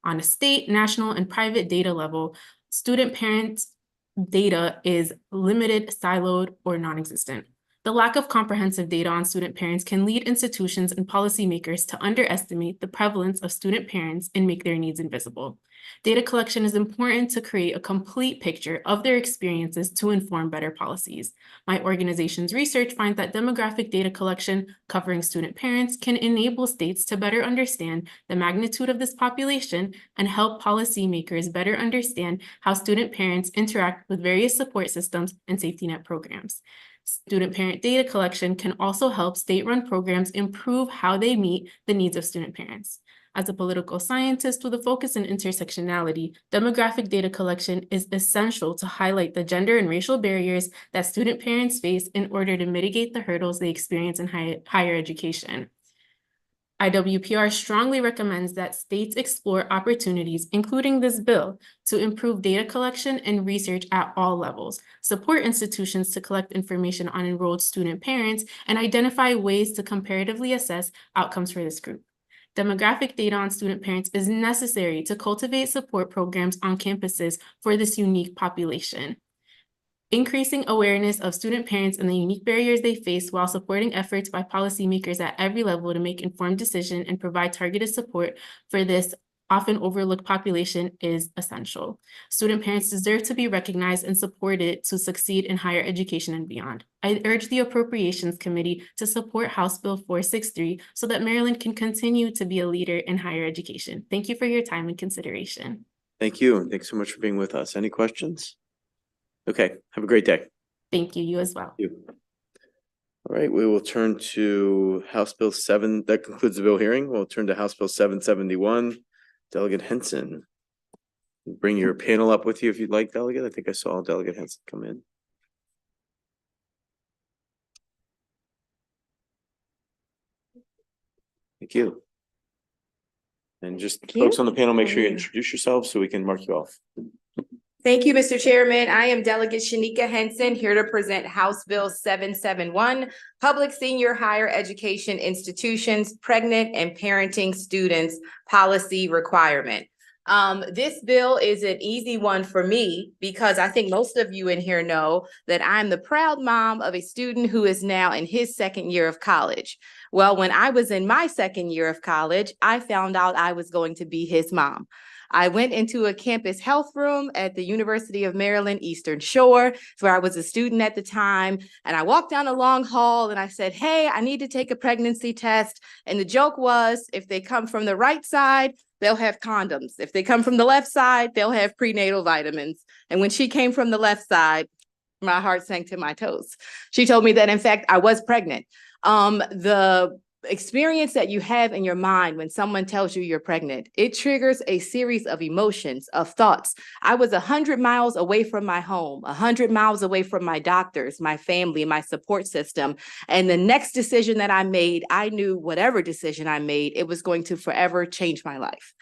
On a state, national, and private data level, student parents' data is limited, siloed, or non-existent. The lack of comprehensive data on student parents can lead institutions and policymakers to underestimate the prevalence of student parents and make their needs invisible. Data collection is important to create a complete picture of their experiences to inform better policies. My organization's research finds that demographic data collection covering student parents can enable states to better understand the magnitude of this population and help policymakers better understand how student parents interact with various support systems and safety net programs. Student parent data collection can also help state-run programs improve how they meet the needs of student parents. As a political scientist with a focus on intersectionality, demographic data collection is essential to highlight the gender and racial barriers that student parents face in order to mitigate the hurdles they experience in higher education. IWPR strongly recommends that states explore opportunities, including this bill, to improve data collection and research at all levels, support institutions to collect information on enrolled student parents, and identify ways to comparatively assess outcomes for this group. Demographic data on student parents is necessary to cultivate support programs on campuses for this unique population. Increasing awareness of student parents and the unique barriers they face while supporting efforts by policymakers at every level to make informed decisions and provide targeted support for this often overlooked population is essential. Student parents deserve to be recognized and supported to succeed in higher education and beyond. I urge the Appropriations Committee to support House Bill 463 so that Maryland can continue to be a leader in higher education. Thank you for your time and consideration. Thank you. And thanks so much for being with us. Any questions? Okay, have a great day. Thank you, you as well. Thank you. All right, we will turn to House Bill 7. That concludes the bill hearing. We'll turn to House Bill 771. Delegate Henson. Bring your panel up with you if you'd like, Delegate. I think I saw Delegate Henson come in. Thank you. And just folks on the panel, make sure you introduce yourselves so we can mark you off. Thank you, Mr. Chairman. I am Delegate Shanika Henson, here to present House Bill 771, Public Senior Higher Education Institutions, Pregnant and Parenting Students Policy Requirement. This bill is an easy one for me because I think most of you in here know that I'm the proud mom of a student who is now in his second year of college. Well, when I was in my second year of college, I found out I was going to be his mom. I went into a campus health room at the University of Maryland Eastern Shore, where I was a student at the time. And I walked down a long hall and I said, hey, I need to take a pregnancy test. And the joke was, if they come from the right side, they'll have condoms. If they come from the left side, they'll have prenatal vitamins. And when she came from the left side, my heart sank to my toes. She told me that, in fact, I was pregnant. The experience that you have in your mind when someone tells you you're pregnant, it triggers a series of emotions, of thoughts. I was 100 miles away from my home, 100 miles away from my doctors, my family, my support system. And the next decision that I made, I knew whatever decision I made, it was going to forever change my life.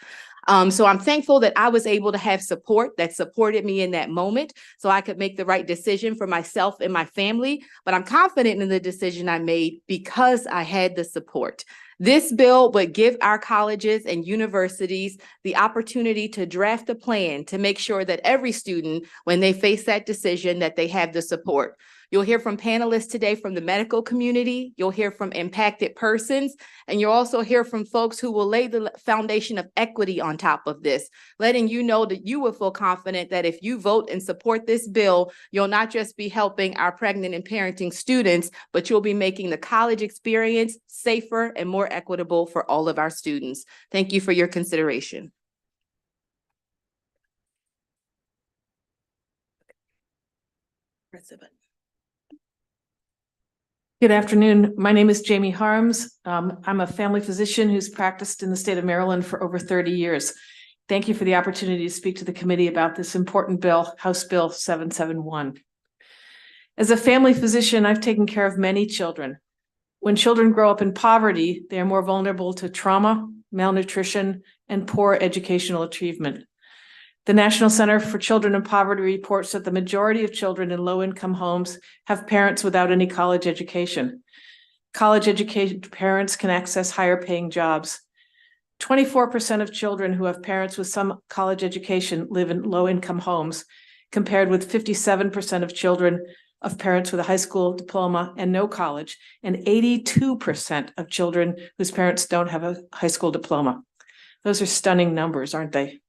So I'm thankful that I was able to have support that supported me in that moment so I could make the right decision for myself and my family. But I'm confident in the decision I made because I had the support. This bill would give our colleges and universities the opportunity to draft a plan to make sure that every student, when they face that decision, that they have the support. You'll hear from panelists today from the medical community. You'll hear from impacted persons, and you'll also hear from folks who will lay the foundation of equity on top of this, letting you know that you will feel confident that if you vote and support this bill, you'll not just be helping our pregnant and parenting students, but you'll be making the college experience safer and more equitable for all of our students. Thank you for your consideration. Good afternoon. My name is Jamie Harms. I'm a family physician who's practiced in the state of Maryland for over 30 years. Thank you for the opportunity to speak to the committee about this important bill, House Bill 771. As a family physician, I've taken care of many children. When children grow up in poverty, they are more vulnerable to trauma, malnutrition, and poor educational achievement. The National Center for Children in Poverty reports that the majority of children in low-income homes have parents without any college education. College-educated parents can access higher-paying jobs. 24% of children who have parents with some college education live in low-income homes, compared with 57% of children of parents with a high school diploma and no college, and 82% of children whose parents don't have a high school diploma. Those are stunning numbers, aren't they?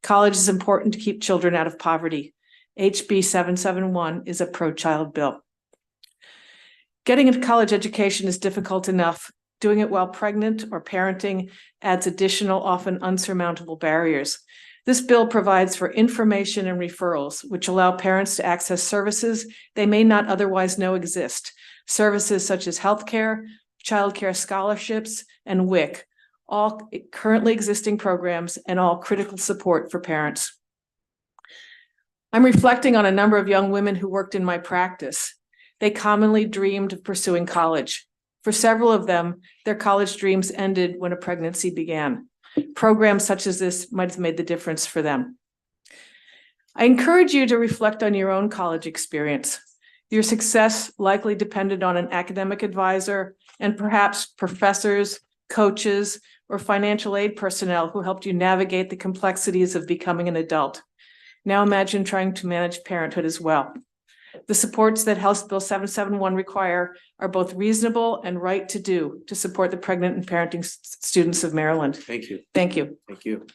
College is important to keep children out of poverty. HB 771 is a pro-child bill. Getting a college education is difficult enough. Doing it while pregnant or parenting adds additional, often unsurmountable barriers. This bill provides for information and referrals, which allow parents to access services they may not otherwise know exist. Services such as healthcare, childcare scholarships, and WIC, all currently existing programs and all critical support for parents. I'm reflecting on a number of young women who worked in my practice. They commonly dreamed of pursuing college. For several of them, their college dreams ended when a pregnancy began. Programs such as this might have made the difference for them. I encourage you to reflect on your own college experience. Your success likely depended on an academic advisor and perhaps professors, coaches, or financial aid personnel who helped you navigate the complexities of becoming an adult. Now imagine trying to manage parenthood as well. The supports that House Bill 771 require are both reasonable and right to do to support the pregnant and parenting students of Maryland. Thank you. Thank you. Thank you.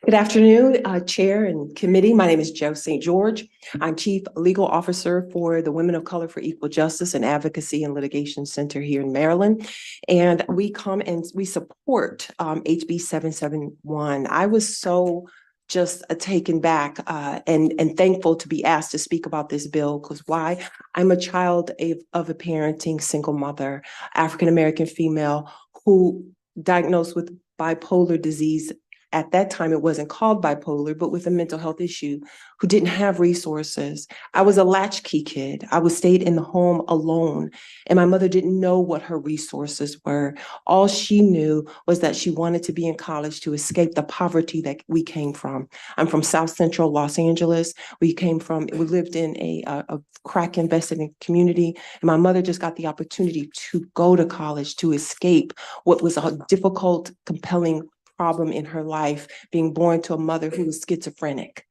Good afternoon, Chair and Committee. My name is Jo St. George. I'm Chief Legal Officer for the Women of Color for Equal Justice and Advocacy and Litigation Center here in Maryland. And we come and we support HB 771. I was so just taken back and thankful to be asked to speak about this bill, because why? I'm a child of a parenting single mother, African-American female, who diagnosed with bipolar disease. At that time, it wasn't called bipolar, but with a mental health issue, who didn't have resources. I was a latchkey kid. I was stayed in the home alone, and my mother didn't know what her resources were. All she knew was that she wanted to be in college to escape the poverty that we came from. I'm from South Central Los Angeles. We lived in a crack infested community, and my mother just got the opportunity to go to college, to escape what was a difficult, compelling problem in her life, being born to a mother who was schizophrenic.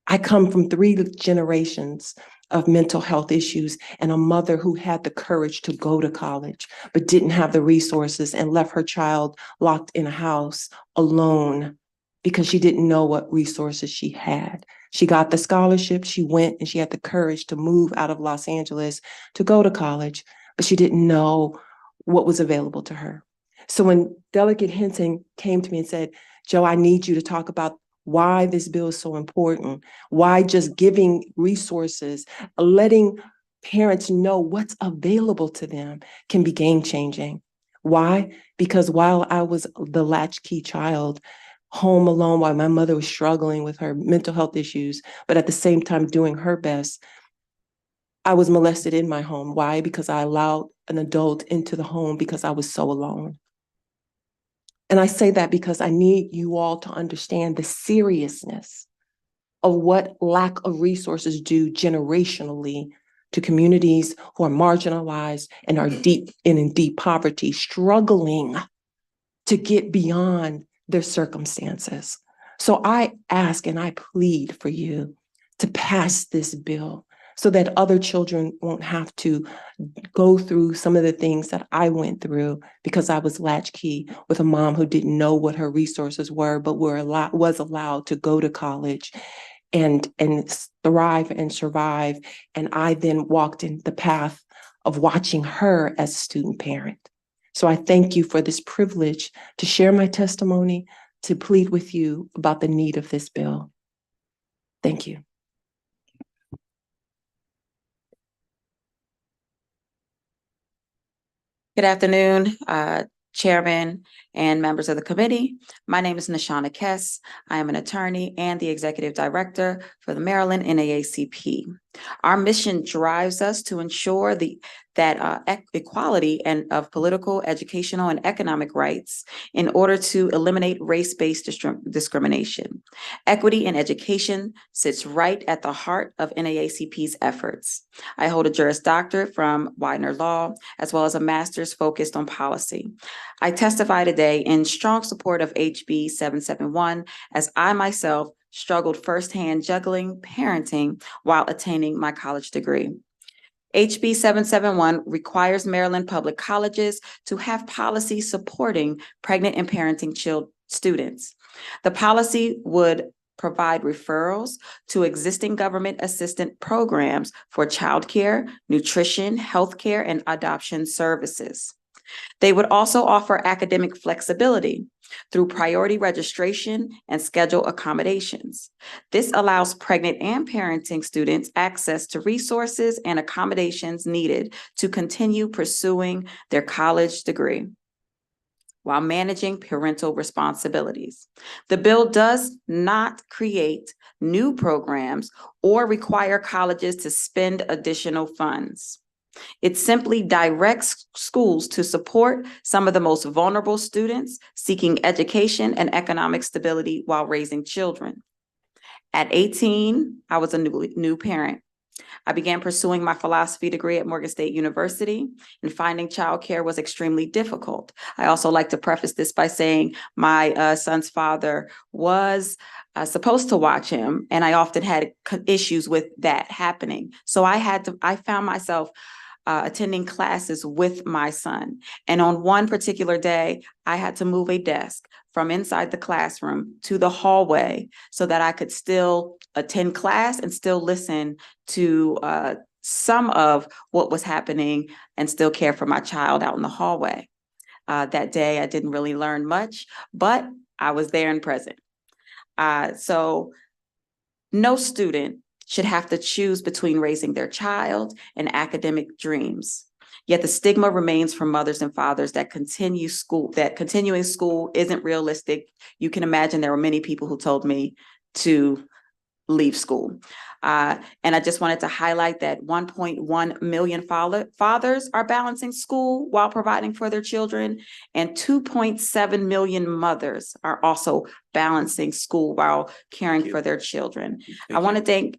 I come from 3 generations of mental health issues and a mother who had the courage to go to college, but didn't have the resources and left her child locked in a house alone because she didn't know what resources she had. She got the scholarship, she went, and she had the courage to move out of Los Angeles to go to college, but she didn't know what was available to her. So when Delegate Henson came to me and said, "Jo, I need you to talk about why this bill is so important, why just giving resources, letting parents know what's available to them can be game changing." Why? Because while I was the latchkey child, home alone while my mother was struggling with her mental health issues, but at the same time doing her best, I was molested in my home. Why? Because I allowed an adult into the home because I was so alone. And I say that because I need you all to understand the seriousness of what lack of resources do generationally to communities who are marginalized and are in deep poverty, struggling to get beyond their circumstances. So I ask and I plead for you to pass this bill so that other children won't have to go through some of the things that I went through because I was latchkey with a mom who didn't know what her resources were, but was allowed to go to college and thrive and survive. And I then walked in the path of watching her as a student parent. So I thank you for this privilege to share my testimony, to plead with you about the need of this bill. Thank you. Good afternoon, Chairman and members of the committee. My name is Nashana Kess. I am an attorney and the Executive Director for the Maryland NAACP. Our mission drives us to ensure that equality and of political, educational, and economic rights in order to eliminate race-based discrimination. Equity in education sits right at the heart of NAACP's efforts. I hold a Juris Doctorate from Widener Law, as well as a master's focused on policy. I testify today in strong support of HB 771, as I myself struggled firsthand juggling parenting while attaining my college degree. HB 771 requires Maryland public colleges to have policy supporting pregnant and parenting students. The policy would provide referrals to existing government assistance programs for childcare, nutrition, healthcare, and adoption services. They would also offer academic flexibility through priority registration and schedule accommodations. This allows pregnant and parenting students access to resources and accommodations needed to continue pursuing their college degree while managing parental responsibilities. The bill does not create new programs or require colleges to spend additional funds. It simply directs schools to support some of the most vulnerable students seeking education and economic stability while raising children. At 18, I was a new parent. I began pursuing my philosophy degree at Morgan State University, and finding childcare was extremely difficult. I also like to preface this by saying my son's father was supposed to watch him, and I often had issues with that happening. So I found myself attending classes with my son. And on one particular day, I had to move a desk from inside the classroom to the hallway so that I could still attend class and still listen to some of what was happening and still care for my child out in the hallway. That day, I didn't really learn much, but I was there and present. So no student should have to choose between raising their child and academic dreams. Yet the stigma remains for mothers and fathers that continuing school isn't realistic. You can imagine there were many people who told me to leave school. And I just wanted to highlight that 1.1 million fathers are balancing school while providing for their children, and 2.7 million mothers are also balancing school while caring for their children. I want to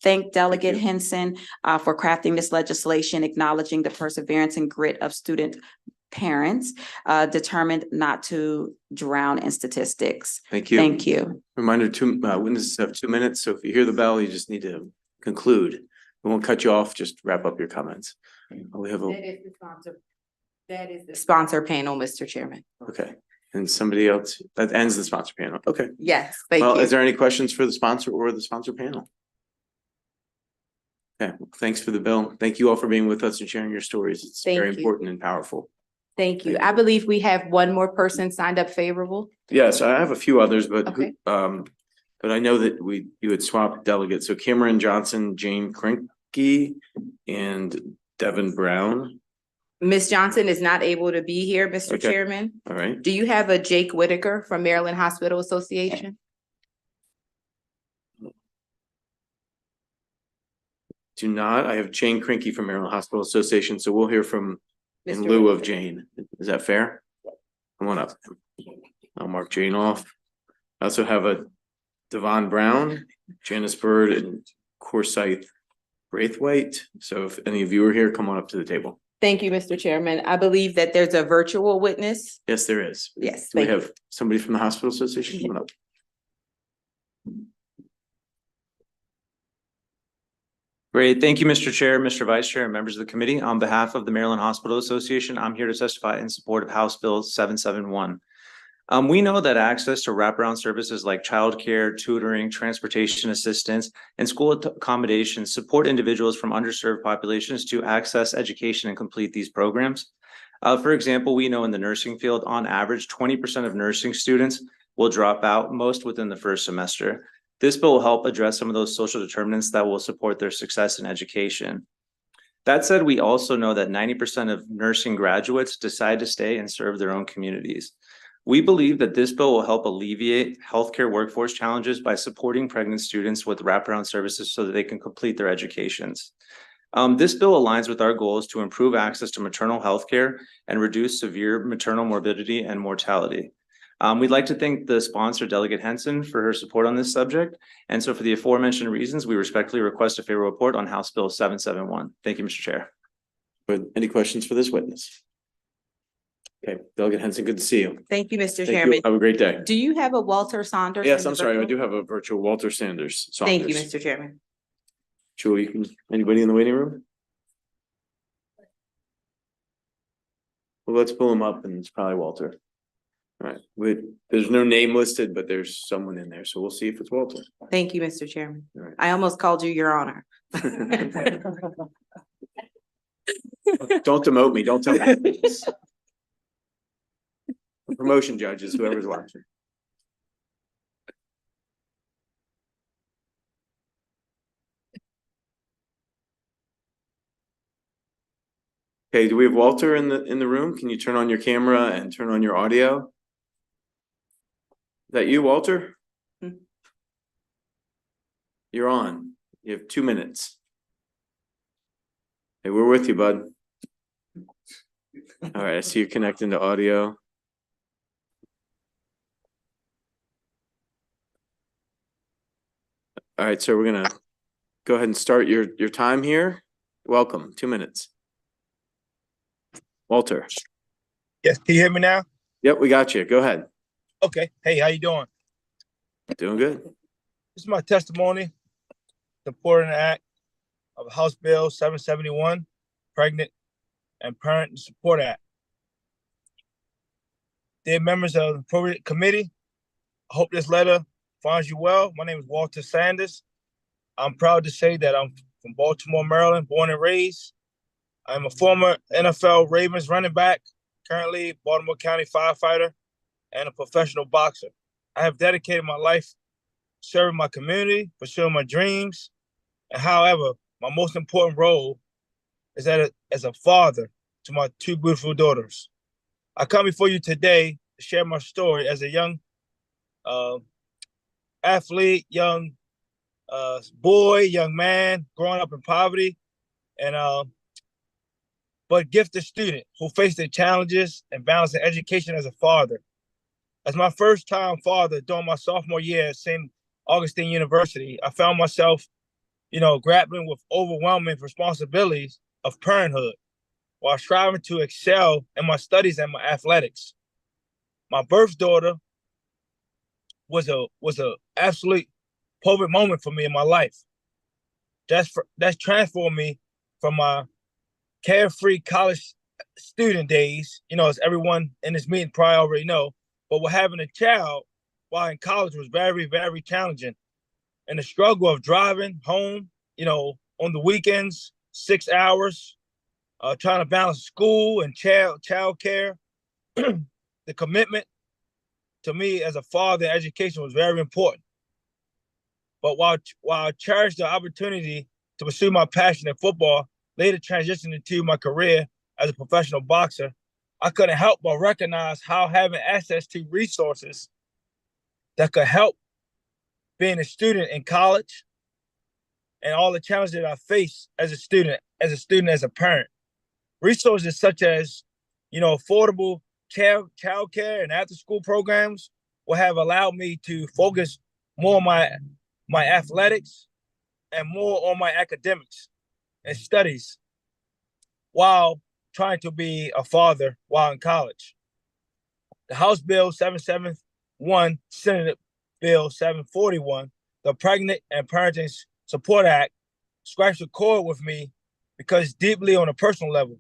thank Delegate Henson for crafting this legislation, acknowledging the perseverance and grit of student parents determined not to drown in statistics. Thank you. Thank you. Reminder, witnesses have 2 minutes, so if you hear the bell, you just need to conclude. We won't cut you off, just wrap up your comments. We have That is the sponsor panel, Mr. Chairman. okay. And somebody else, that ends the sponsor panel. Okay. Yes, thank Well, you. is there any questions for the sponsor or the sponsor panel? Okay, well, thanks for the bill. Thank you all for being with us and sharing your stories. It's Thank very you. important and powerful. Thank you. I believe we have one more person signed up favorable. Yes, I have a few others, but Okay. but I know that you had swapped delegates. So Cameron Johnson, Jane Krinke, and Devin Brown. Ms. Johnson is not able to be here, Mr. Okay. Chairman. All right. Do you have a Jake Whitaker from Maryland Hospital Association? Do not. I have Jane Krinky from Maryland Hospital Association, so we'll hear from in Mr. lieu of Whitaker. Jane. Is that fair? Come on up. I'll mark Jane off. I also have a Devon Brown, Janice Bird, and Corsight Braithwaite. So if any of you are here, come on up to the table. Thank you, Mr. Chairman. I believe that there's a virtual witness. Yes, there is. Yes, Do we thank you. have somebody from the Hospital Association coming up? Great. Thank you, Mr. Chair, Mr. Vice Chair, and members of the committee. On behalf of the Maryland Hospital Association, I'm here to testify in support of House Bill 771. We know that access to wraparound services like childcare, tutoring, transportation assistance, and school accommodations support individuals from underserved populations to access education and complete these programs. For example, we know in the nursing field, on average, 20% of nursing students will drop out, most within the first semester. This bill will help address some of those social determinants that will support their success in education. That said, we also know that 90% of nursing graduates decide to stay and serve their own communities. We believe that this bill will help alleviate healthcare workforce challenges by supporting pregnant students with wraparound services so that they can complete their educations. This bill aligns with our goals to improve access to maternal health care and reduce severe maternal morbidity and mortality. We'd like to thank the sponsor, Delegate Henson, for her support on this subject. And so for the aforementioned reasons, we respectfully request a favorable report on House Bill 771. Thank you, Mr. Chair. But any questions for this witness? Okay, Delegate Henson, good to see you. Thank you, Mr. Thank you. Chairman. Have a great day. Do you have a Walter Saunders? Yes, in the I'm sorry. I virtual? do have a virtual Walter Sanders. Thank you, Mr. Chairman. Julie, anybody in the waiting room? Well, let's pull him up and it's probably Walter. All right, there's no name listed, but there's someone in there, so we'll see if it's Walter. Thank you, Mr. Chairman. All right. I almost called you Your Honor. Don't demote me, don't tell me. Promotion judges, whoever's watching. Okay, do we have Walter in the room? Can you turn on your camera and turn on your audio? Is that you, Walter? You're on. You have 2 minutes. Hey, we're with you, bud. All right, I see you connecting to audio. All right, so we're gonna go ahead and start your time here. Welcome, 2 minutes. Walter. Yes, can you hear me now? Yep, we got you. Go ahead. Okay. Hey, how you doing? Doing good. This is my testimony supporting the act of House Bill 771, Pregnant and Parent Support Act. Dear members of the Appropriations Committee, I hope this letter finds you well. My name is Walter Sanders. I'm proud to say that I'm from Baltimore, Maryland, born and raised. I'm a former NFL Ravens running back, currently Baltimore County firefighter, and a professional boxer. I have dedicated my life serving my community, pursuing my dreams, and however, my most important role is that as a father to my 2 beautiful daughters. I come before you today to share my story as a young athlete, young boy, young man, growing up in poverty, and but gifted student who faced the challenges and balancing education as a father. As my first time father during my sophomore year at St. Augustine University, I found myself, grappling with overwhelming responsibilities of parenthood while striving to excel in my studies and my athletics. My birth daughter was a absolute pivotal moment for me in my life. That's transformed me from my carefree college student days, as everyone in this meeting probably already know, but with having a child while in college was very, very challenging. And the struggle of driving home, on the weekends, 6 hours, trying to balance school and child care. The commitment to me as a father in education was very important. But while I cherished the opportunity to pursue my passion in football, later transitioned into my career as a professional boxer, I couldn't help but recognize how having access to resources that could help being a student in college and all the challenges that I face as a student, as a parent. Resources such as, affordable child care and after school programs will have allowed me to focus more on my athletics and more on my academics and studies while trying to be a father while in college. The House Bill 771, Senate Bill 741, the Pregnant and Parenting Support Act, strikes a chord with me because deeply on a personal level.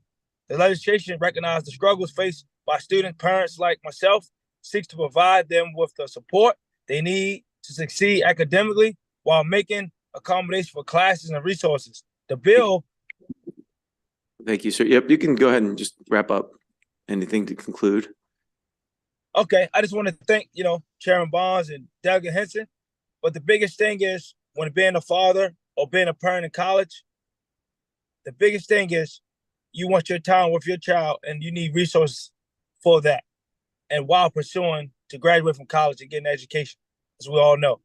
The legislation recognizes the struggles faced by student parents like myself, seeks to provide them with the support they need to succeed academically while making accommodation for classes and resources. The bill. Thank you, sir. Yep, you can go ahead and just wrap up. Anything to conclude? Okay, I just want to thank, Chairman Barnes and Delegate Henson. But the biggest thing is when being a father or being a parent in college, the biggest thing is you want your time with your child and you need resources for that. And while pursuing to graduate from college and get an education, as we all know.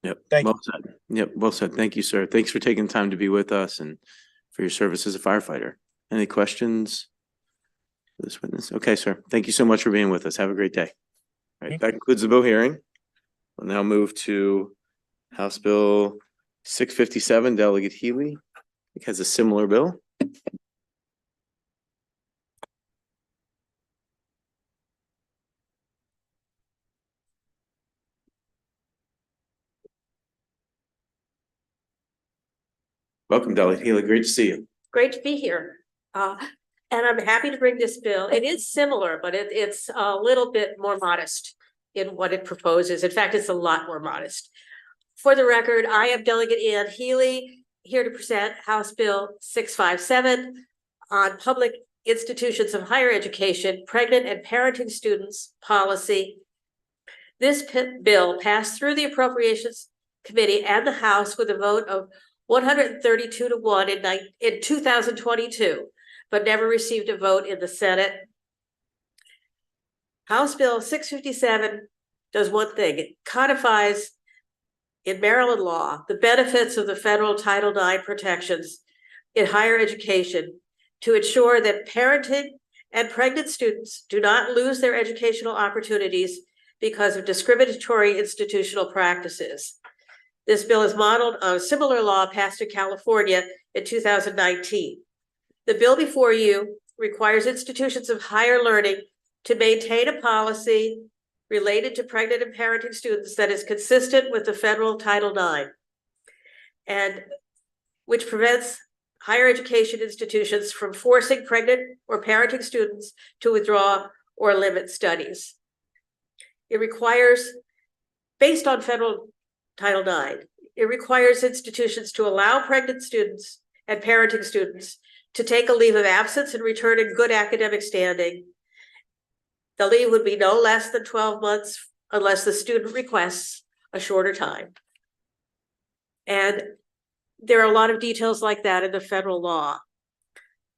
Yep. Thank you. Said. Yep. Well said. Thank you, sir. Thanks for taking time to be with us and for your service as a firefighter. Any questions for this witness? Okay, sir. Thank you so much for being with us. Have a great day. All right. That concludes the bill hearing. We'll now move to House Bill 657, Delegate Healy. It has a similar bill. Welcome, Delegate Healy. Great to see you. Great to be here. And I'm happy to bring this bill. It is similar, but it's a little bit more modest in what it proposes. In fact, it's a lot more modest. For the record, I am Delegate Ann Healy, here to present House Bill 657 on public institutions of higher education, pregnant and parenting students policy. This bill passed through the Appropriations Committee and the House with a vote of 132 to 1 in 2022, but never received a vote in the Senate. House Bill 657 does one thing. It codifies in Maryland law the benefits of the federal Title IX protections in higher education to ensure that parenting and pregnant students do not lose their educational opportunities because of discriminatory institutional practices. This bill is modeled on a similar law passed in California in 2019. The bill before you requires institutions of higher learning to maintain a policy related to pregnant and parenting students that is consistent with the federal Title IX, and which prevents higher education institutions from forcing pregnant or parenting students to withdraw or limit studies. It requires, based on federal Title IX, it requires institutions to allow pregnant students and parenting students to take a leave of absence and return in good academic standing. The leave would be no less than 12 months unless the student requests a shorter time. And there are a lot of details like that in the federal law.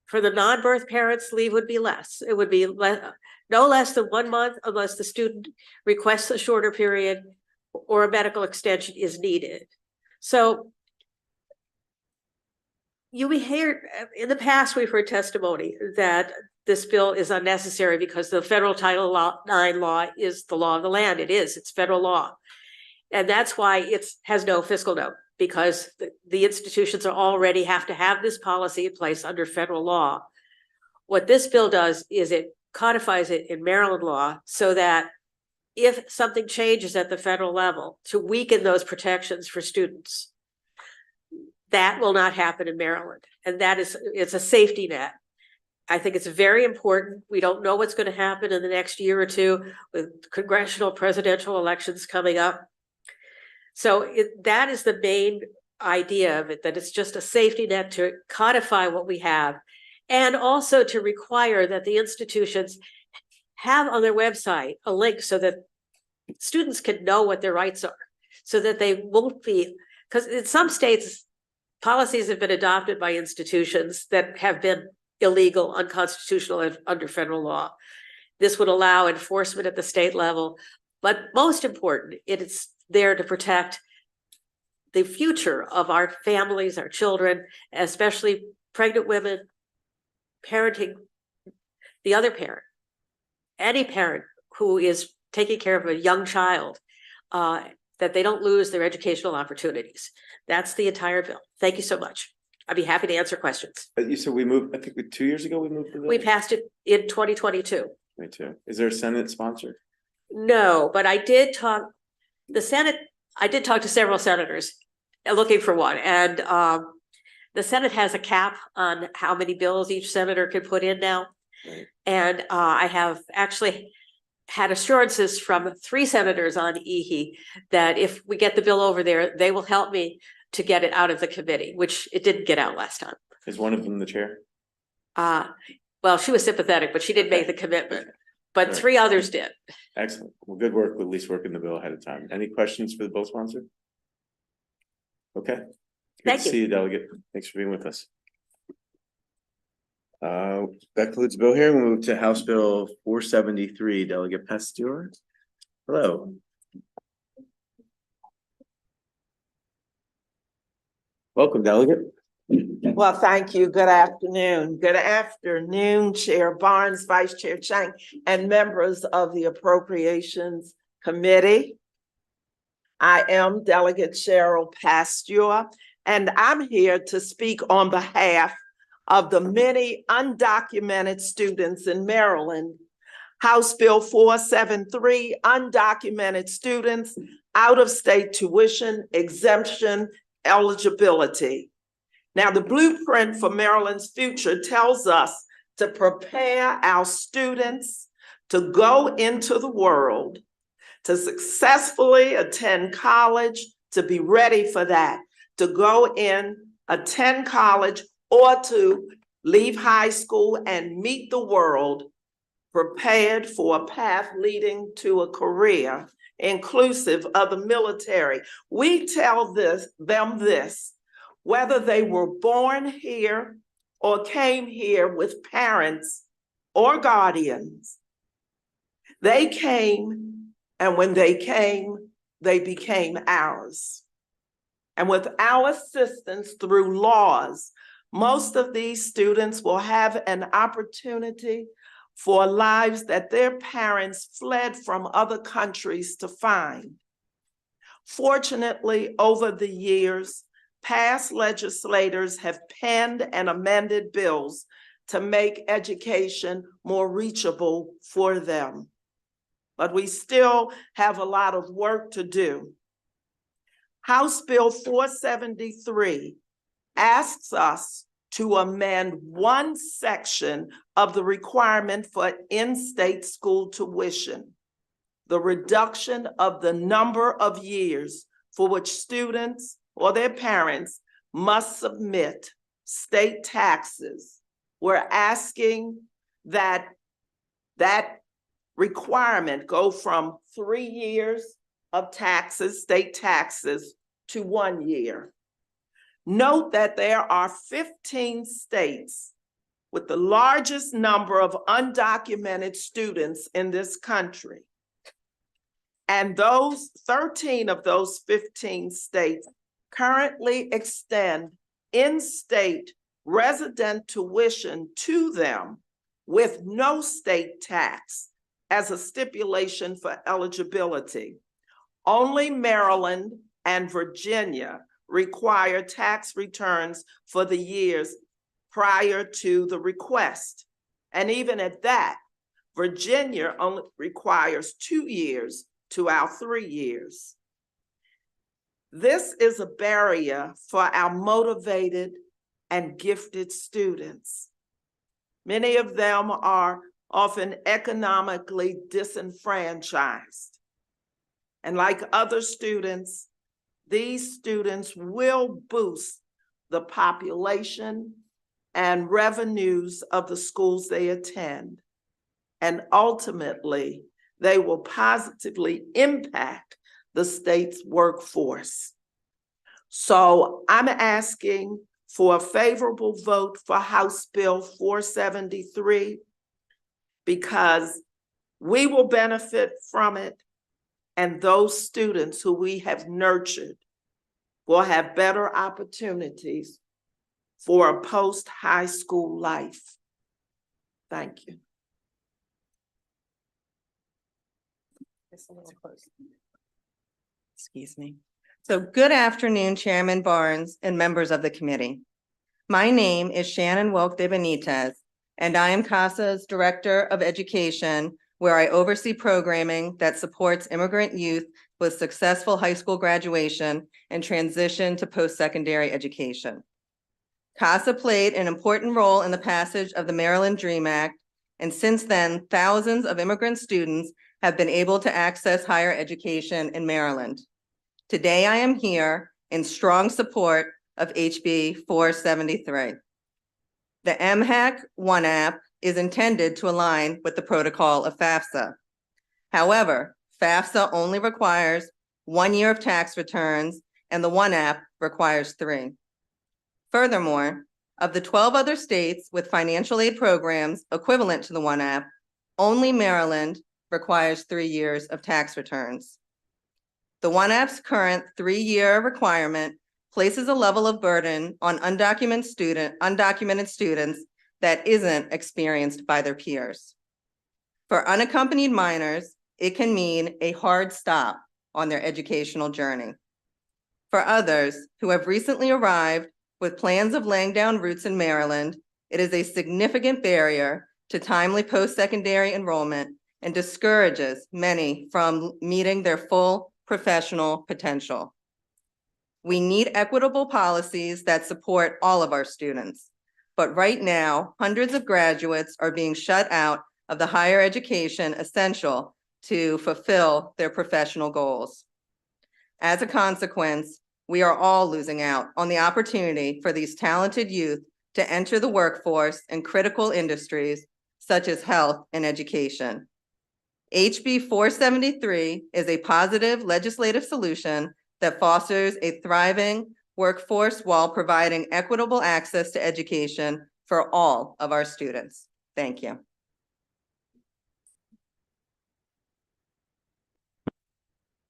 For the non-birth parents, leave would be less. It would be no less than 1 month unless the student requests a shorter period or a medical extension is needed. So you hear in the past, we've heard testimony that this bill is unnecessary because the federal Title IX law is the law of the land. It's federal law. And that's why it has no fiscal note, because the institutions already have to have this policy in place under federal law. What this bill does is it codifies it in Maryland law so that if something changes at the federal level to weaken those protections for students, that will not happen in Maryland. And it's a safety net. I think it's very important. We don't know what's going to happen in the next year or two with congressional presidential elections coming up. So that is the main idea of it, that it's just a safety net to codify what we have, and also to require that the institutions have on their website a link so that students can know what their rights are, so that they won't be, because in some states, policies have been adopted by institutions that have been illegal, unconstitutional, and under federal law. This would allow enforcement at the state level, but most important, it's there to protect the future of our families, our children, especially pregnant women, parenting the other parent, any parent who is taking care of a young child, that they don't lose their educational opportunities. That's the entire bill. Thank you so much. I'd be happy to answer questions. You said we moved, I think 2 years ago, we moved the bill? We passed it in 2022. Me too. Is there a Senate sponsor? No, but I did talk, the Senate, I did talk to several senators looking for one. And the Senate has a cap on how many bills each senator can put in now. Right. And I have actually had assurances from 3 senators on EHE that if we get the bill over there, they will help me to get it out of the committee, which it didn't get out last time. Is one of them the chair? Well, she was sympathetic, but she didn't make the commitment, but Right. 3 others did. Excellent. Well, good work, at least working the bill ahead of time. Any questions for the bill sponsor? Okay. Good Thank to you. see you, Delegate. Thanks for being with us. That concludes the bill here. We'll move to House Bill 473, Delegate Pasteur. Hello. Welcome, Delegate. Well, thank you. Good afternoon. Good afternoon, Chair Barnes, Vice Chair Chang, and members of the Appropriations Committee. I am Delegate Cheryl Pasteur, and I'm here to speak on behalf of the many undocumented students in Maryland. House Bill 473, undocumented students, out-of-state tuition exemption eligibility. Now, the blueprint for Maryland's future tells us to prepare our students to go into the world, to successfully attend college, to be ready for that, to go in, attend college, or to leave high school and meet the world prepared for a path leading to a career, inclusive of the military. We tell them this, whether they were born here or came here with parents or guardians. They came, and when they came, they became ours. And with our assistance through laws, most of these students will have an opportunity for lives that their parents fled from other countries to find. Fortunately, over the years, past legislators have penned and amended bills to make education more reachable for them. But we still have a lot of work to do. House Bill 473 asks us to amend one section of the requirement for in-state school tuition, the reduction of the number of years for which students or their parents must submit state taxes. We're asking that that requirement go from 3 years of taxes, state taxes, to 1 year. Note that there are 15 states with the largest number of undocumented students in this country. And those 13 of those 15 states currently extend in-state resident tuition to them with no state tax as a stipulation for eligibility. Only Maryland and Virginia require tax returns for the years prior to the request. And even at that, Virginia only requires 2 years to our 3 years. This is a barrier for our motivated and gifted students. Many of them are often economically disenfranchised. And like other students, these students will boost the population and revenues of the schools they attend. And ultimately, they will positively impact the state's workforce. So I'm asking for a favorable vote for House Bill 473 because we will benefit from it, and those students who we have nurtured will have better opportunities for a post-high school life. Thank you. Excuse me. So good afternoon, Chairman Barnes and members of the committee. My name is Shannon Welk de Benitez, and I am CASA's Director of Education, where I oversee programming that supports immigrant youth with successful high school graduation and transition to post-secondary education. CASA played an important role in the passage of the Maryland Dream Act, and since then, thousands of immigrant students have been able to access higher education in Maryland. Today, I am here in strong support of HB 473. The MHAC One App is intended to align with the protocol of FAFSA. However, FAFSA only requires 1 year of tax returns, and the One App requires 3. Furthermore, of the 12 other states with financial aid programs equivalent to the One App, only Maryland requires 3 years of tax returns. The One App's current 3-year requirement places a level of burden on undocumented students that isn't experienced by their peers. For unaccompanied minors, it can mean a hard stop on their educational journey. For others who have recently arrived with plans of laying down roots in Maryland, it is a significant barrier to timely post-secondary enrollment and discourages many from meeting their full professional potential. We need equitable policies that support all of our students. But right now, hundreds of graduates are being shut out of the higher education essential to fulfill their professional goals. As a consequence, we are all losing out on the opportunity for these talented youth to enter the workforce in critical industries such as health and education. HB 473 is a positive legislative solution that fosters a thriving workforce while providing equitable access to education for all of our students. Thank you.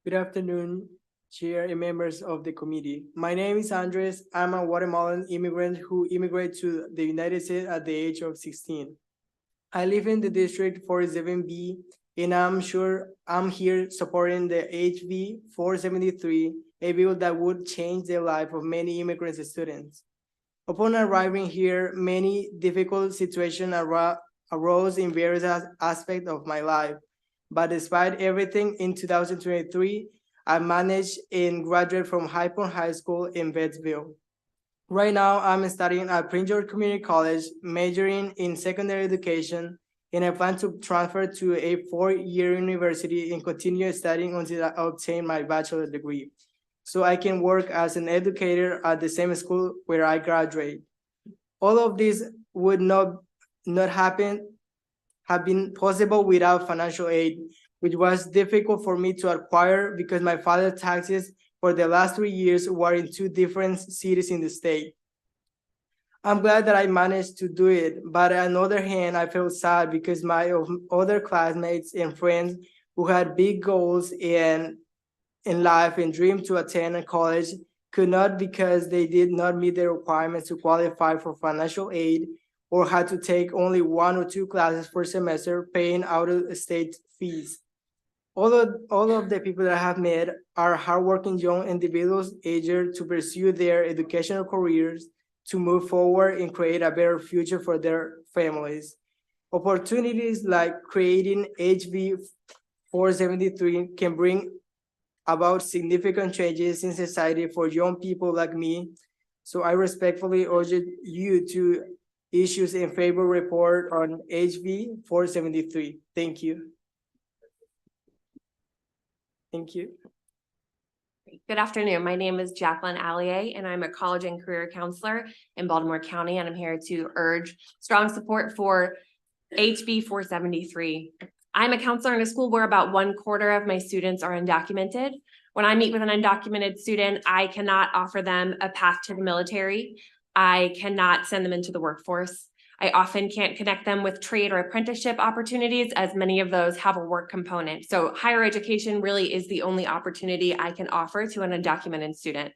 Good afternoon, Chair and members of the committee. My name is Andres. I'm a Guatemalan immigrant who immigrated to the United States at the age of 16. I live in the District 47B, and I'm sure I'm here supporting the HB 473, a bill that would change the life of many immigrant students. Upon arriving here, many difficult situations arose in various aspects of my life. But despite everything, in 2023, I managed and graduated from High Point High School in Bettsville. Right now, I'm studying at Prince George Community College, majoring in secondary education, and I plan to transfer to a 4-year university and continue studying until I obtain my bachelor's degree, so I can work as an educator at the same school where I graduate. All of this would not have been possible without financial aid, which was difficult for me to acquire because my father's taxes for the last 3 years were in 2 different cities in the state. I'm glad that I managed to do it, but on the other hand, I felt sad because my other classmates and friends who had big goals in life and dreamed to attend a college could not because they did not meet the requirements to qualify for financial aid or had to take only 1 or 2 classes per semester, paying out-of-state fees. All of the people that I have met are hardworking young individuals eager to pursue their educational careers, to move forward and create a better future for their families. Opportunities like creating HB 473 can bring about significant changes in society for young people like me. So I respectfully urge you to issue a favorable report on HB 473. Thank you. Thank you. Good afternoon. My name is Jacqueline Allier, and I'm a college and career counselor in Baltimore County, and I'm here to urge strong support for HB 473. I'm a counselor in a school where about 1/4 of my students are undocumented. When I meet with an undocumented student, I cannot offer them a path to the military. I cannot send them into the workforce. I often can't connect them with trade or apprenticeship opportunities, as many of those have a work component. So higher education really is the only opportunity I can offer to an undocumented student.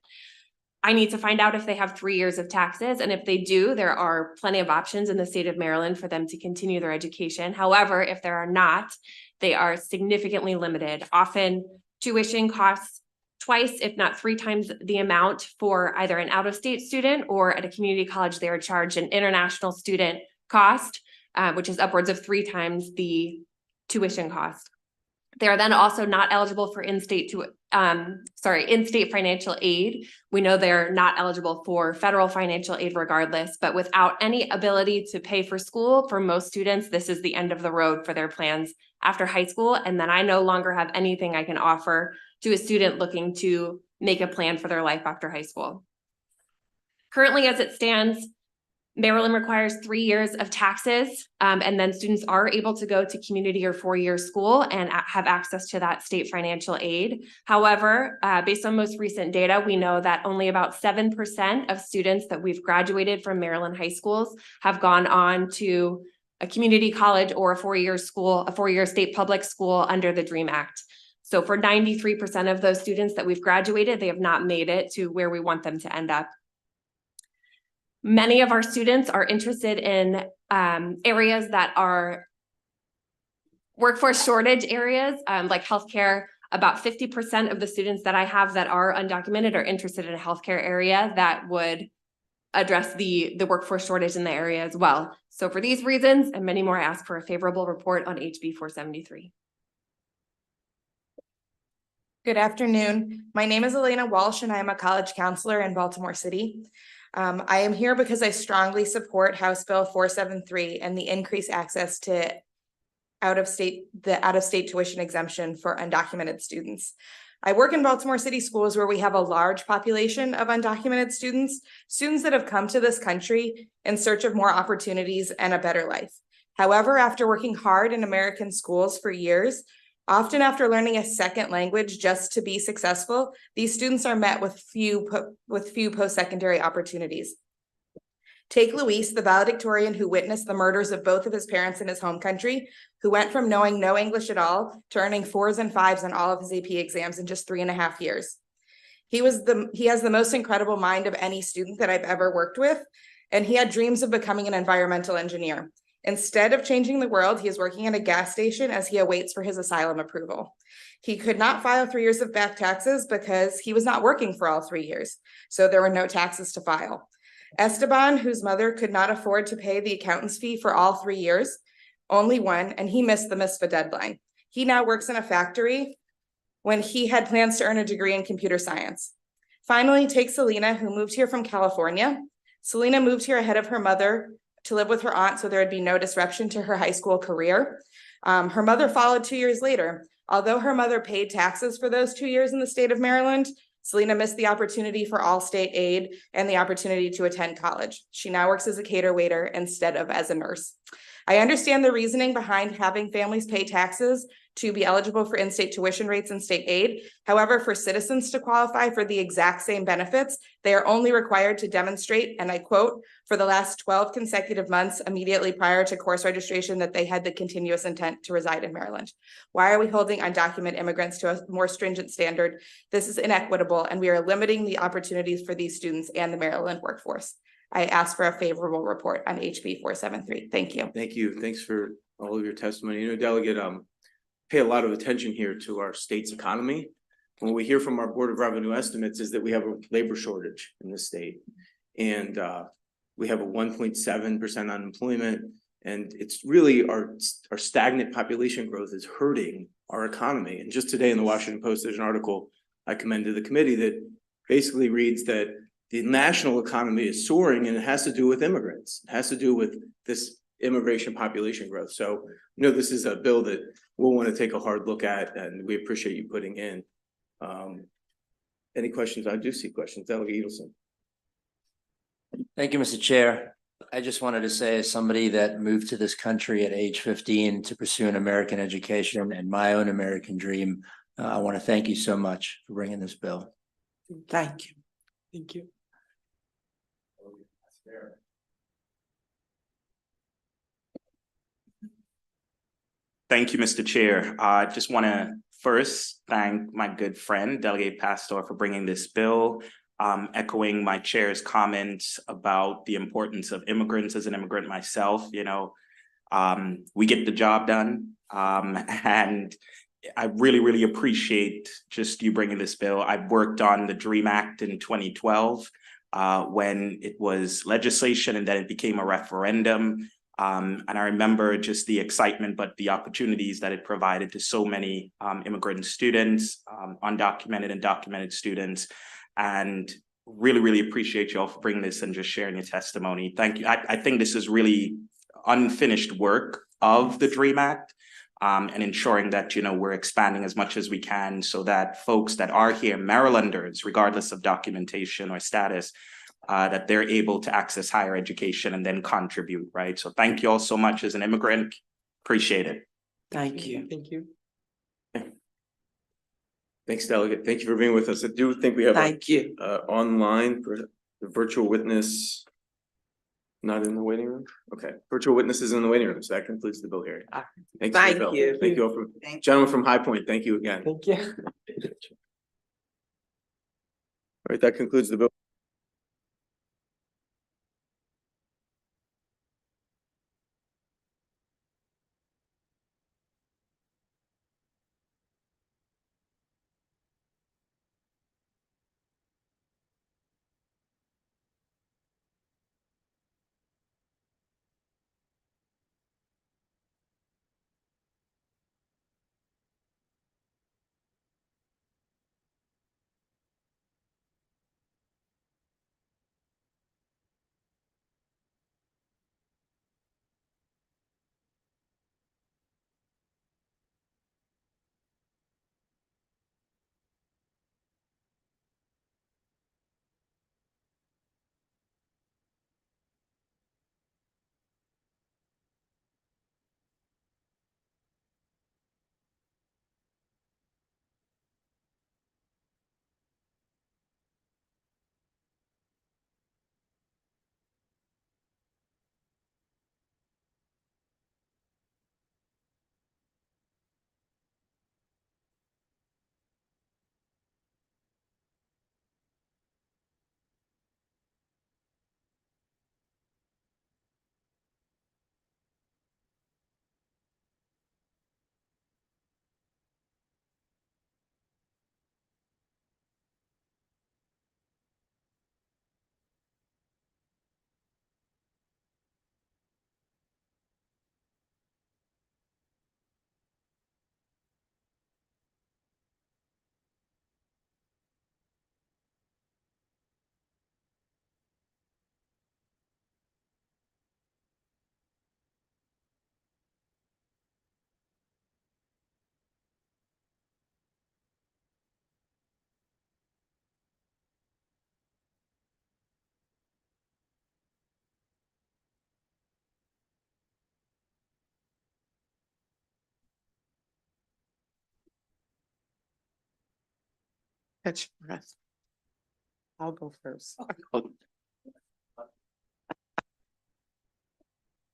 I need to find out if they have 3 years of taxes, and if they do, there are plenty of options in the state of Maryland for them to continue their education. However, if there are not, they are significantly limited. Often tuition costs twice, if not 3 times the amount for either an out-of-state student, or at a community college, they are charged an international student cost, which is upwards of 3 times the tuition cost. They are then also not eligible for in-state financial aid. We know they're not eligible for federal financial aid regardless, but without any ability to pay for school, for most students, this is the end of the road for their plans after high school. And then I no longer have anything I can offer to a student looking to make a plan for their life after high school. Currently, as it stands, Maryland requires 3 years of taxes, and then students are able to go to community or 4-year school and have access to that state financial aid. However, based on most recent data, we know that only about 7% of students that we've graduated from Maryland high schools have gone on to a community college or a 4-year school, a 4-year state public school under the DREAM Act. So for 93% of those students that we've graduated, they have not made it to where we want them to end up. Many of our students are interested in areas that are workforce shortage areas, like healthcare. About 50% of the students that I have that are undocumented are interested in a healthcare area that would address the workforce shortage in the area as well. So for these reasons and many more, I ask for a favorable report on HB 473. Good afternoon. My name is Elena Walsh and I am a college counselor in Baltimore City. I am here because I strongly support House Bill 473 and the increased access to out-of-state tuition exemption for undocumented students. I work in Baltimore City schools where we have a large population of undocumented students that have come to this country in search of more opportunities and a better life. However, after working hard in American schools for years, often after learning a second language just to be successful, these students are met with few post-secondary opportunities. Take Luis, the valedictorian who witnessed the murders of both of his parents in his home country, who went from knowing no English at all to earning 4s and 5s on all of his AP exams in just 3.5 years. He has the most incredible mind of any student that I've ever worked with, and he had dreams of becoming an environmental engineer. Instead of changing the world, he is working at a gas station as he awaits for his asylum approval. He could not file 3 years of back taxes because he was not working for all 3 years, so there were no taxes to file. Esteban, whose mother could not afford to pay the accountant's fee for all 3 years, only one, and he missed the MISFA deadline. He now works in a factory when he had plans to earn a degree in computer science. Finally, take Selena, who moved here from California. Selena moved here ahead of her mother to live with her aunt so there would be no disruption to her high school career. Her mother followed 2 years later. Although her mother paid taxes for those 2 years in the state of Maryland, Selena missed the opportunity for all state aid and the opportunity to attend college. She now works as a cater waiter instead of as a nurse. I understand the reasoning behind having families pay taxes to be eligible for in-state tuition rates and state aid. However, for citizens to qualify for the exact same benefits, they are only required to demonstrate, and I quote, for the last 12 consecutive months immediately prior to course registration that they had the continuous intent to reside in Maryland. Why are we holding undocumented immigrants to a more stringent standard? This is inequitable, and we are limiting the opportunities for these students and the Maryland workforce. I ask for a favorable report on HB 473. Thank you. Thank you. Thanks for all of your testimony. You know, Delegate, pay a lot of attention here to our state's economy. What we hear from our Board of Revenue Estimates is that we have a labor shortage in the state. And we have a 1.7% unemployment. And it's really our stagnant population growth is hurting our economy. And just today in the Washington Post, there's an article I commend to the committee that basically reads that the national economy is soaring, and it has to do with immigrants. It has to do with this immigration population growth. So, you know, this is a bill that we'll want to take a hard look at, and we appreciate you putting in. Any questions? I do see questions. Delegate Edelson. Thank you, Mr. Chair. I just wanted to say, as somebody that moved to this country at age 15 to pursue an American education and my own American dream, I want to thank you so much for bringing this bill. Thank you. Thank you. Thank you, Mr. Chair. I just want to first thank my good friend, Delegate Pastor, for bringing this bill, echoing my chair's comments about the importance of immigrants. As an immigrant myself, we get the job done. And I really, really appreciate just you bringing this bill. I worked on the DREAM Act in 2012 when it was legislation and then it became a referendum. And I remember just the excitement, but the opportunities that it provided to so many immigrant students, undocumented and documented students. And really, really appreciate you all for bringing this and just sharing your testimony. Thank you. I think this is really unfinished work of the DREAM Act and ensuring that, we're expanding as much as we can so that folks that are here, Marylanders, regardless of documentation or status, that they're able to access higher education and then contribute, right? So thank you all so much as an immigrant. Appreciate it. Thank you. Thank you. Thanks, Delegate. Thank you for being with us. I do think we have Thank you. online for the virtual witness. Not in the waiting room? Okay, virtual witnesses in the waiting room. So that concludes the bill hearing. Thanks for the bill. Thank you. Thank you all for, gentlemen from High Point, thank you again. Thank you. All right, that concludes the bill. Catch your breath. I'll go first.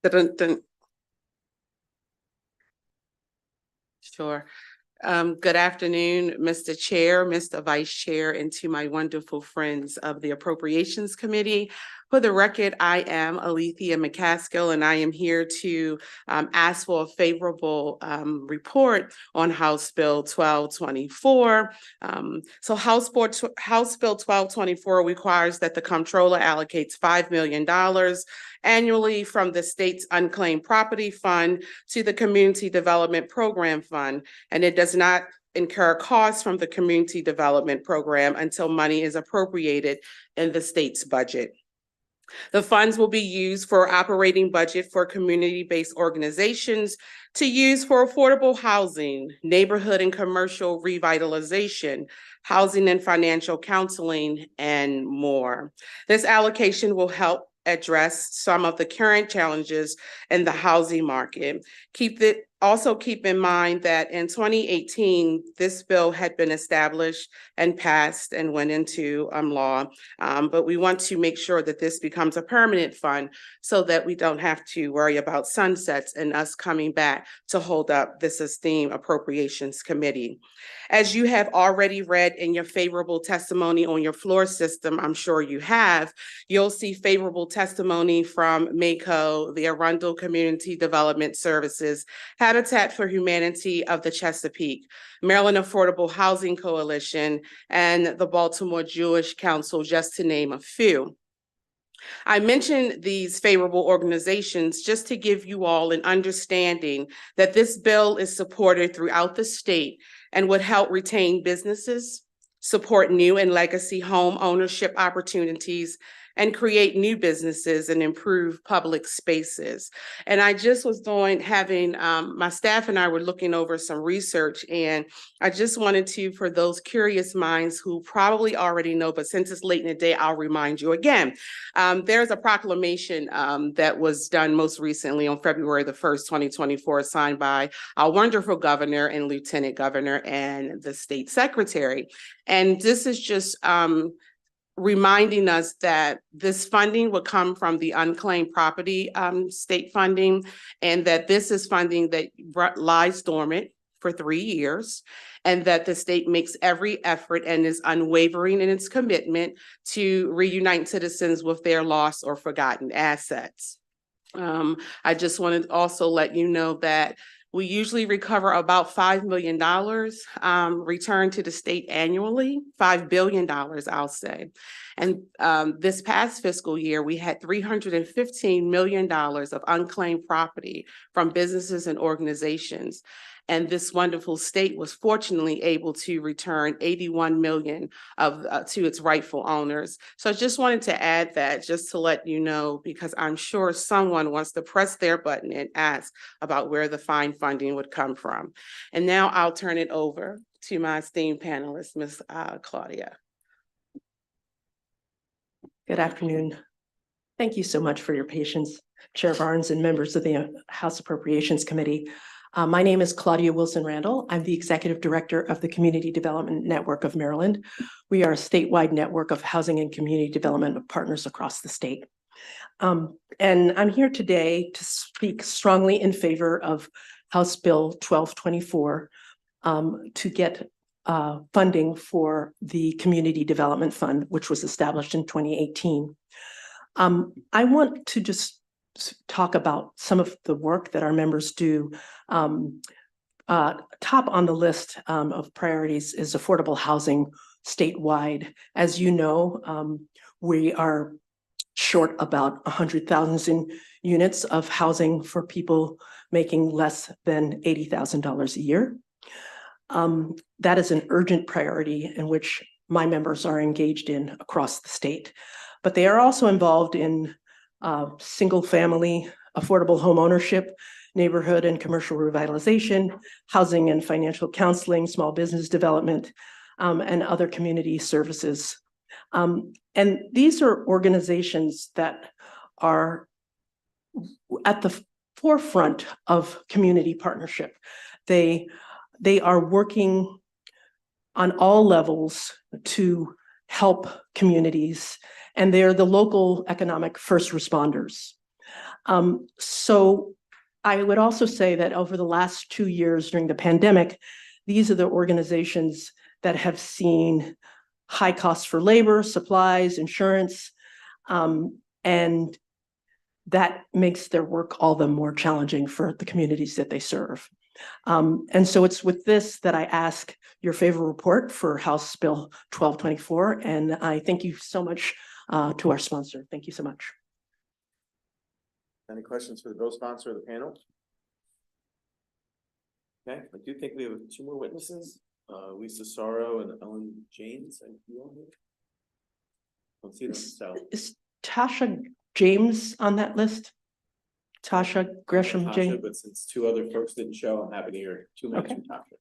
Dun, dun. Sure. Good afternoon, Mr. Chair, Mr. Vice Chair, and to my wonderful friends of the Appropriations Committee. For the record, I am Alethea McCaskill, and I am here to ask for a favorable report on House Bill 1224. So House Bill 1224 requires that the comptroller allocates $5 million annually from the state's unclaimed property fund to the Community Development Program Fund, and it does not incur costs from the Community Development Program until money is appropriated in the state's budget. The funds will be used for operating budget for community-based organizations to use for affordable housing, neighborhood and commercial revitalization, housing and financial counseling, and more. This allocation will help address some of the current challenges in the housing market, keep it also keep in mind that in 2018, this bill had been established and passed and went into law. But we want to make sure that this becomes a permanent fund so that we don't have to worry about sunsets and us coming back to hold up this esteemed Appropriations Committee. As you have already read in your favorable testimony on your floor system, I'm sure you have, you'll see favorable testimony from MACO, the Arundel Community Development Services, Habitat for Humanity of the Chesapeake, Maryland Affordable Housing Coalition, and the Baltimore Jewish Council, just to name a few. I mentioned these favorable organizations just to give you all an understanding that this bill is supported throughout the state and would help retain businesses, support new and legacy home ownership opportunities, and create new businesses and improve public spaces. And I just was having my staff and I were looking over some research, and I just wanted to, for those curious minds who probably already know, but since it's late in the day, I'll remind you again. There's a proclamation that was done most recently on February the 1st, 2024, signed by our wonderful governor and lieutenant governor and the state secretary. And this is just reminding us that this funding would come from the unclaimed property state funding, and that this is funding that lies dormant for 3 years, and that the state makes every effort and is unwavering in its commitment to reunite citizens with their lost or forgotten assets. I just wanted to also let you know that we usually recover about $5 million returned to the state annually, $5 billion, I'll say. And this past fiscal year, we had $315 million of unclaimed property from businesses and organizations. And this wonderful state was fortunately able to return 81 million to its rightful owners. So I just wanted to add that just to let you know, because I'm sure someone wants to press their button and ask about where the fine funding would come from. And now I'll turn it over to my esteemed panelist, Ms. Claudia. Good afternoon. Thank you so much for your patience, Chair Barnes and members of the House Appropriations Committee. My name is Claudia Wilson Randall. I'm the Executive Director of the Community Development Network of Maryland. We are a statewide network of housing and community development partners across the state. And I'm here today to speak strongly in favor of House Bill 1224 to get funding for the Community Development Fund, which was established in 2018. I want to just talk about some of the work that our members do. Top on the list of priorities is affordable housing statewide. As you know, we are short about 100,000 units of housing for people making less than $80,000 a year. That is an urgent priority in which my members are engaged in across the state, but they are also involved in single family, affordable home ownership, neighborhood and commercial revitalization, housing and financial counseling, small business development, and other community services. And these are organizations that are at the forefront of community partnership. They are working on all levels to help communities, and they're the local economic first responders. So I would also say that over the last 2 years during the pandemic, these are the organizations that have seen high costs for labor, supplies, insurance, and that makes their work all the more challenging for the communities that they serve. And so it's with this that I ask your favorable report for House Bill 1224, and I thank you so much to our sponsor. Thank you so much. Any questions for the bill sponsor of the panel? Okay, I do think we have 2 more witnesses, Lisa Sorrow and Ellen James. I don't see them, so. Is Tasha James on that list? Tasha Gresham James? But since 2 other folks didn't show, I'm happy to hear 2 minutes from Tasha.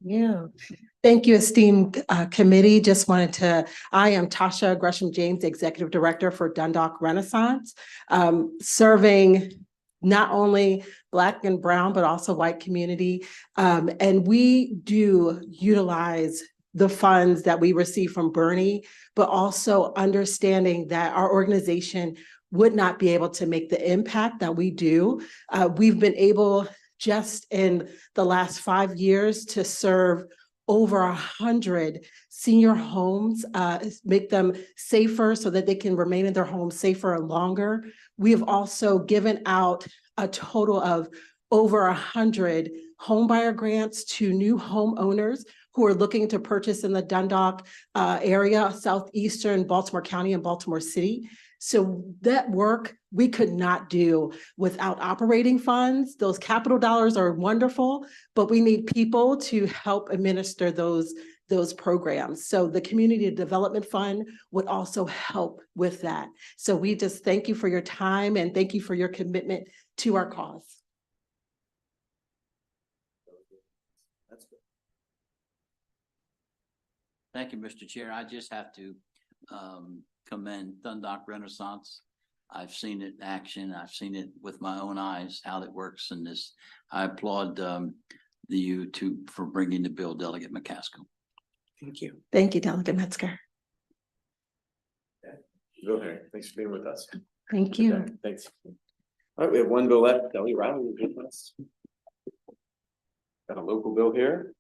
Yeah. Thank you, esteemed committee. Just wanted to, I am Tasha Gresham James, Executive Director for Dundalk Renaissance, serving not only Black and Brown, but also white community. And we do utilize the funds that we receive from Bernie, but also understanding that our organization would not be able to make the impact that we do. We've been able, just in the last 5 years, to serve over 100 senior homes, make them safer so that they can remain in their homes safer and longer. We have also given out a total of over 100 homebuyer grants to new homeowners who are looking to purchase in the Dundalk area, southeastern Baltimore County and Baltimore City. So that work we could not do without operating funds. Those capital dollars are wonderful, but we need people to help administer those programs. So the Community Development Fund would also help with that. So we just thank you for your time and thank you for your commitment to our cause. Thank you, Mr. Chair. I just have to commend Dundalk Renaissance. I've seen it in action. I've seen it with my own eyes, how it works in this. I applaud you for bringing the bill, Delegate McCaskill. Thank you. Thank you, Delegate Metzger. Bill Herring, thanks for being with us. Thank you. Thanks. All right, we have one bill left. Delegate Riley, will be with us. Got a local bill here.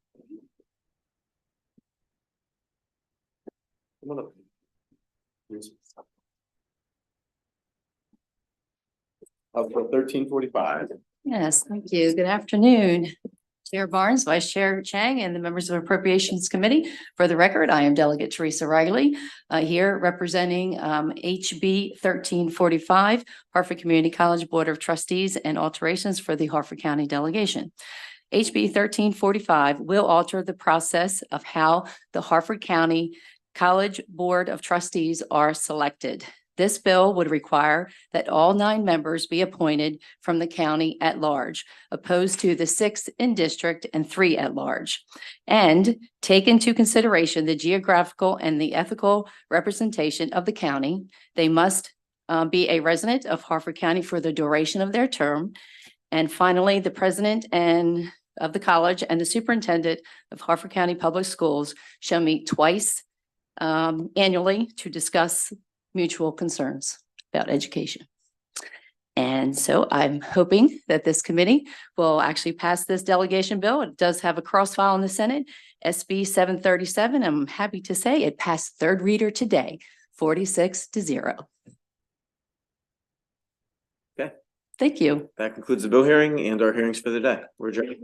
Come on up. Up for 1345. Yes, thank you. Good afternoon. Chair Barnes, Vice Chair Chang, and the members of Appropriations Committee. For the record, I am Delegate Teresa Riley, here representing HB 1345, Hartford Community College Board of Trustees, and alterations for the Hartford County delegation. HB 1345 will alter the process of how the Hartford County College Board of Trustees are selected. This bill would require that all 9 members be appointed from the county at large, opposed to the 6 in district and 3 at large, and take into consideration the geographical and the ethical representation of the county. They must be a resident of Hartford County for the duration of their term. And finally, the president of the college and the superintendent of Hartford County Public Schools shall meet twice annually to discuss mutual concerns about education. And so I'm hoping that this committee will actually pass this delegation bill. It does have a cross file in the Senate, SB 737. I'm happy to say it passed 3rd reader today, 46-0. Okay. Thank you. That concludes the bill hearing and our hearings for the day. We're adjourned.